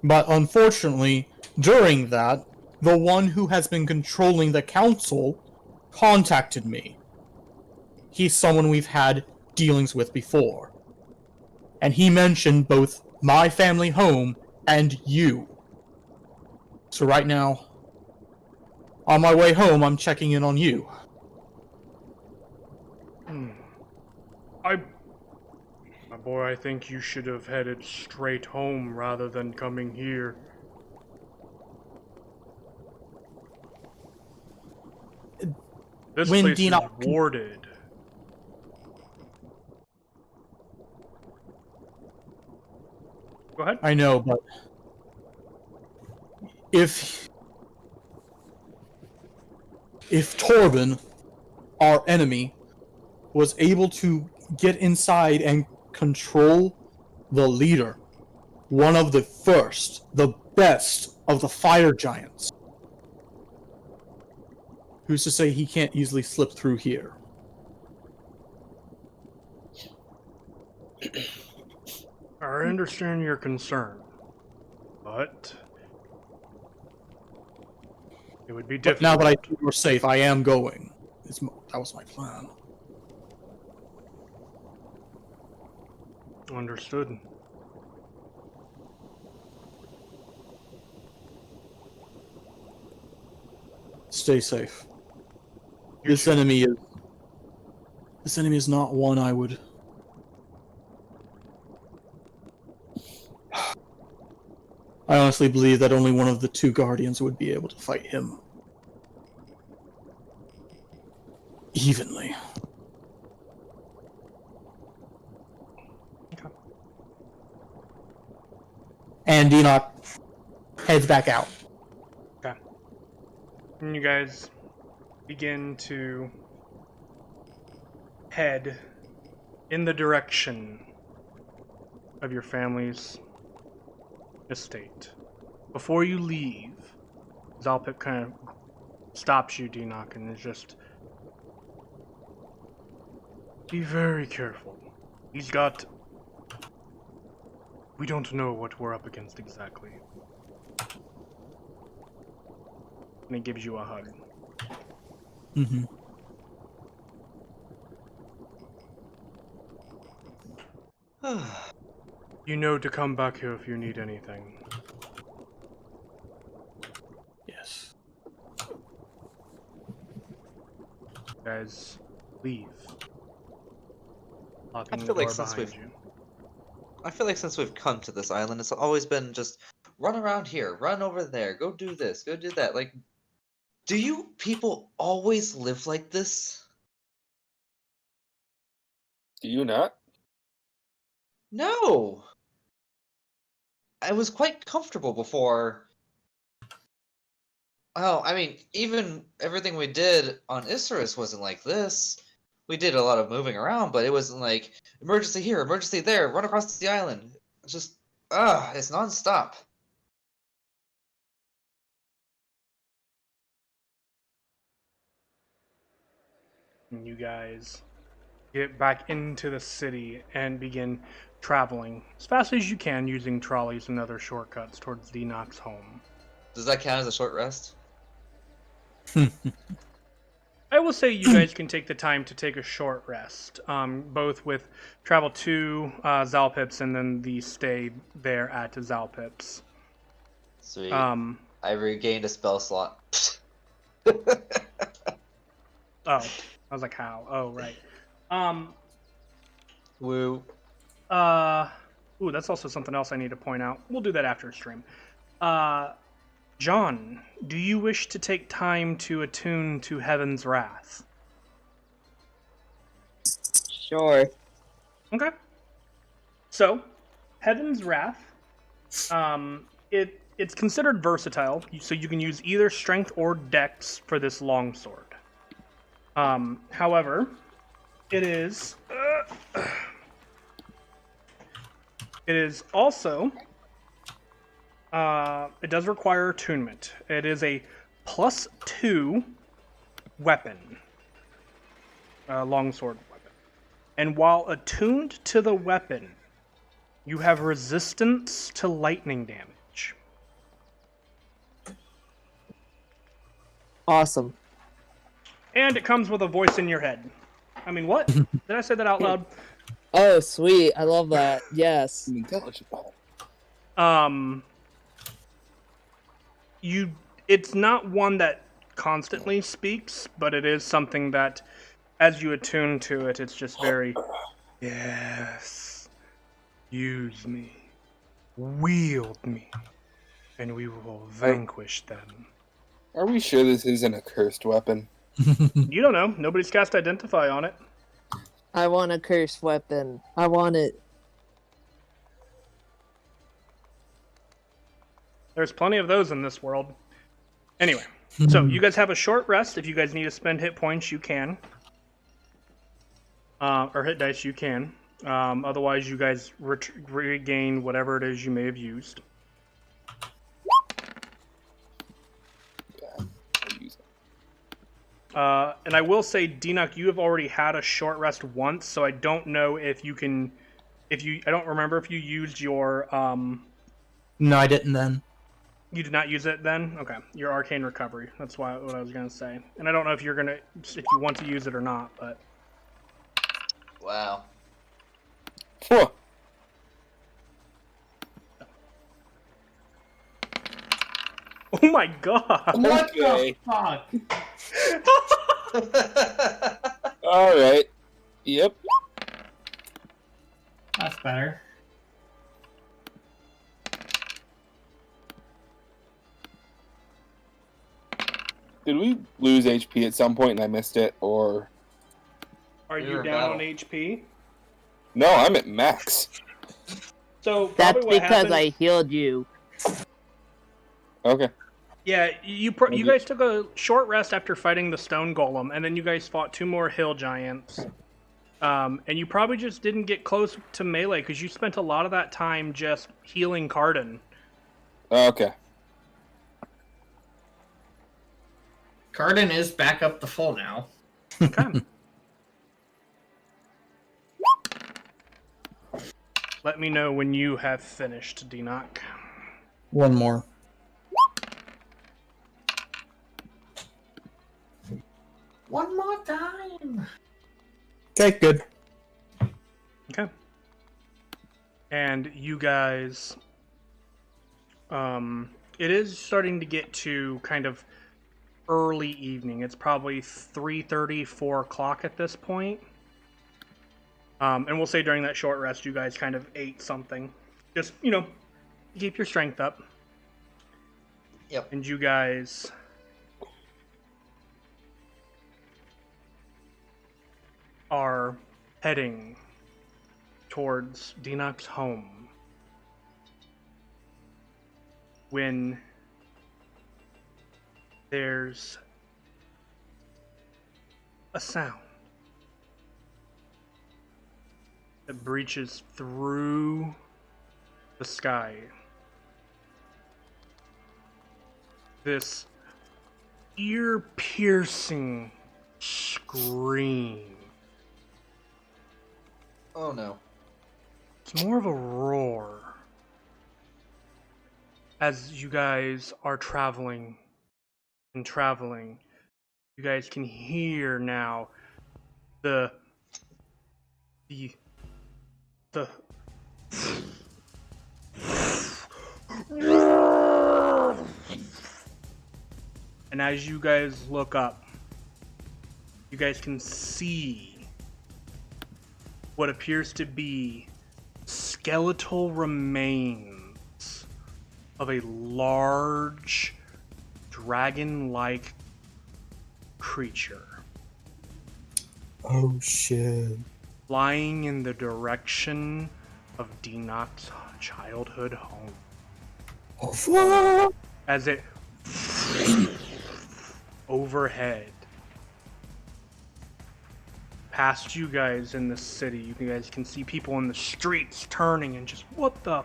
But unfortunately, during that, the one who has been controlling the council contacted me. He's someone we've had dealings with before. And he mentioned both my family home and you. So right now, on my way home, I'm checking in on you. My boy, I think you should have headed straight home rather than coming here. This When place is Dinoc- warded. Go ahead. I know, but if Torben, our enemy, was able to get inside and control the leader, one of the first, the best of the fire giants, who's to say he can't easily slip through here? I understand your concern, but it would be But difficult. now that I feel you're safe, I am going. That was my plan. Understood. Stay safe. You This too. enemy is not one I would. I honestly believe that only one of the two guardians would be able to fight him. evenly. Okay. And Enoch heads back out. Okay. And you guys begin to head in the direction of your family's estate. Before you leave, Zalpip kind of stops you, Enoch, and is just, be very careful. He's got... We don't know what we're up against exactly. And he gives you a hug. Mm-hmm. You know to come back here if you need anything. Yes. Guys, leave. Locking I the feel like door since behind we've you. I feel like since we've come to this island, it's always been just run around here, run over there, go do this, go do that. Like, do you people always live like this? Do you not? No. I was quite comfortable before. Oh, I mean, even everything we did on Isurus wasn't like this. We did a lot of moving around, but it wasn't like emergency here, emergency there, run across the island. It's just, it's nonstop. And you guys get back into the city and begin traveling as fast as you can using trolleys and other shortcuts towards Enoch's home. Does that count as a short rest? I will say you guys can take the time to take a short rest, both with travel to Zalpip's and then the stay there at Zalpip's. Sweet. I I regained a spell slot. I was like, how? Oh, right. Woo. Ooh, that's also something else I need to point out. We'll do that after stream. John, do you wish to take time to attune to Heaven's Wrath? Sure. Okay. So, Heaven's Wrath, it's considered versatile, so you can use either Strength or Dex for this longsword. However, it is also it does require attunement. It is a +2 weapon, longsword weapon, and while attuned to the weapon, you have resistance to lightning damage. Awesome. And it comes with a voice in your head. I mean, what? Did I say that out loud? Oh, sweet. I love that. Yes. Intelligible. It's not one that constantly speaks, but it is something that, as you attune to it, it's just very, yes, use me, wield me, and we will vanquish them. Are we sure this isn't a cursed weapon? You don't know. Nobody's cast Identify on it. I want a cursed weapon. I want it. There's plenty of those in this world. Anyway, so you guys have a short rest. If you guys need to spend hit points, you can. Or hit dice, you can. Otherwise, you guys regain whatever it is you may have used. And I will say, Dinuk, you have already had a short rest once, so I don't know if you can... I don't remember if you used your... No, I didn't then. You did not use it then? Okay. Your Arcane Recovery. That's what I was going to say. And I don't know if if you want to use it or not, but... Wow. Huh. Oh my god! What Okay. the fuck? Alright. Yep. That's better. Did we lose HP at some point and I missed it, or Are We you were in down on battle. HP? No, I'm at max. So That's probably what because happened. I healed you. Okay. Yeah, you guys took a short rest after fighting the stone golem, and then you guys fought 2 more hill giants. And you probably just didn't get close to melee because you spent a lot of that time just healing Cardin. Okay. Cardin is back up to full now. Okay. Let me know when you have finished, Dinoc. One more. One more time. Okay, good. Okay. And you guys, it is starting to get to kind of early evening. It's probably 3:30, 4 o'clock at this point. And we'll say during that short rest, you guys kind of ate something. Just, keep your strength up. Yep. And you guys are heading towards Dinoc's home when there's a sound that breaches through the sky. This ear-piercing scream. Oh no. It's more of a roar. As you guys are traveling and traveling, you guys can hear now the and as you guys look up, you guys can see what appears to be skeletal remains of a large dragon-like creature Oh shit. flying in the direction of Dinoc's childhood home. Oh fuck! As it overhead past you guys in the city, you guys can see people in the streets turning and just, what the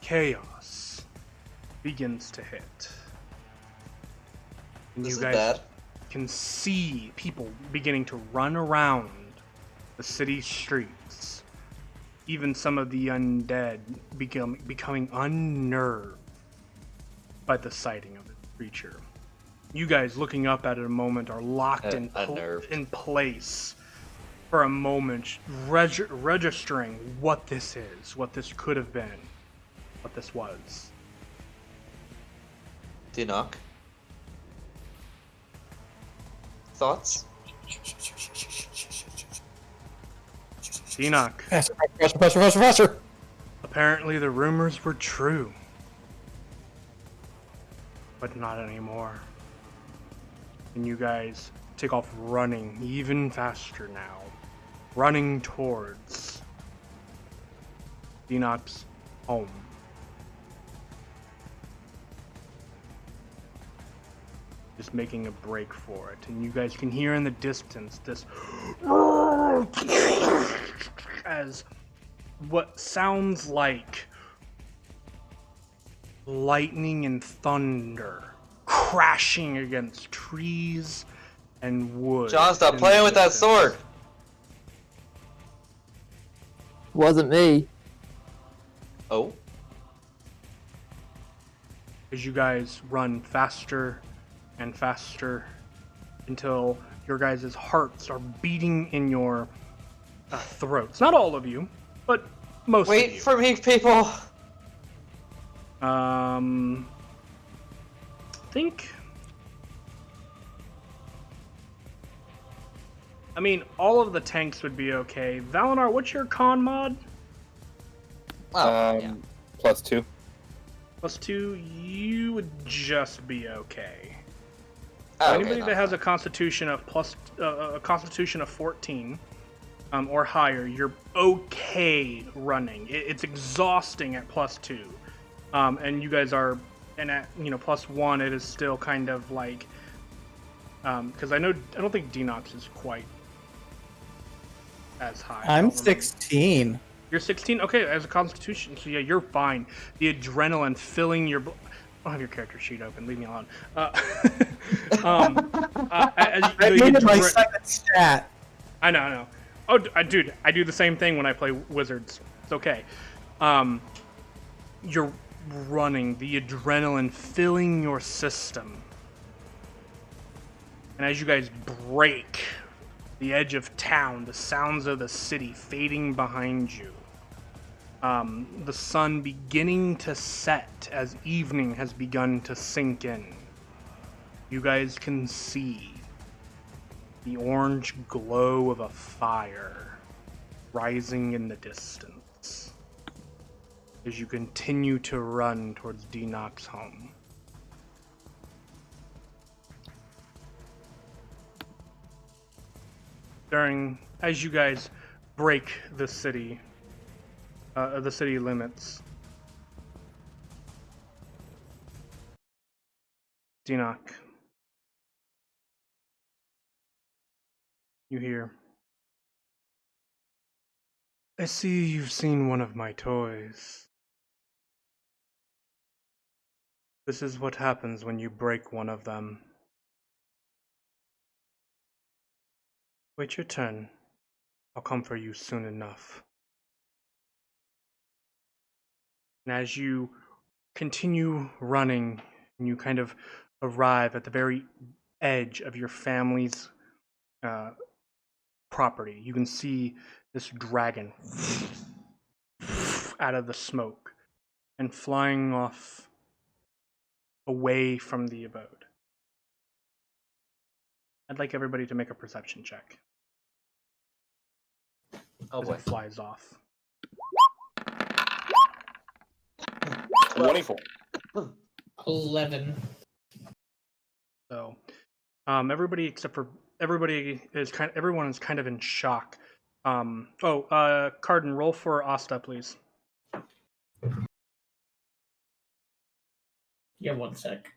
chaos begins to hit. And This you is guys bad. can see people beginning to run around the city streets. Even some of the undead becoming unnerved by the sighting of the creature. You guys, looking up at it a moment, are locked Unnerved. in place for a moment, registering what this is, what this could have been, what this was. Dinoc. Thoughts? Enoch, Faster! apparently the rumors were true. But not anymore. And you guys take off running even faster now. Running towards Dinoc's home. Just making a break for it. And you guys can hear in the distance this as what sounds like lightning and thunder crashing against trees and wood. John, stop in playing the with that distance. sword! Wasn't me. Oh? As you guys run faster and faster until your guys' hearts are beating in your throats. Not all of you, but most of Wait you. for me, people! I mean, all of the tanks would be okay. Valinar, what's your con mod? Oh, yeah. +2. +2, you would just be okay. Oh, Anybody okay, that not has fine. a Constitution of 14 or higher, you're okay running. It's exhausting at +2, and you guys are, and at +1, it is still kind of like, because I don't think Denox is quite as high. I I'm don't remember. 16. You're 16. Okay, as a Constitution, so yeah, you're fine. The adrenaline filling your. I don't have your character sheet open. Leave me alone. As I the made it my second stat. I know. Oh, dude, I do the same thing when I play Wizards. It's okay. You're running, the adrenaline filling your system. And as you guys break the edge of town, the sounds of the city fading behind you, the sun beginning to set as evening has begun to sink in, you guys can see the orange glow of a fire rising in the distance as you continue to run towards Denox's home. As you guys break the city limits, Denox, you hear, "I see you've seen one of my toys. This is what happens when you break one of them. Wait your turn. I'll come for you soon enough." And as you continue running, and you kind of arrive at the very edge of your family's property, you can see this dragon out of the smoke and flying off away from the abode. I'd like everybody to make a perception check Oh as boy. it flies off. 24. 11. So, everybody except for everyone is kind of in shock. Carden, roll for Asta, please. Yeah, 1 sec.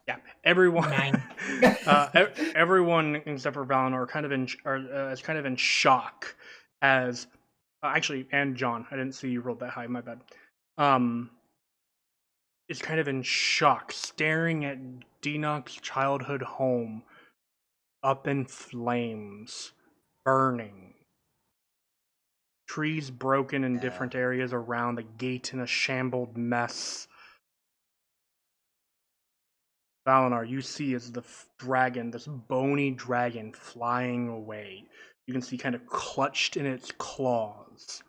Yeah, everyone. 9. Everyone except for Valinor is kind of in shock as actually, and John. I didn't see you rolled that high. My bad. Is kind of in shock, staring at Denox's childhood home up in flames, burning. Trees broken in different areas around, the gate in a shambled mess. Valinor, you see as the dragon, this bony dragon, flying away. You can see kind of clutched in its claws,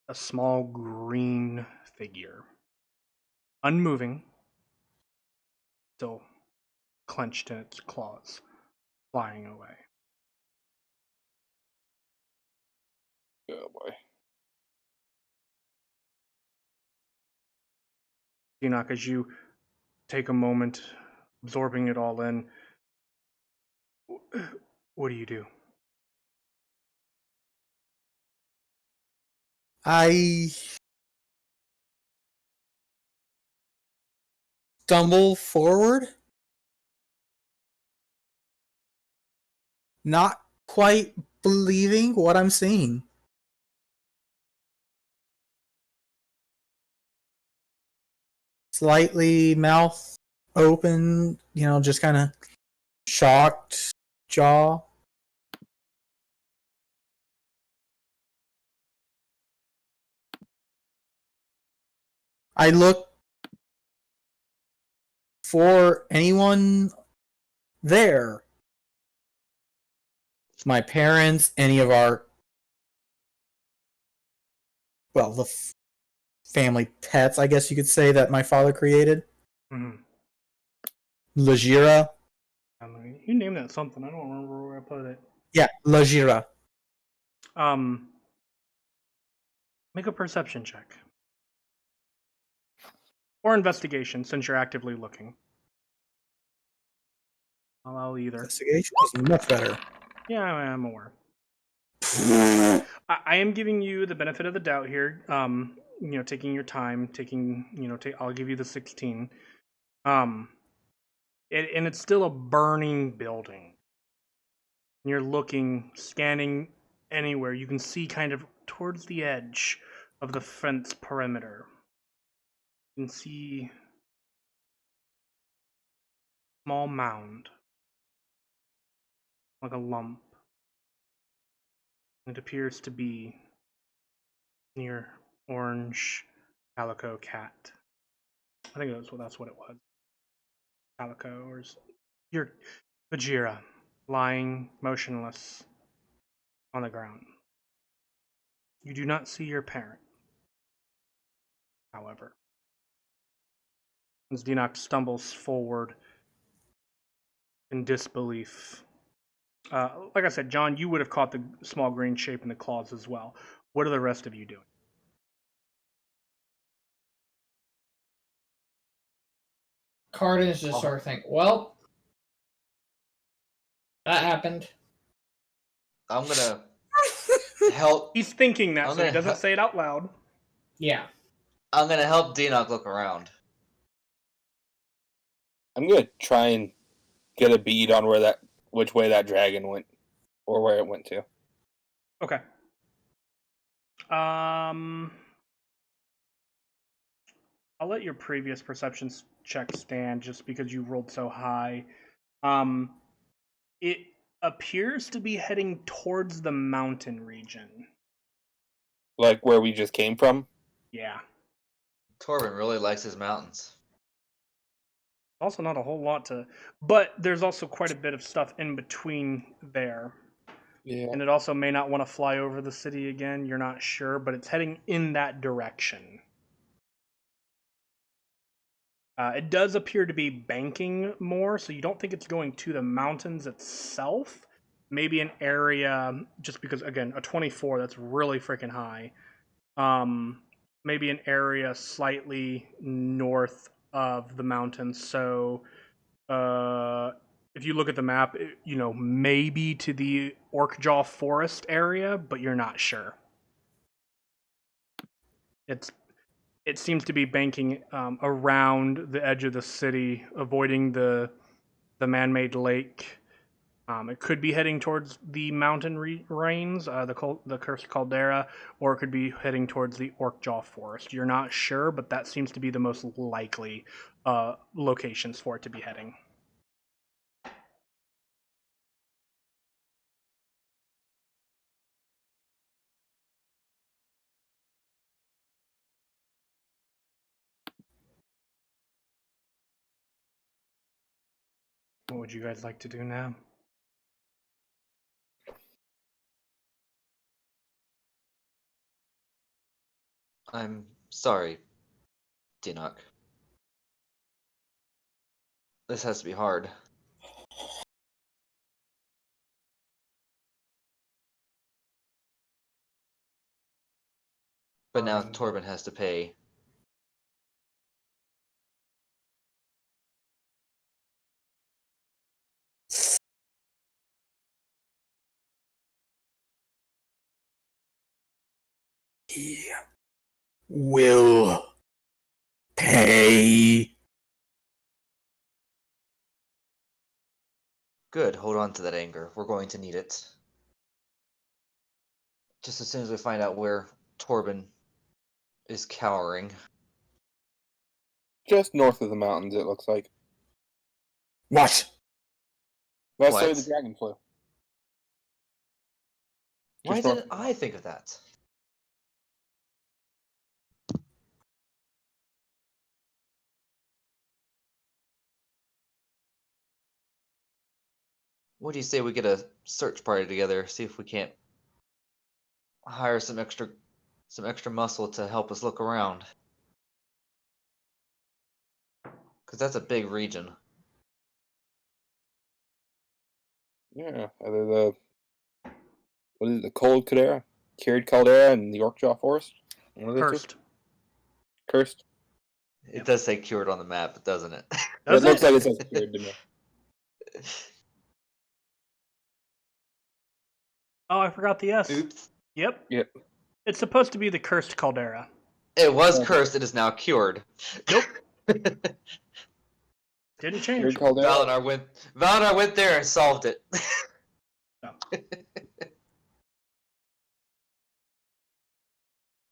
a small green figure. Unmoving, still clenched in its claws, flying away. Oh boy. Enoch, as you take a moment, absorbing it all in, what do you do? I stumble forward, not quite believing what I'm seeing. Slightly mouth open, just kind of shocked jaw. I look for anyone there. My parents, any of our, the family pets, I guess you could say, that my father created. Mm-hmm. Lajira. You named that something. I don't remember where I put it. Yeah, Lajira. Make a perception check. Or investigation, since you're actively looking. I'll allow either. Investigation is much better. Yeah, I'm aware. I am giving you the benefit of the doubt here. Taking your time, I'll give you the 16. And it's still a burning building. You're looking, scanning anywhere. You can see kind of towards the edge of the fence perimeter. You can see a small mound, like a lump. It appears to be near orange calico cat. I think that's what it was. Calico or your Bajira lying motionless on the ground. You do not see your parent, however. As Dinok stumbles forward in disbelief. Like I said, John, you would have caught the small green shape in the claws as well. What are the rest of you doing? Cardin's just sort of think, well, that happened. I'm gonna help. He's thinking that, I'm so he gonna doesn't say it out loud. Yeah. I'm gonna help Dinok look around. I'm gonna try and get a bead on which way that dragon went, or where it went to. Okay. I'll let your previous perception check stand just because you rolled so high. It appears to be heading towards the mountain region. Like where we just came from? Yeah. Torben really likes his mountains. Also not a whole lot to... But there's also quite a bit of stuff in between there. Yeah. And it also may not want to fly over the city again. You're not sure, but it's heading in that direction. It does appear to be banking more, so you don't think it's going to the mountains itself. Maybe an area, just because, again, a 24, that's really freaking high. Maybe an area slightly north of the mountains. So, if you look at the map, maybe to the Orkjaw Forest area, but you're not sure. It seems to be banking around the edge of the city, avoiding the man-made lake. It could be heading towards the mountain range, the Cursed Caldera, or it could be heading towards the Orkjaw Forest. You're not sure, but that seems to be the most likely locations for it to be heading. What would you guys like to do now? I'm sorry, Dinok. This has to be hard. But now Torben has to pay. He will pay. Good, hold on to that anger. We're going to need it. Just as soon as we find out where Torben is cowering. Just north of the mountains, it looks like. What? That's What? where the dragon flew. Why Just north didn't I think of that? What do you say we get a search party together, see if we can't hire some extra muscle to help us look around? Because that's a big region. Yeah, either the cold caldera, cured caldera, and the Yorkjaw Forest. One of the two? Cursed. Cursed. It does say cured on the map, doesn't it? Does it looks it? like it says cured to me. Oh, I forgot the S. Oops. Yep. Yep. It's supposed to be the cursed caldera. It was Okay. cursed. It is now cured. Nope. Didn't change. Cured caldera. Valinar went there and solved it.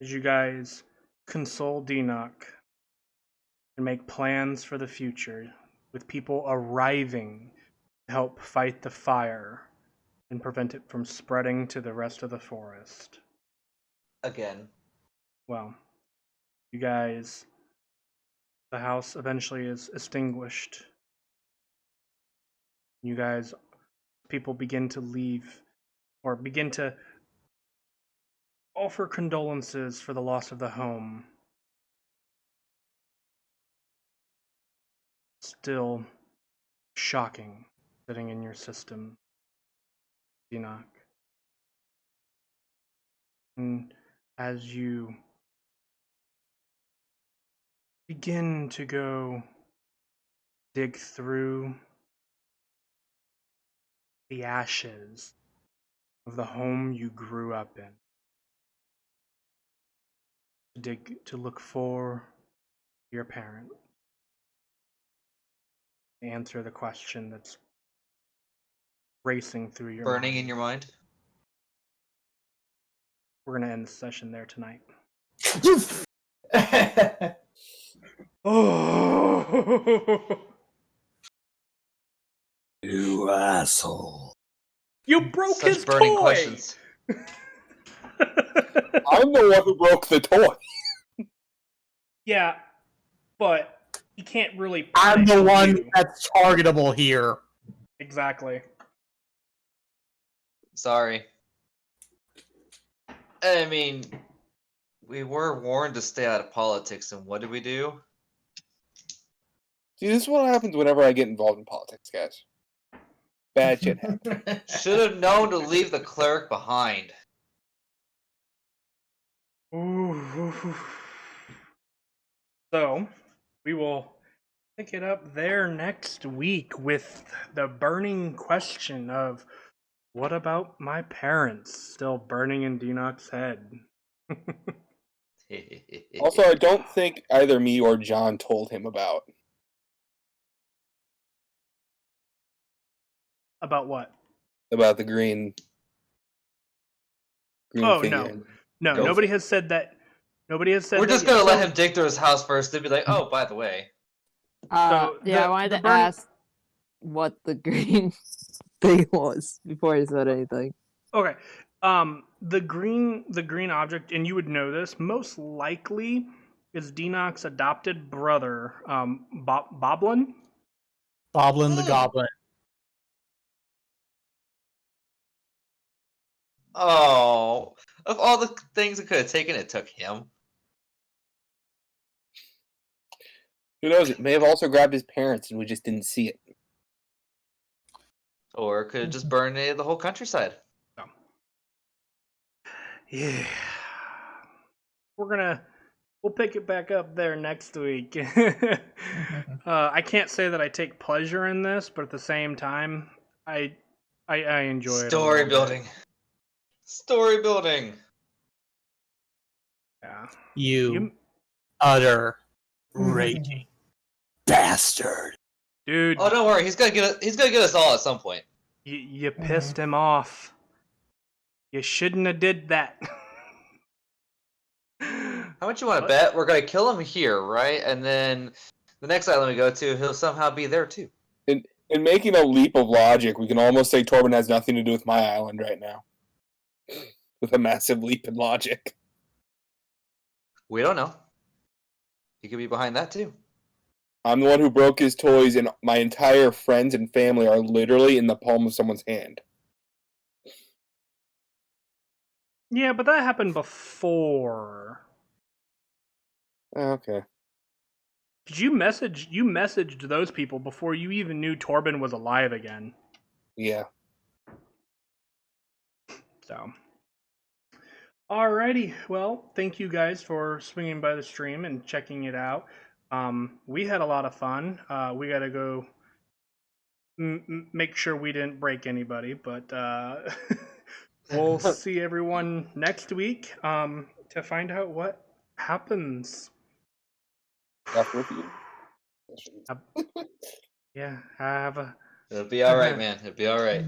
As you guys console Denoch and make plans for the future, with people arriving to help fight the fire and prevent it from spreading to the rest of the forest. Again. Well, you guys, the house eventually is extinguished. You guys, people begin to leave or begin to offer condolences for the loss of the home. Still shocking sitting in your system, Enoch. And as you begin to go dig through the ashes of the home you grew up in, to look for your parent, to answer the question that's racing through your Burning mind. in your mind. We're going to end the session there tonight. Oh, You asshole. you broke Such his burning toy! questions. I'm the one who broke the toy. Yeah, but you can't really I'm punish the one you. that's targetable here. Exactly. Sorry. I mean, we were warned to stay out of politics, and what did we do? See, this is what happens whenever I get involved in politics, guys. Bad shit happens. Should have known to leave the cleric behind. Ooh. So, we will pick it up there next week with the burning question of what about my parents still burning in Denoch's head? Also, I don't think either me or John told him about. About what? About the green Oh, figure. no, Go nobody for it. has said that. Nobody has said We're that just yet. gonna let So- him dig through his house first. They'd be like, "Oh, by the way." So I wanted the to burn- ask what the green thing was before I said anything. Okay. The green object, and you would know this, most likely is Denoch's adopted brother, Boblin. Boblin the Goblin. Oh, of all the things it could have taken, it took him. Who knows? It may have also grabbed his parents and we just didn't see it. Or it could have just burned the whole countryside. Yeah. We'll pick it back up there next week. I can't say that I take pleasure in this, but at the same time, I enjoy it. Story building. Story building. Yeah. You utter raging bastard. Dude, Oh, don't worry. He's gonna get us all at some point. you pissed him off. You shouldn't have did that. How much you want to What? bet? We're gonna kill him here, right? And then the next island we go to, he'll somehow be there too. In making a leap of logic, we can almost say Torben has nothing to do with my island right now. With a massive leap in logic. We don't know. He could be behind that too. I'm the one who broke his toys, and my entire friends and family are literally in the palm of someone's hand. Yeah, but that happened before. Okay. Did you messaged those people before you even knew Torben was alive again. Yeah. So, alrighty. Well, thank you guys for swinging by the stream and checking it out. We had a lot of fun. We got to go make sure we didn't break anybody, but we'll see everyone next week to find out what happens. After review. Yeah, have a It'll be all right, man. It'll be all right.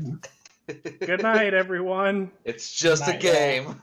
good night, everyone. It's just a Night, y'all. game.